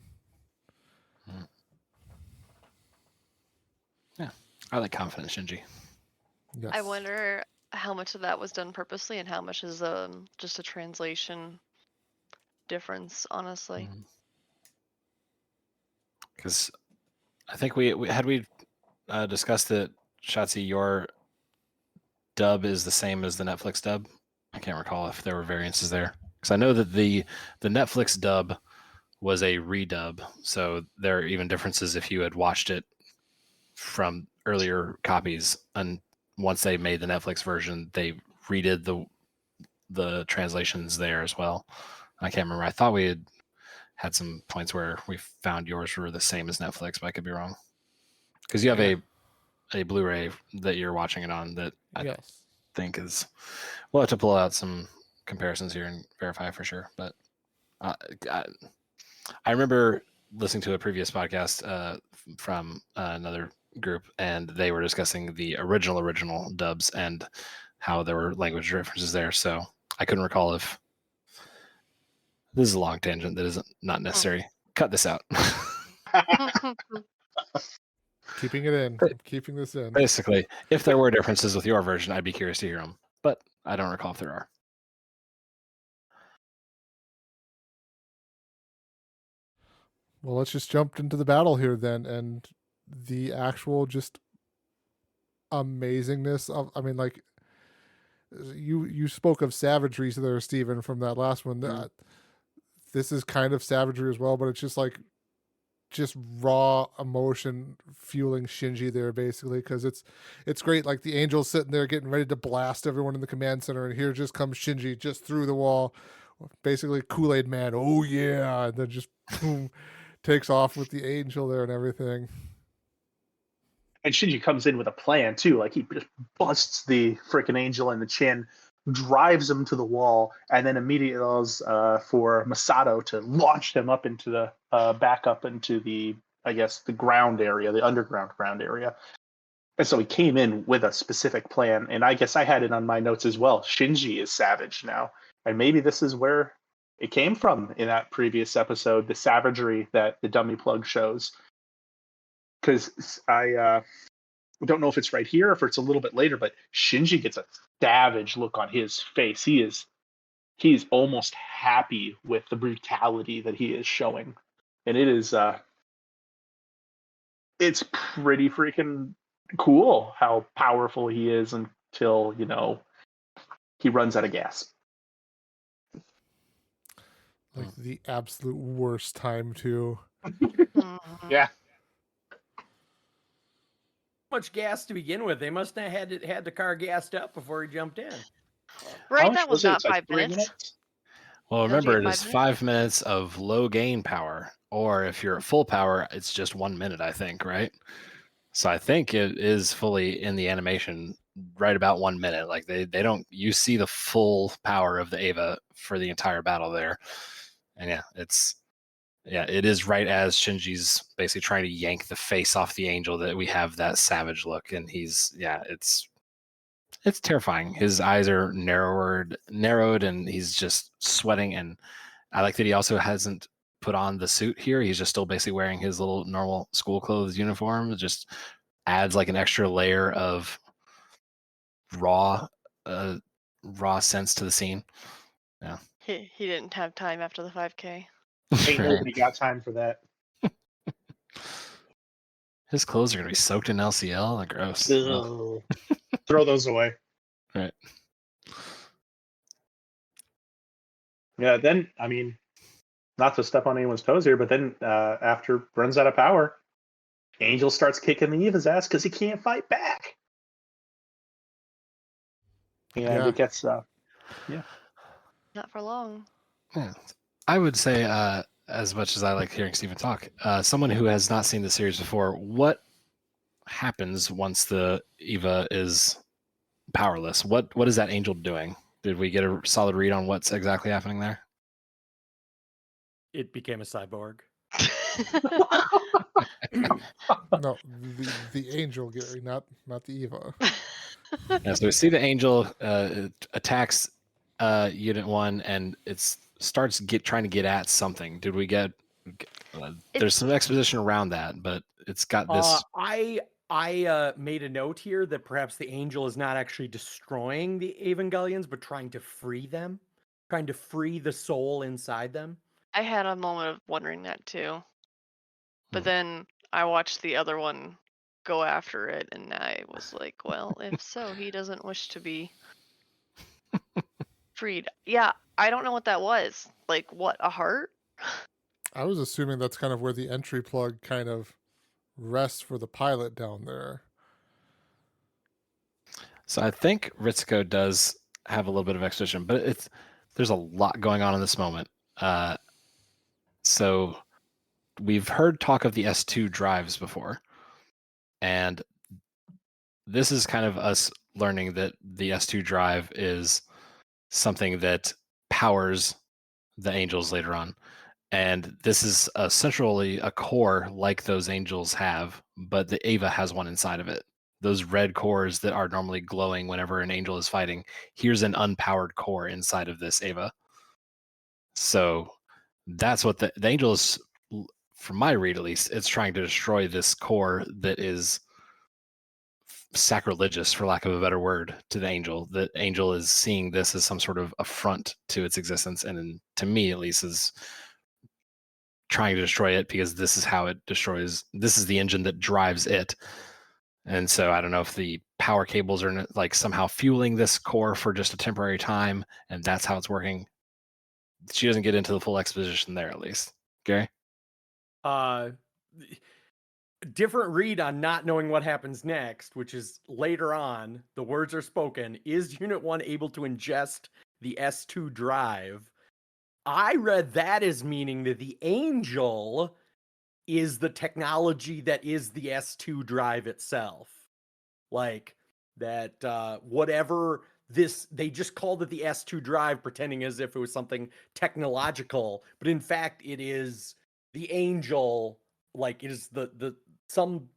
E: Yeah, I like confident Shinji.
A: Yes.
D: I wonder how much of that was done purposely and how much is just a translation difference, honestly.
E: Because I think we discussed that, Shotzi, your dub is the same as the Netflix dub. I can't recall if there were variances there. Because I know that the Netflix dub was a redub, so there are even differences if you had watched it from earlier copies. And once they made the Netflix version, they redid the translations there as well. I can't remember. I thought we had some points where we found yours were the same as Netflix, but I could be wrong. Because you have a Blu-ray that you're watching it on that I think is. We'll have to pull out some comparisons here and verify for sure. But I remember listening to a previous podcast from another group, and they were discussing the original dubs and how there were language differences there. So I couldn't recall if this is a long tangent that is not necessary. Cut this out.
A: Keeping it in. I'm keeping this in.
E: Basically, if there were differences with your version, I'd be curious to hear them, but I don't recall if there are.
A: Well, let's just jump into the battle here then, and the actual just amazingness of. I mean, like you spoke of savagery there, Stephen, from that last one. This is kind of savagery as well, but it's just raw emotion fueling Shinji there, basically, because it's great. Like the angel's sitting there getting ready to blast everyone in the command center, and here just comes Shinji just through the wall, basically Kool-Aid Man. Oh yeah, and then just boom, takes off with the angel there and everything.
C: And Shinji comes in with a plan too. Like he just busts the freaking angel in the chin, drives him to the wall, and then immediately allows for Masato to launch him up into the back up into the, I guess, the ground area, the underground ground area. And so he came in with a specific plan, and I guess I had it on my notes as well. Shinji is savage now, and maybe this is where it came from in that previous episode, the savagery that the dummy plug shows. Because I don't know if it's right here or if it's a little bit later, but Shinji gets a savage look on his face. He's almost happy with the brutality that he is showing, and it's pretty freaking cool how powerful he is until he runs out of gas.
A: Like the absolute worst time too.
C: Yeah.
B: Much gas to begin with. They must have had the car gassed up before he jumped in.
D: Right, that was not 5 minutes.
E: Well, remember, it is 5 minutes of low gain power, or if you're at full power, it's just 1 minute, I think, right? So I think it is fully in the animation right about 1 minute. Like they don't, you see the full power of the Eva for the entire battle there. And it is right as Shinji's basically trying to yank the face off the angel that we have that savage look. And it's terrifying. His eyes are narrowed, and he's just sweating. And I like that he also hasn't put on the suit here. He's just still basically wearing his little normal school clothes uniform. It just adds like an extra layer of raw sense to the scene. Yeah.
D: He didn't have time after the 5K.
C: Ain't nobody got time for that.
E: His clothes are gonna be soaked in LCL. Like, gross.
C: Throw those away.
E: Right.
C: Yeah. Then I mean, not to step on anyone's toes here, but then after runs out of power, Angel starts kicking the Eva's ass because he can't fight back. And it gets
D: not for long.
E: Yeah. I would say, as much as I like hearing Stephen talk, someone who has not seen the series before, what happens once the Eva is powerless? What is that angel doing? Did we get a solid read on what's exactly happening there?
B: It became a cyborg.
A: No, the angel, Gary, not the Eva.
E: Yeah, so we see the angel it attacks Unit 1, and it starts trying to get at something. Did we get? There's some exposition around that, but it's got this.
B: I made a note here that perhaps the angel is not actually destroying the Evangelions, but trying to free them, trying to free the soul inside them.
D: I had a moment of wondering that too. But then I watched the other one go after it, and I was like, well, if so, he doesn't wish to be freed. Yeah, I don't know what that was. Like, what, a heart?
A: I was assuming that's kind of where the entry plug kind of rests for the pilot down there.
E: So I think Ritsuko does have a little bit of exposition, but there's a lot going on in this moment. So we've heard talk of the S2 drives before, and this is kind of us learning that the S2 drive is something that powers the angels later on. And this is essentially a core like those angels have, but the Eva has one inside of it. Those red cores that are normally glowing whenever an angel is fighting, here's an unpowered core inside of this Eva. So that's what the angel is, from my read at least, it's trying to destroy this core that is sacrilegious, for lack of a better word, to the angel. The angel is seeing this as some sort of affront to its existence, and to me at least is trying to destroy it because this is how it destroys. This is the engine that drives it. And so I don't know if the power cables are like somehow fueling this core for just a temporary time, and that's how it's working. She doesn't get into the full exposition there, at least. Gary?
B: Different read on not knowing what happens next, which is later on, the words are spoken. Is Unit 1 able to ingest the S2 drive? I read that as meaning that the angel is the technology that is the S2 drive itself. Like that, whatever this, they just called it the S2 drive, pretending as if it was something technological, but in fact, it is the angel. Like it is some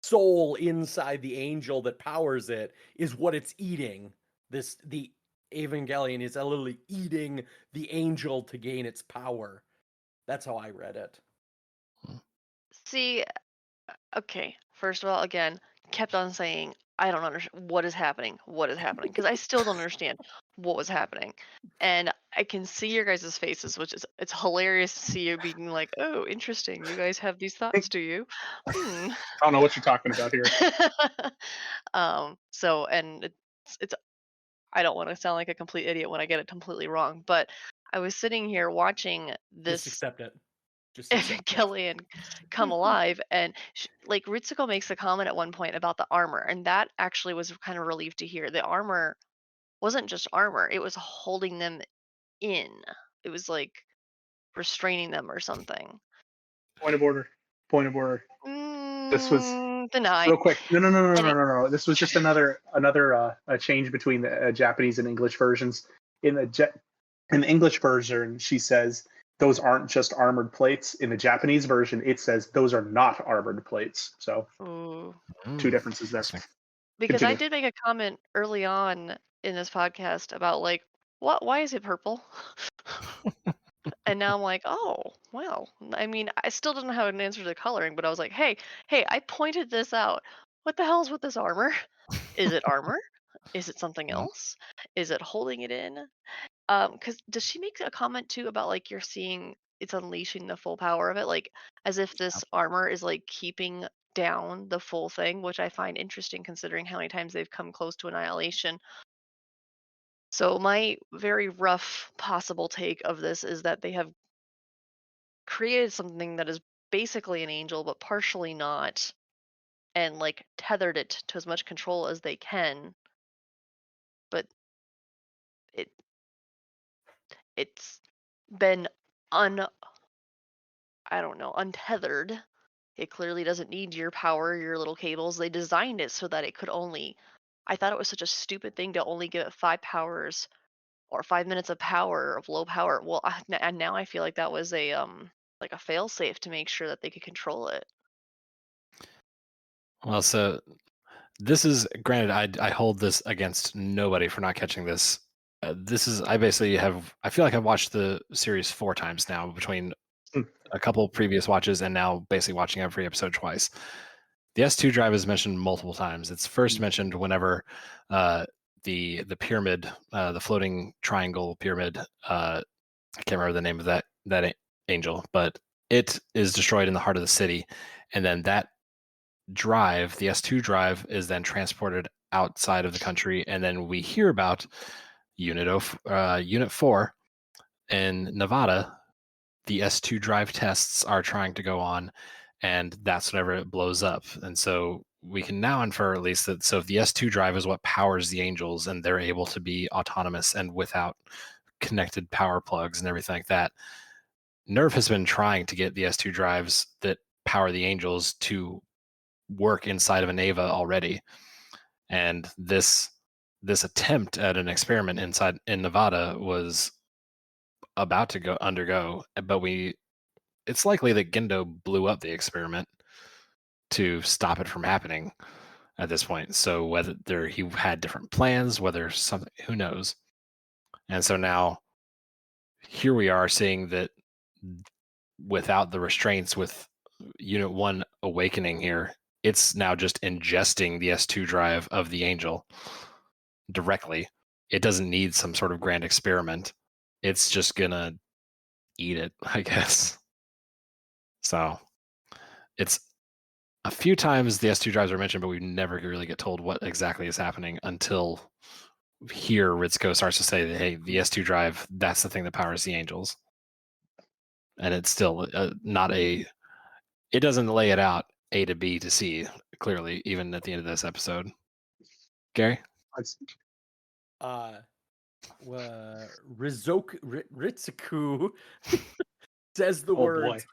B: soul inside the angel that powers it is what it's eating. The Evangelion is literally eating the angel to gain its power. That's how I read it.
D: See, okay, first of all, again, kept on saying, I don't understand what is happening, because I still don't understand what was happening. And I can see your guys' faces, which is, it's hilarious to see you being like, oh, interesting, you guys have these thoughts, do you?
C: I don't know what you're talking about here.
D: So, and it's I don't want to sound like a complete idiot when I get it completely wrong, but I was sitting here watching
B: Just
D: this
B: accept it. Just accept
D: Evangelion come alive, and like Ritsuko makes a comment at one point about the armor, and that actually was kind of relieved to hear. The armor wasn't just armor; it was holding them in. It was like restraining them or something.
C: Point of order. Point of order. This was
D: denied.
C: Real quick. No. This was just another change between the Japanese and English versions. In the English version, she says those aren't just armored plates. In the Japanese version, it says those are not armored plates. So two differences there.
D: Because continue. I did make a comment early on in this podcast about like, why is it purple? And now I'm like, oh, well, I mean, I still don't have an answer to the coloring, but I was like, hey, I pointed this out. What the hell's with this armor? Is it armor? Is it something else? Is it holding it in? Because does she make a comment too about like you're seeing it's unleashing the full power of it, like as if this armor is like keeping down the full thing, which I find interesting considering how many times they've come close to annihilation. So my very rough possible take of this is that they have created something that is basically an angel but partially not, and like tethered it to as much control as they can, but it's been untethered. It clearly doesn't need your power, your little cables. They designed it so that it could only, I thought it was such a stupid thing to only give it 5 powers or 5 minutes of power, of low power. Well, and now I feel like that was a like a fail safe to make sure that they could control it.
E: Well, so this is granted. I hold this against nobody for not catching this. This is I basically have. I feel like I've watched the series 4 times now between a couple previous watches and now basically watching every episode twice. The S2 drive is mentioned multiple times. It's first mentioned whenever the pyramid, the floating triangle pyramid. I can't remember the name of that angel, but it is destroyed in the heart of the city, and then that drive, the S2 drive, is then transported outside of the country, and then we hear about Unit 4 in Nevada. The S2 drive tests are trying to go on, and that's whenever it blows up. And so we can now infer at least that if the S2 drive is what powers the angels and they're able to be autonomous and without connected power plugs and everything like that, NERV has been trying to get the S2 drives that power the angels to work inside of a Neva already. And this attempt at an experiment in Nevada was about to undergo, but it's likely that Gendo blew up the experiment to stop it from happening at this point. So whether he had different plans, whether something, who knows. And so now here we are seeing that without the restraints, with Unit 1 awakening here, it's now just ingesting the S2 drive of the angel directly. It doesn't need some sort of grand experiment. It's just gonna eat it, I guess. So it's a few times the S2 drives are mentioned, but we never really get told what exactly is happening until here Ritsuko starts to say that, hey, the S2 drive, that's the thing that powers the angels. And it's still it doesn't lay it out A to B to C clearly, even at the end of this episode. Gary?
B: Ritsuko says the words,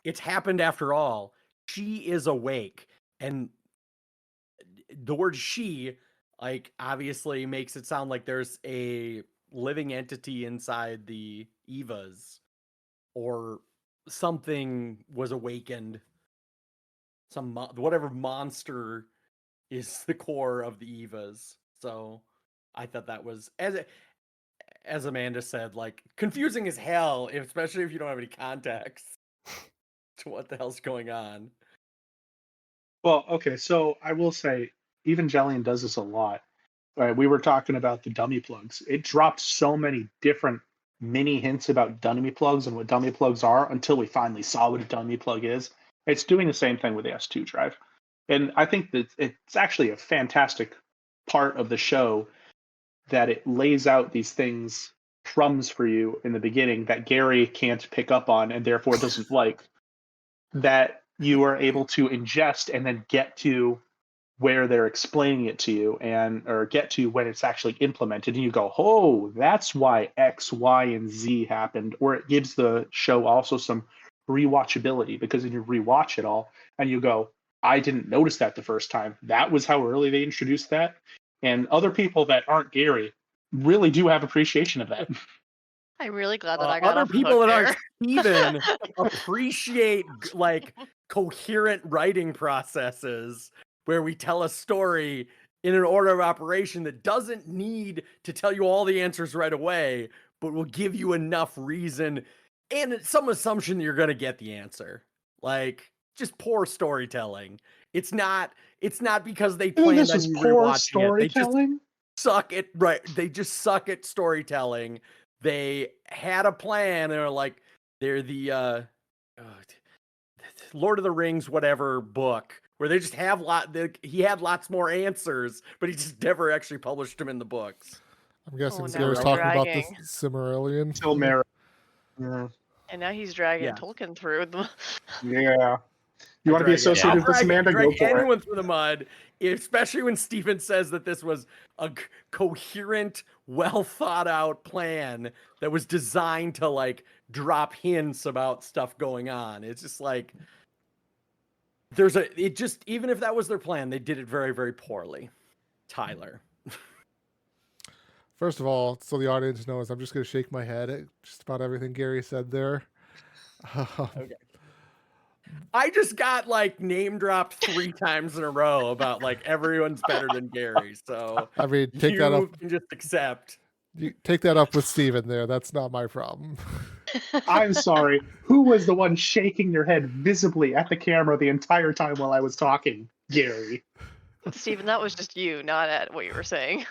B: "It's happened after all. She is awake." And the word she, like, obviously makes it sound like there's a living entity inside the Evas, or something was awakened. Whatever monster is the core of the Evas. So I thought that was, as Amanda said, like, confusing as hell, especially if you don't have any context to what the hell's going on.
C: Well, okay, so I will say Evangelion does this a lot. Right, we were talking about the dummy plugs. It dropped so many different mini hints about dummy plugs and what dummy plugs are until we finally saw what a dummy plug is. It's doing the same thing with the S2 drive. And I think that it's actually a fantastic part of the show that it lays out these things, crumbs for you in the beginning that Gary can't pick up on and therefore doesn't like, that you are able to ingest and then get to where they're explaining it to you, or get to when it's actually implemented, and you go, oh, that's why X, Y, and Z happened. Or it gives the show also some rewatchability, because then you rewatch it all and you go, I didn't notice that the first time. That was how early they introduced that. And other people that aren't Gary really do have appreciation of that.
D: I'm really glad that I got
B: other people that aren't
D: even
B: Steven appreciate, like, coherent writing processes where we tell a story in an order of operation that doesn't need to tell you all the answers right away, but will give you enough reason and some assumption that you're going to get the answer. Like, just poor storytelling. It's not because they planned on you rewatching it. They just suck at They just suck at storytelling. They had a plan. They're like, they're the Lord of the Rings whatever book, where they just have he had lots more answers, but he just never actually published them in the books.
A: I'm guessing Gary's talking about this Silmarillion.
C: Yeah.
D: And now he's dragging Tolkien through them.
C: Yeah. You want to be associated with Amanda? Go for
B: anyone through the mud, especially when Steven says that this was a coherent, well thought out plan that was designed to, like, drop hints about stuff going on. It's just like, even if that was their plan, they did it very, very poorly. Tyler.
A: First of all, so the audience knows, I'm just going to shake my head at just about everything Gary said there.
B: Okay. I just got like name dropped 3 times in a row about like everyone's better than Gary. So
A: I mean, take that up.
B: you can just accept.
A: You take that up with Steven there. That's not my problem.
C: I'm sorry. Who was the one shaking their head visibly at the camera the entire time while I was talking? Gary.
D: Steven, that was just you, not at what you were saying.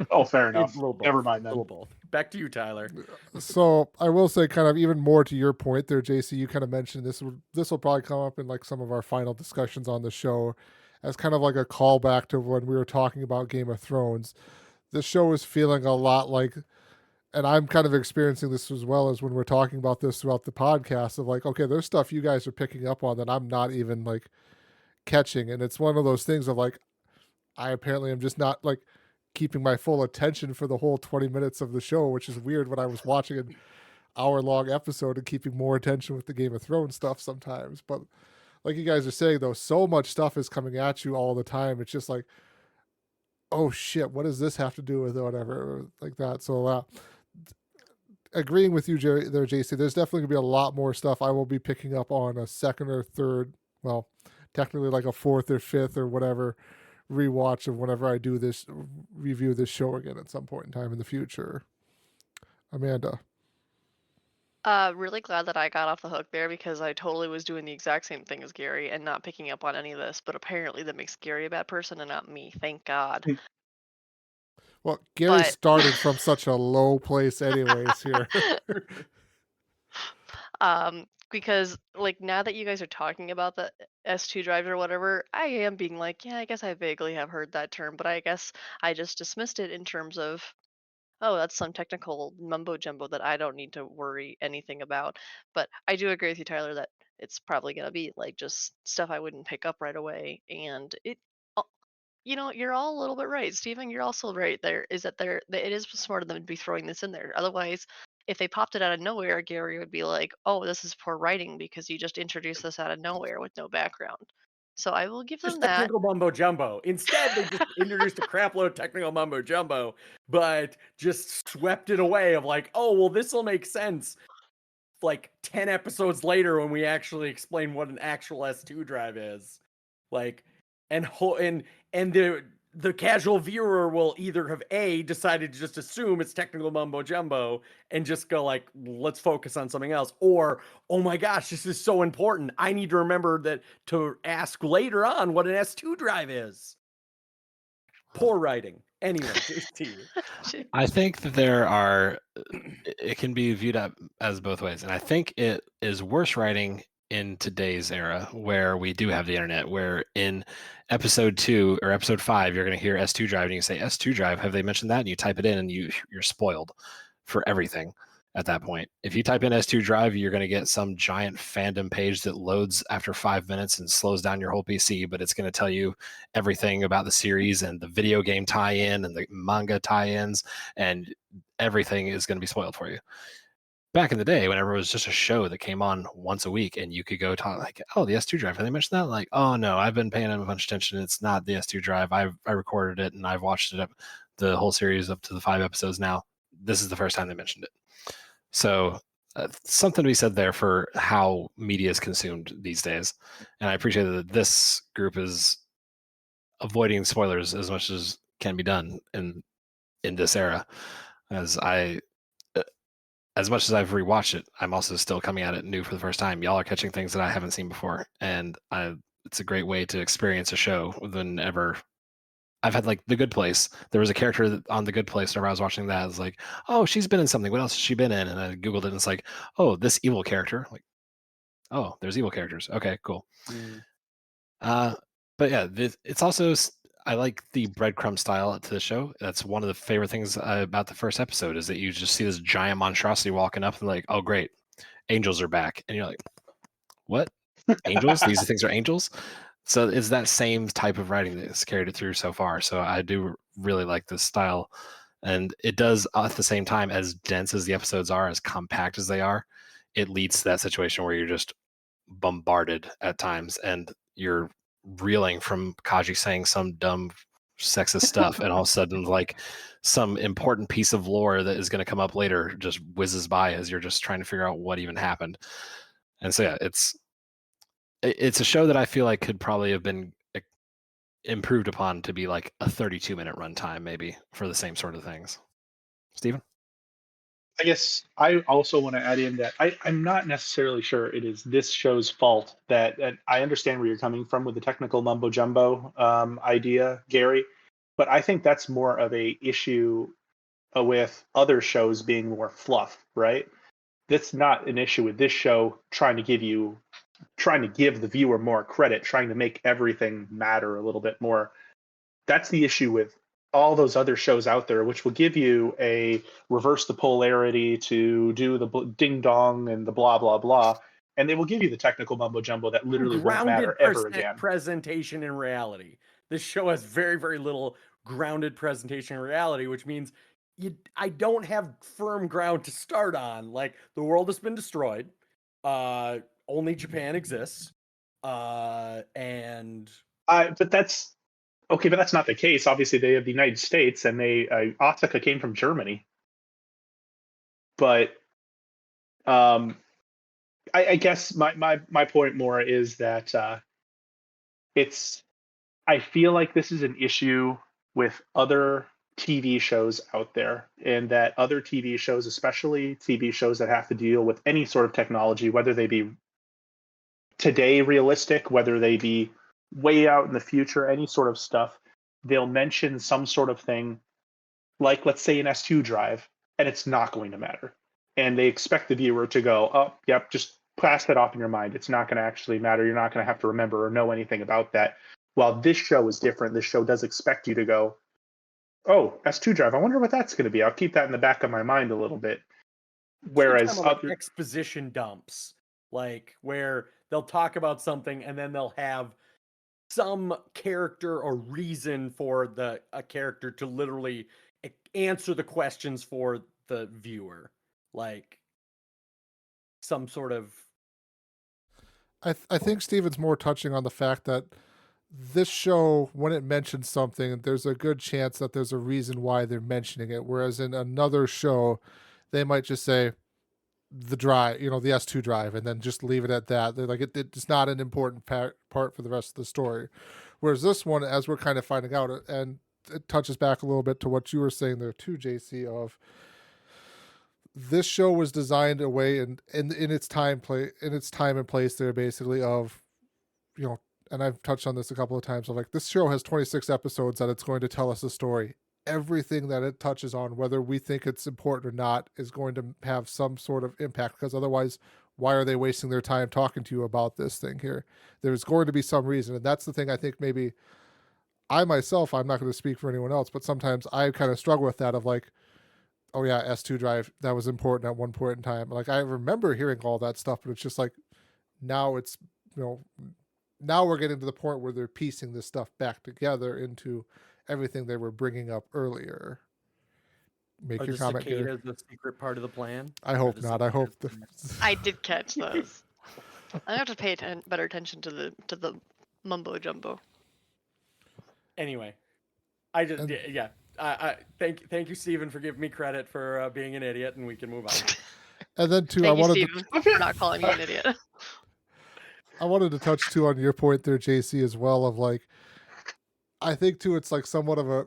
C: Oh, fair enough.
B: It's a little both.
C: Never mind then.
B: A little both. Back to you, Tyler.
A: So I will say, kind of even more to your point there, JC. You kind of mentioned this will probably come up in like some of our final discussions on the show, as kind of like a callback to when we were talking about Game of Thrones. The show is feeling a lot like, and I'm kind of experiencing this as well as when we're talking about this throughout the podcast, of like, okay, there's stuff you guys are picking up on that I'm not even like catching, and it's one of those things of like, I apparently am just not like keeping my full attention for the whole 20 minutes of the show, which is weird when I was watching an hour-long episode and keeping more attention with the Game of Thrones stuff sometimes. But like you guys are saying, though, so much stuff is coming at you all the time. It's just like, oh shit, what does this have to do with it, whatever, like that. So agreeing with you there, JC, there's definitely gonna be a lot more stuff I will be picking up on a second or third, well, technically like a fourth or fifth or whatever rewatch of whenever I do this review this show again at some point in time in the future. Amanda.
D: Really glad that I got off the hook there, because I totally was doing the exact same thing as Gary and not picking up on any of this, but apparently that makes Gary a bad person and not me. Thank God.
A: Well, Gary started from such a low place anyways here.
D: Because like now that you guys are talking about the S2 drive or whatever, I am being like, yeah, I guess I vaguely have heard that term, but I guess I just dismissed it in terms of, oh, that's some technical mumbo jumbo that I don't need to worry anything about. But I do agree with you, Tyler, that it's probably going to be like just stuff I wouldn't pick up right away. And you're all a little bit right. Steven, you're also right there, is that it is smart of them to be throwing this in there. Otherwise, if they popped it out of nowhere, Gary would be like, oh, this is poor writing because you just introduced this out of nowhere with no background. So I will give them
B: Just
D: that.
B: technical mumbo jumbo. Instead, they just introduced a crap load of technical mumbo jumbo, but just swept it away of like, oh, well, this will make sense like 10 episodes later when we actually explain what an actual S2 drive is. Like, and the casual viewer will either have decided to just assume it's technical mumbo jumbo and just go like, let's focus on something else, or oh my gosh, this is so important, I need to remember that to ask later on what an S2 drive is. Poor writing. Anyway,
E: I think that it can be viewed up as both ways, and I think it is worse writing in today's era where we do have the internet, where in episode 2 or episode 5 you're going to hear S2 drive and you say S2 drive, have they mentioned that, and you type it in and you're spoiled for everything at that point. If you type in S2 drive, you're going to get some giant fandom page that loads after 5 minutes and slows down your whole PC, but it's going to tell you everything about the series and the video game tie-in and the manga tie-ins, and everything is going to be spoiled for you. Back in the day, whenever it was just a show that came on once a week and you could go talk like, oh, the S2 drive, have they mentioned that? Like, oh no, I've been paying a bunch of attention. It's not the S2 drive. I recorded it and I've watched it up the whole series up to the 5 episodes now. This is the first time they mentioned it. So something to be said there for how media is consumed these days. And I appreciate that this group is avoiding spoilers as much as can be done in this era. As much as I've rewatched it, I'm also still coming at it new for the first time. Y'all are catching things that I haven't seen before, and it's a great way to experience a show. Whenever I've had like The Good Place, there was a character on The Good Place whenever I was watching that. I was like, oh, she's been in something. What else has she been in? And I Googled it, and it's like, oh, this evil character. Like, oh, there's evil characters. Okay, cool. But yeah, it's also, I like the breadcrumb style to the show. That's one of the favorite things about the first episode, is that you just see this giant monstrosity walking up and like, oh great, angels are back, and you're like, what? Angels? These things are angels? So it's that same type of writing that's carried it through so far. So I do really like this style, and it does at the same time, as dense as the episodes are, as compact as they are, it leads to that situation where you're just bombarded at times and you're reeling from Kaji saying some dumb sexist stuff, and all of a sudden like some important piece of lore that is going to come up later just whizzes by as you're just trying to figure out what even happened. And so yeah, it's a show that I feel like could probably have been improved upon to be like a 32-minute runtime, maybe, for the same sort of things. Steven?
C: I guess I also want to add in that I'm not necessarily sure it is this show's fault that I understand where you're coming from with the technical mumbo jumbo idea, Gary, but I think that's more of a issue with other shows being more fluff, right? That's not an issue with this show trying to give the viewer more credit, trying to make everything matter a little bit more. That's the issue with all those other shows out there, which will give you a reverse the polarity to do the ding dong and the blah blah blah, and they will give you the technical mumbo jumbo that literally won't matter ever again.
B: Presentation in reality. This show has very, very little grounded presentation in reality, which means I don't have firm ground to start on. Like, the world has been destroyed. Only Japan exists. And
C: but that's okay, but that's not the case. Obviously, they have the United States, and Asuka came from Germany. But I guess my point more is that I feel like this is an issue with other TV shows out there, and that other TV shows, especially TV shows that have to deal with any sort of technology, whether they be today realistic, whether they be way out in the future, any sort of stuff, they'll mention some sort of thing, like, let's say, an S2 drive, and it's not going to matter. And they expect the viewer to go, oh, yep, just pass that off in your mind. It's not going to actually matter. You're not going to have to remember or know anything about that. While this show is different, this show does expect you to go, oh, S2 drive, I wonder what that's going to be. I'll keep that in the back of my mind a little bit. Whereas
B: like exposition dumps, like where they'll talk about something and then they'll have some character or reason for a character to literally answer the questions for the viewer, like some sort of.
A: I think Steven's more touching on the fact that this show, when it mentions something, there's a good chance that there's a reason why they're mentioning it. Whereas in another show, they might just say the drive, the S2 drive, and then just leave it at that. They're like, it's not an important part for the rest of the story. Whereas this one, as we're kind of finding out, and it touches back a little bit to what you were saying there too, JC, of this show was designed a way in its time and place there, basically, of, and I've touched on this a couple of times, of like, this show has 26 episodes that it's going to tell us a story. Everything that it touches on, whether we think it's important or not, is going to have some sort of impact, because otherwise, why are they wasting their time talking to you about this thing here? There's going to be some reason. And that's the thing I think maybe I myself, I'm not going to speak for anyone else, but sometimes I kind of struggle with that, of like, oh yeah, S2 drive, that was important at one point in time. Like, I remember hearing all that stuff, but it's just like, now it's, now we're getting to the point where they're piecing this stuff back together into everything they were bringing up earlier. Make your comment here.
B: The secret part of the plan?
A: I hope not. I hope
D: I did catch those. I have to pay better attention to the mumbo jumbo.
B: Anyway, I just I thank you, Steven, for giving me credit for being an idiot, and we can move on.
A: And then too,
D: thank you, Steven, for not calling me an idiot.
A: I wanted to touch too on your point there, JC, as well, of like, I think too, it's like somewhat of a,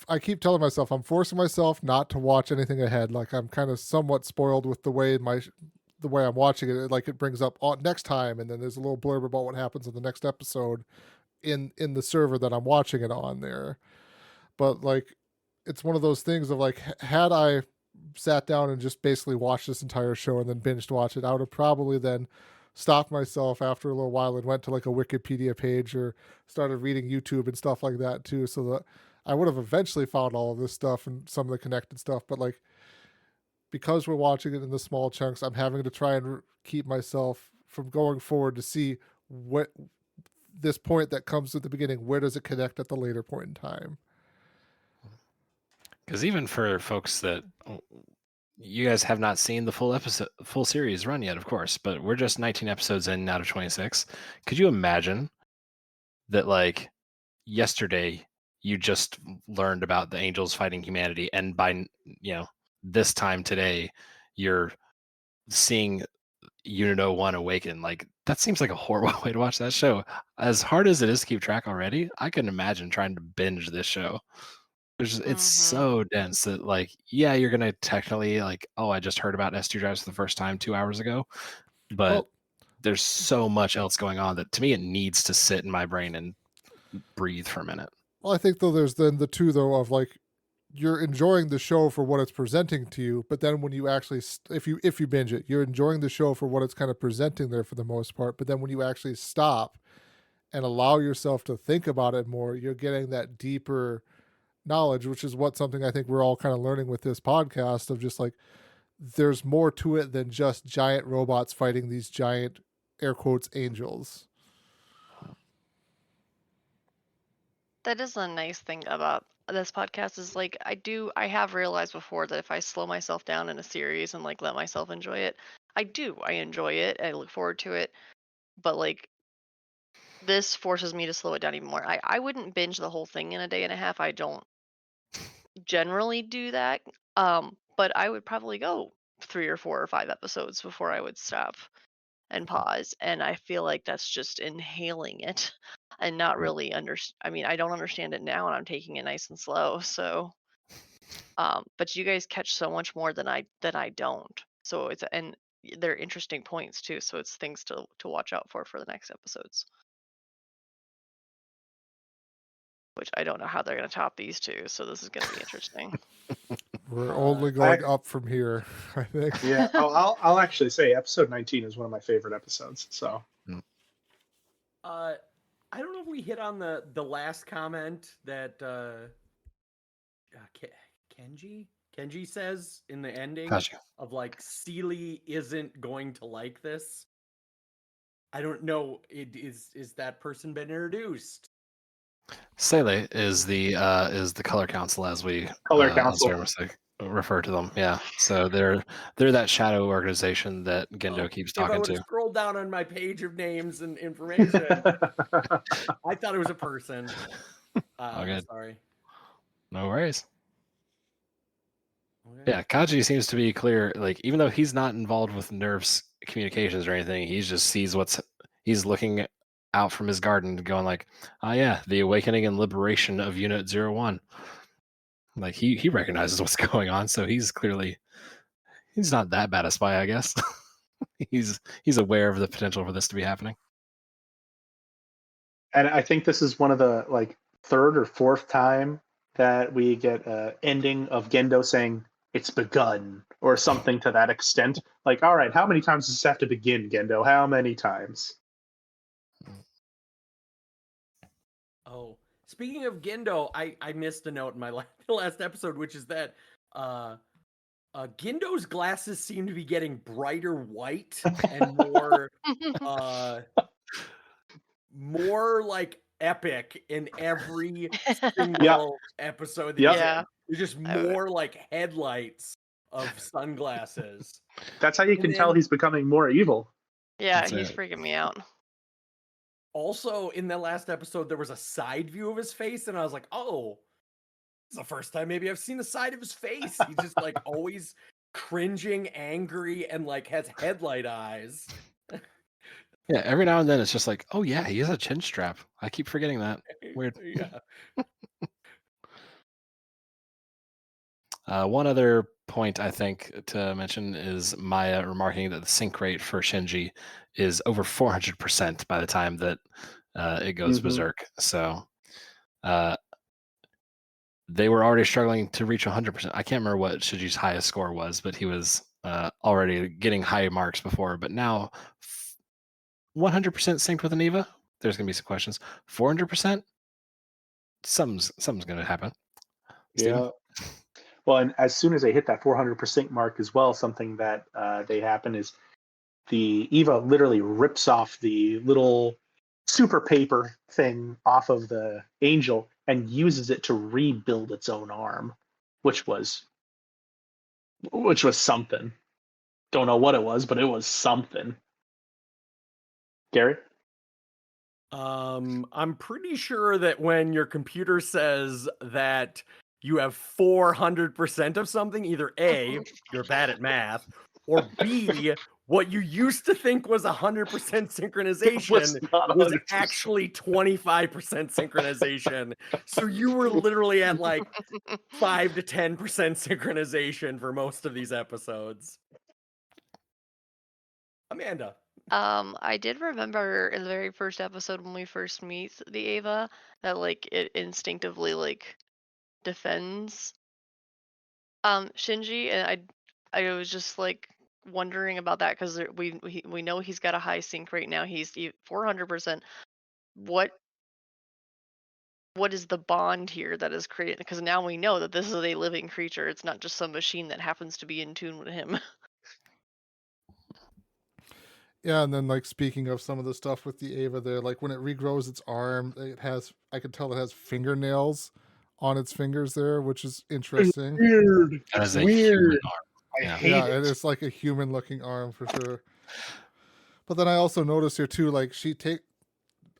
A: I keep telling myself I'm forcing myself not to watch anything ahead. Like, I'm kind of somewhat spoiled with the way I'm watching it. Like, it brings up next time, and then there's a little blurb about what happens in the next episode in the server that I'm watching it on there. But like, it's one of those things of like, had I sat down and just basically watched this entire show and then binged watch it, I would have probably then stopped myself after a little while and went to like a Wikipedia page or started reading YouTube and stuff like that too, so that I would have eventually found all of this stuff and some of the connected stuff. But like, because we're watching it in the small chunks, I'm having to try and keep myself from going forward to see what this point that comes at the beginning, where does it connect at the later point in time.
E: Because even for folks that, you guys have not seen the full series run yet, of course, but we're just 19 episodes in out of 26. Could you imagine that, like, yesterday you just learned about the angels fighting humanity, and by this time today you're seeing Unit 01 Awaken. Like, that seems like a horrible way to watch that show. As hard as it is to keep track already, I couldn't imagine trying to binge this show. It's so dense that, like, yeah, you're gonna technically like, oh, I just heard about S2 drives for the first time 2 hours ago, but there's so much else going on that to me it needs to sit in my brain and breathe for a minute.
A: Well, I think though there's then the two though of like you're enjoying the show for what it's presenting to you, but then when you actually if you binge it, you're enjoying the show for what it's kind of presenting there for the most part, but then when you actually stop and allow yourself to think about it more, you're getting that deeper knowledge, which is what something I think we're all kind of learning with this podcast of just like there's more to it than just giant robots fighting these giant air quotes angels.
D: That is a nice thing about this podcast is like I have realized before that if I slow myself down in a series and like let myself enjoy it, I enjoy it. I look forward to it. But like this forces me to slow it down even more. I wouldn't binge the whole thing in a day and a half. I don't generally do that. But I would probably go 3 or 4 or 5 episodes before I would stop and pause. And I feel like that's just inhaling it and not really I mean, I don't understand it now and I'm taking it nice and slow. So, but you guys catch so much more than I don't. So and they're interesting points too. So it's things to watch out for the next episodes. Which I don't know how they're going to top these two. So this is going to be interesting.
A: We're only going up from here, I think.
C: Yeah. I'll actually say episode 19 is one of my favorite episodes. So,
B: I don't know if we hit on the last comment that Kenji says in the ending of like Seely isn't going to like this. I don't know. Is that person been introduced?
E: Sele is the color council, as we refer to them. Yeah, so they're that shadow organization that Gendo keeps talking
B: if I would
E: to.
B: have scrolled down on my page of names and information, I thought it was a person. Sorry.
E: No worries.
B: Okay.
E: Yeah, Kaji seems to be clear. Like, even though he's not involved with NERV's communications or anything, he just sees he's looking out from his garden going like, oh yeah, the awakening and liberation of Unit 01. Like he recognizes what's going on, so he's not that bad a spy, I guess. he's aware of the potential for this to be happening.
C: And I think this is one of the like 3rd or 4th time that we get an ending of Gendo saying it's begun or something to that extent. Like, all right, how many times does this have to begin, Gendo? How many times?
B: Oh, speaking of Gendo, I missed a note in my last episode, which is that Gendo's glasses seem to be getting brighter white and more like epic in every single episode.
D: Yeah,
B: there's just more like headlights of sunglasses.
C: That's how you can tell he's becoming more evil.
D: Yeah, he's freaking me out.
B: Also, in the last episode, there was a side view of his face, and I was like, oh, this is the first time maybe I've seen the side of his face. He's just like always cringing, angry, and like has headlight eyes.
E: Yeah, every now and then it's just like, oh yeah, he has a chin strap. I keep forgetting that. Weird.
B: Yeah.
E: One other point I think to mention is Maya remarking that the sync rate for Shinji is over 400% by the time that it goes berserk. So they were already struggling to reach 100%. I can't remember what Shinji's highest score was, but he was already getting high marks before. But now 100% synced with Aniva? There's going to be some questions. 400%? Something's going to happen. Steven?
C: Yeah. Well, and as soon as they hit that 400% mark as well, something that they happen is the Eva literally rips off the little super paper thing off of the angel and uses it to rebuild its own arm, which was something. Don't know what it was, but it was something. Gary?
B: I'm pretty sure that when your computer says that you have 400% of something, either A, you're bad at math, or B, what you used to think was 100% synchronization was actually 25% synchronization. So you were literally at like 5 to 10% synchronization for most of these episodes. Amanda.
D: I did remember in the very first episode when we first meet the Eva that like it instinctively like defends Shinji, and I was just like wondering about that because we know he's got a high sync right now. He's 400%. What is the bond here that is created? Because now we know that this is a living creature. It's not just some machine that happens to be in tune with him.
A: Yeah, and then like speaking of some of the stuff with the Eva there, like when it regrows its arm, I could tell it has fingernails on its fingers there, which is interesting.
C: Weird.
E: As
C: It's
E: a human
C: weird.
E: arm.
C: I
E: Yeah.
C: hate
A: Yeah,
C: it.
A: it's like a human looking arm for sure. But then I also noticed here too, like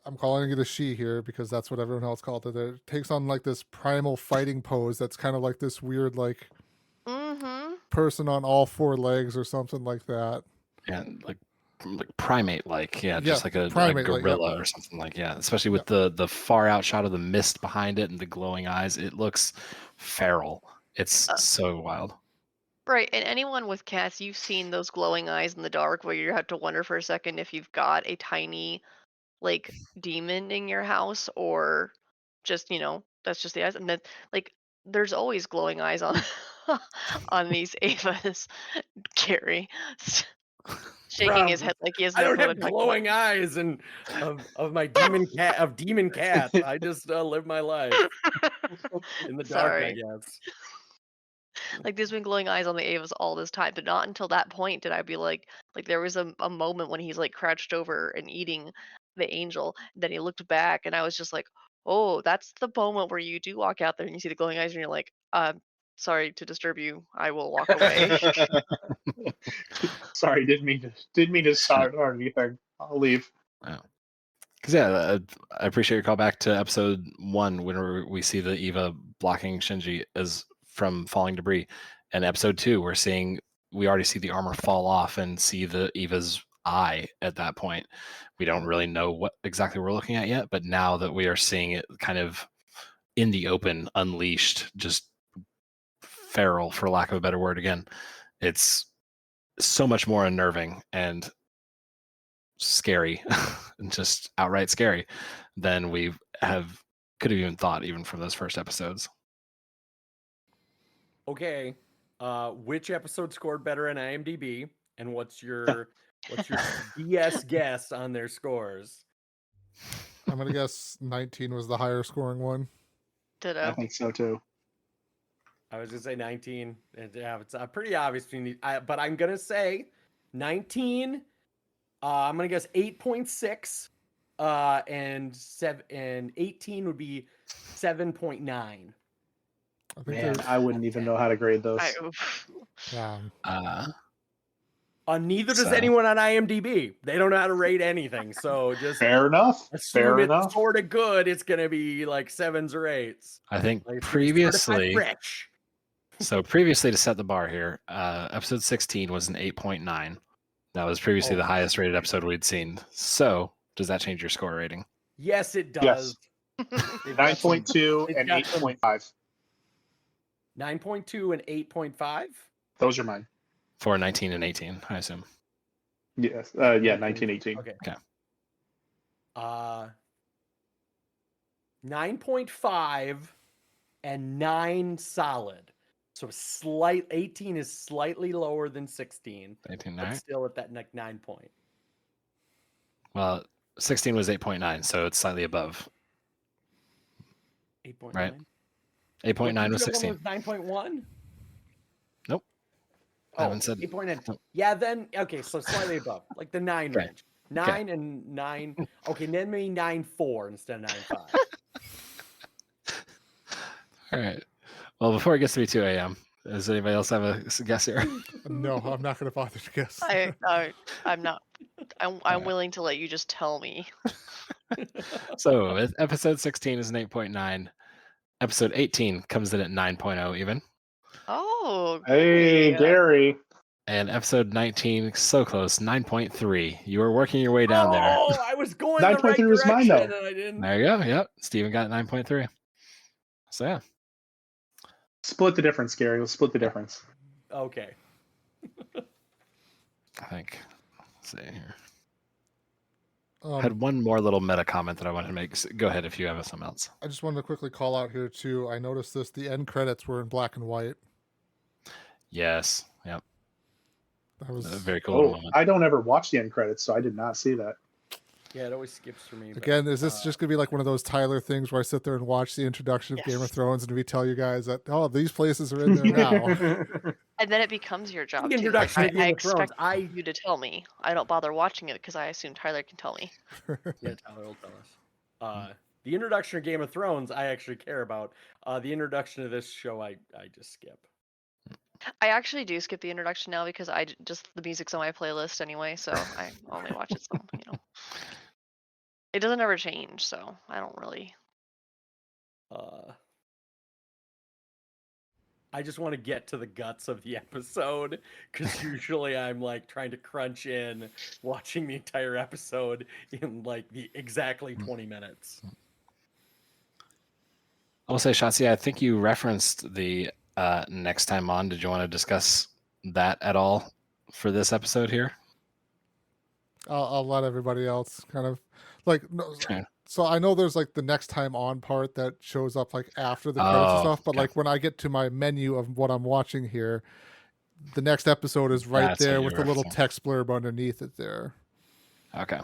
A: I'm calling it a she here because that's what everyone else called it. It takes on like this primal fighting pose that's kind of like this weird like person on all four legs or something like that.
E: Yeah, like primate like, yeah, just like a
A: primate,
E: gorilla or something like, yeah, especially with the far out shot of the mist behind it and the glowing eyes. It looks feral. It's so wild.
D: Right, and anyone with cats, you've seen those glowing eyes in the dark where you have to wonder for a second if you've got a tiny like demon in your house or just, that's just the eyes. And then like there's always glowing eyes on on these Avas. Gary shaking his head like he has
B: I
D: no
B: don't
D: clue
B: have
D: what I'm
B: glowing eyes and of my demon cats. I just live my life in the dark, I guess.
D: Like there's been glowing eyes on the Avas all this time, but not until that point did I be like there was a moment when he's like crouched over and eating the angel. Then he looked back and I was just like, oh, that's the moment where you do walk out there and you see the glowing eyes and you're like, sorry to disturb you. I will walk away.
C: Sorry, didn't mean to start or anything. I'll leave.
E: Wow. Because yeah, I appreciate your call back to episode 1 when we see the Eva blocking Shinji as from falling debris, and episode 2 we already see the armor fall off and see the Eva's eye at that point. We don't really know what exactly we're looking at yet, but now that we are seeing it kind of in the open, unleashed, just feral, for lack of a better word, again, it's so much more unnerving and scary and just outright scary than we could have even thought, even from those first episodes.
B: Okay, which episode scored better in IMDb, and what's your BS guess on their scores?
A: I'm gonna guess 19 was the higher scoring one.
D: Ditto.
C: I think so too.
B: I was gonna say 19. Yeah, it's pretty obvious between these. But I'm gonna say 19. I'm gonna guess 8.6. And 18 would be 7.9.
C: Man, I wouldn't even know how to grade those.
B: Neither does anyone on IMDb. They don't know how to rate anything. So just
C: fair enough.
B: Assume it's sort of good. It's gonna be like 7s or 8s.
E: I think
B: like
E: previously. So previously, to set the bar here, episode 16 was an 8.9. That was previously the highest rated episode we'd seen. So does that change your score rating?
B: Yes, it does.
C: Yes. 9.2 and 8.5.
B: 9.2 and 8.5?
C: Those are mine.
E: For 19 and 18, I assume.
C: Yes. Yeah, 19, 18.
B: Okay. 9.5 and 9 solid. So 18 is slightly lower than 16.
E: 18,
B: but still at that 9 point.
E: Well, 16 was 8.9, so it's slightly above.
B: 8.9?
E: Right. 8.9 was 16.
B: 9.1?
E: Nope. I haven't said
B: 8.9.
E: Nope.
B: Yeah, then okay, so slightly above, like the 9
E: right.
B: range. 9 and 9. Okay, then maybe 9.4 instead of 9.5.
E: All right. Well, before it gets to be 2 a.m., does anybody else have a guess here?
A: No, I'm not going to bother to guess.
D: I'm not. I'm willing to let you just tell me.
E: So episode 16 is an 8.9. Episode 18 comes in at 9.0 even.
D: Oh.
C: Hey, Gary.
E: And episode 19, so close, 9.3. You were working your way down there.
B: Oh, I was going the right
C: 9.3 was mine,
B: direction
C: though.
B: and I didn't.
E: There you go. Yep. Steven got 9.3. So yeah.
C: Split the difference, Gary. We'll split the difference.
B: Okay.
E: I think. Let's see here.
A: Um,
E: I had one more little meta comment that I wanted to make. Go ahead if you have something else.
A: I just wanted to quickly call out here too. I noticed this: the end credits were in black and white.
E: Yes. Yep.
A: That was
E: A very cool little moment.
C: I don't ever watch the end credits, so I did not see that.
B: Yeah, it always skips for me.
A: Again, is this just gonna be like one of those Tyler things where I sit there and watch the introduction of Game of Thrones and we tell you guys that these places are in there now?
D: And then it becomes your job.
B: The
D: too.
B: introduction
D: Like,
B: of Game
D: I
B: of Thrones,
D: expect you to tell me. I don't bother watching it because I assume Tyler can tell me.
B: Yeah, Tyler will tell us. The introduction of Game of Thrones, I actually care about. The introduction of this show, I just skip.
D: I actually do skip the introduction now because just the music's on my playlist anyway, so I only watch it. So it doesn't ever change, so I don't really.
B: I just want to get to the guts of the episode because usually I'm like trying to crunch in watching the entire episode in like the exactly 20 minutes.
E: I will say, Shotzi, I think you referenced the next time on. Did you want to discuss that at all for this episode here?
A: I'll let everybody else kind of like. No, so I know there's like the next time on part that shows up like after the credits and stuff, but like when I get to my menu of what I'm watching here, the next episode is right there with the little text blurb underneath it there.
E: Okay.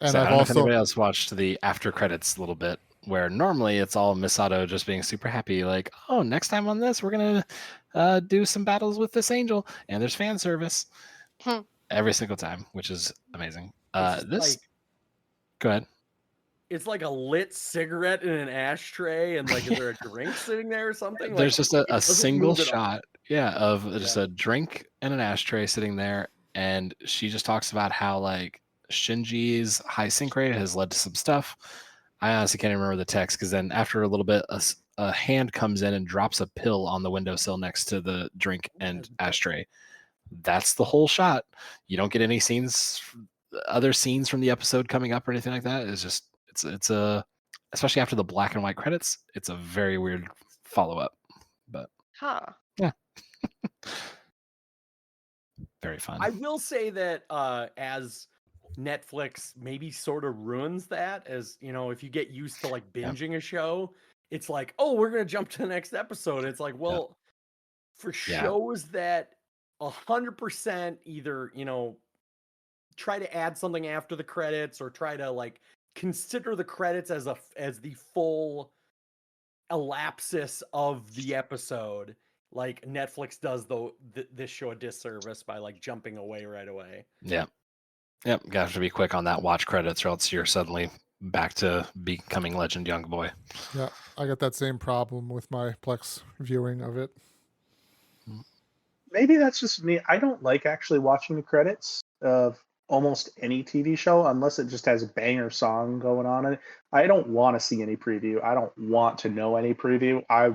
A: And
E: so
A: I've
E: I don't know if
A: also
E: anybody else watched the after credits a little bit, where normally it's all Misato just being super happy, like, oh, next time on this, we're gonna do some battles with this angel, and there's fan service every single time, which is amazing. This, go ahead.
B: It's like a lit cigarette in an ashtray, and like, is there a drink sitting there or something?
E: There's
B: like,
E: just a single shot, of just a drink and an ashtray sitting there, and she just talks about how like Shinji's high sync rate has led to some stuff. I honestly can't even remember the text because then after a little bit, a hand comes in and drops a pill on the windowsill next to the drink and ashtray. That's the whole shot. You don't get any other scenes from the episode coming up or anything like that. It's just it's a, especially after the black and white credits, it's a very weird follow up. But yeah, very fun.
B: I will say that as Netflix maybe sort of ruins that, as you know, if you get used to like binging a show, it's like, oh, we're gonna jump to the next episode. It's like, well, for shows that 100% either, try to add something after the credits or try to like consider the credits as the full elapsis of the episode, like Netflix does this show a disservice by like jumping away right away.
E: Yep, got to be quick on that watch credits or else you're suddenly back to becoming Legend Young Boy.
A: Yeah, I got that same problem with my Plex viewing of it.
C: Maybe that's just me. I don't like actually watching the credits of almost any TV show unless it just has a banger song going on in it. I don't want to see any preview. I don't want to know any preview. I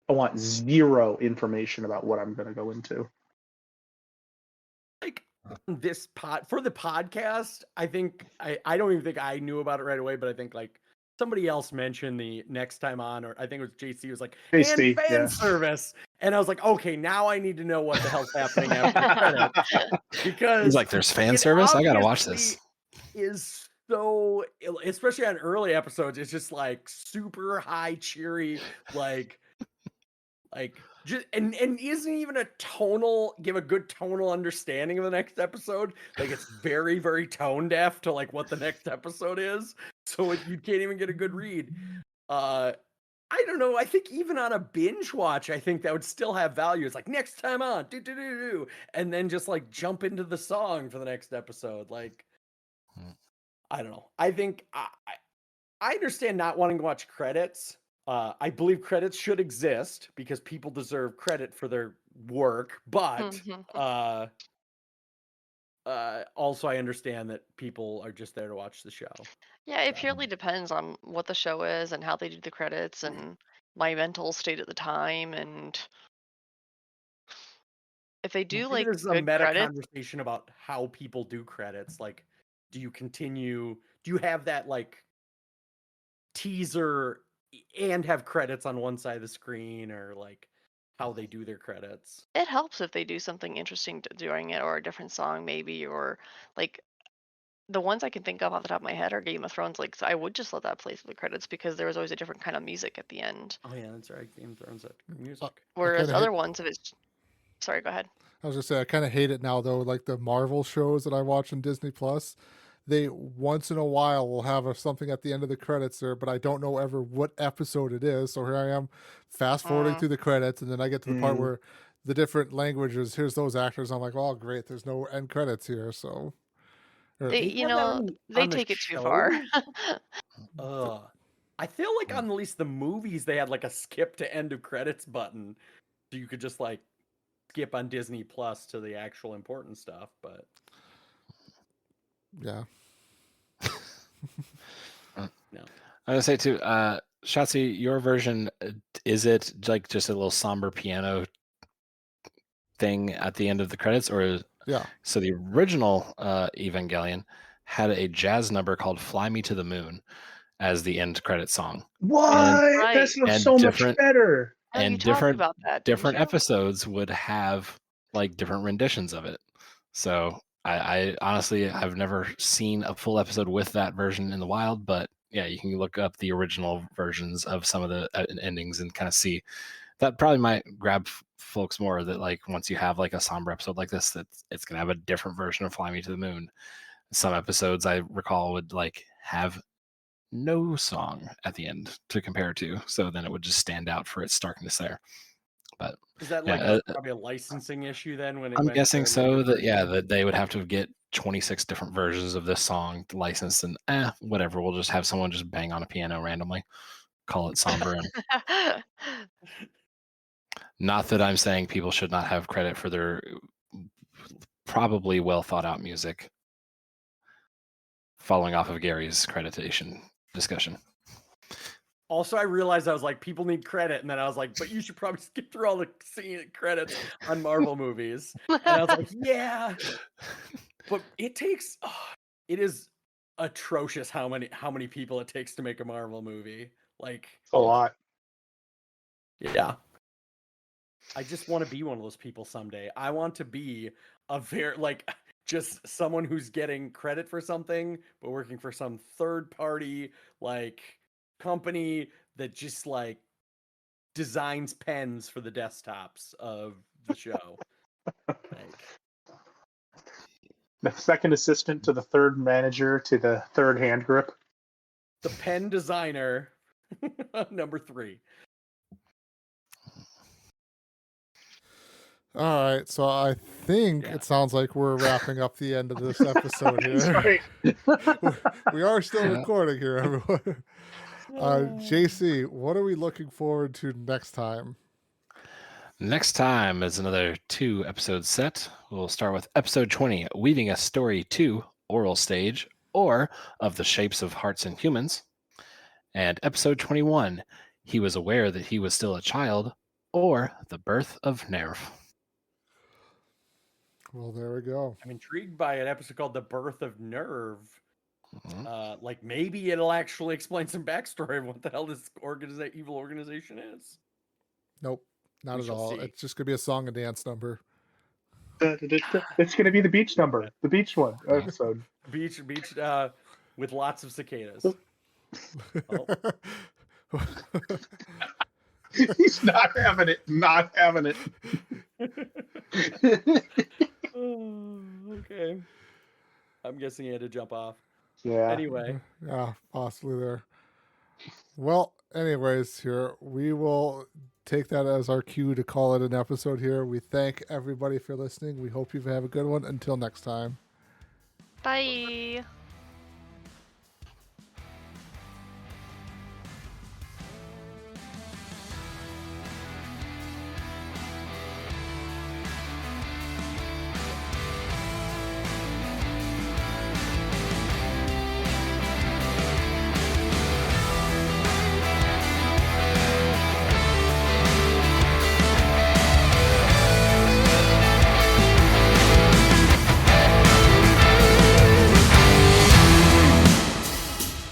C: want zero information about what I'm going to go into.
B: Like this for the podcast, I think I don't even think I knew about it right away, but I think like somebody else mentioned the next time on, or I think it was JC was like, and fan service. And I was like, okay, now I need to know what the hell's happening after the credits. Because
E: he's like, there's fan service? I gotta watch this.
B: Is so, especially on early episodes, it's just like super high, cheery, like just and isn't even give a good tonal understanding of the next episode. Like it's very, very tone deaf to like what the next episode is. So you can't even get a good read. I don't know. I think even on a binge watch, I think that would still have value. It's like next time on, and then just like jump into the song for the next episode. Like, I don't know. I think I understand not wanting to watch credits. I believe credits should exist because people deserve credit for their work. But also, I understand that people are just there to watch the show.
D: Yeah, it purely depends on what the show is and how they do the credits and my mental state at the time. And if they do
B: Maybe
D: like
B: there's a
D: good
B: meta
D: credits,
B: conversation about how people do credits. Like, do you have that like teaser and have credits on one side of the screen, or like how they do their credits?
D: it helps if they do something interesting during it, or a different song maybe, or like the ones I can think of off the top of my head are Game of Thrones. Like, so I would just let that play through the credits because there was always a different kind of music at the end.
B: Oh yeah, that's right. Game of Thrones music.
D: Whereas
A: kinda
D: other
A: hate-
D: ones, if it's sorry, go ahead.
A: I was gonna say I kind of hate it now though. Like the Marvel shows that I watch on Disney Plus, they once in a while will have something at the end of the credits there, but I don't know ever what episode it is. So here I am, fast forwarding through the credits, and then I get to the part where the different languages. Here's those actors. I'm like, oh great, there's no end credits here. So
D: They, you know, they take it too far.
B: I feel like on at least the movies they had like a skip to end of credits button, so you could just like skip on Disney Plus to the actual important stuff. But
A: yeah.
B: no.
E: I was gonna say too, Shotzi, your version, is it like just a little somber piano thing at the end of the credits, or
A: Yeah.
E: So the original Evangelion had a jazz number called "Fly Me to the Moon" as the end credit song.
C: What?
D: Right.
C: That sounds
E: And
C: so much
E: different-
C: better.
D: Oh, you
E: And
D: talked
E: different
D: about that, didn't
E: different
D: you?
E: episodes would have like different renditions of it. So I honestly I've never seen a full episode with that version in the wild, but yeah, you can look up the original versions of some of the endings and kind of see. That probably might grab folks more, that like once you have like a somber episode like this, that it's gonna have a different version of "Fly Me to the Moon." Some episodes I recall would like have no song at the end to compare to, so then it would just stand out for its starkness there. But
B: Is that
E: yeah,
B: like probably a licensing issue then? When it
E: I'm
B: went
E: guessing
B: to
E: so.
B: later
E: That yeah,
B: versions?
E: that they would have to get 26 different versions of this song licensed, and whatever. We'll just have someone just bang on a piano randomly, call it somber. And not that I'm saying people should not have credit for their probably well thought out music. Following off of Gary's creditation discussion.
B: Also, I realized I was like, people need credit, and then I was like, but you should probably skip through all the credits on Marvel movies. And I was like, yeah, but it takes. It is atrocious how many people it takes to make a Marvel movie. Like
C: A lot.
B: Yeah. I just want to be one of those people someday. I want to be a very just someone who's getting credit for something, but working for some third party company that just designs pens for the desktops of the show.
C: The second assistant to the third manager to the third hand grip.
B: The pen designer, number 3.
A: All right, so I think it sounds like we're wrapping up the end of this episode here.
C: That's right.
A: We are still recording here, everyone. JC, what are we looking forward to next time?
E: Next time is another 2 episode set. We'll start with episode 20, Weaving a Story 2, Oral Stage, or Of the Shapes of Hearts and Humans. And episode 21, He Was Aware That He Was Still a Child, or The Birth of NERV.
A: Well, there we go.
B: I'm intrigued by an episode called The Birth of NERV. Maybe it'll actually explain some backstory of what the hell this evil organization is.
A: Nope, not at all.
B: See.
A: It's just gonna be a song and dance number.
C: It's gonna be the beach number, the beach one episode.
B: Beach, with lots of cicadas. Oh.
C: He's not having it. Not having it.
B: Okay. I'm guessing he had to jump off.
C: Yeah.
B: Anyway.
A: Yeah, possibly there. Well, anyways, here we will take that as our cue to call it an episode here. We thank everybody for listening. We hope you have a good one. Until next time.
D: Bye.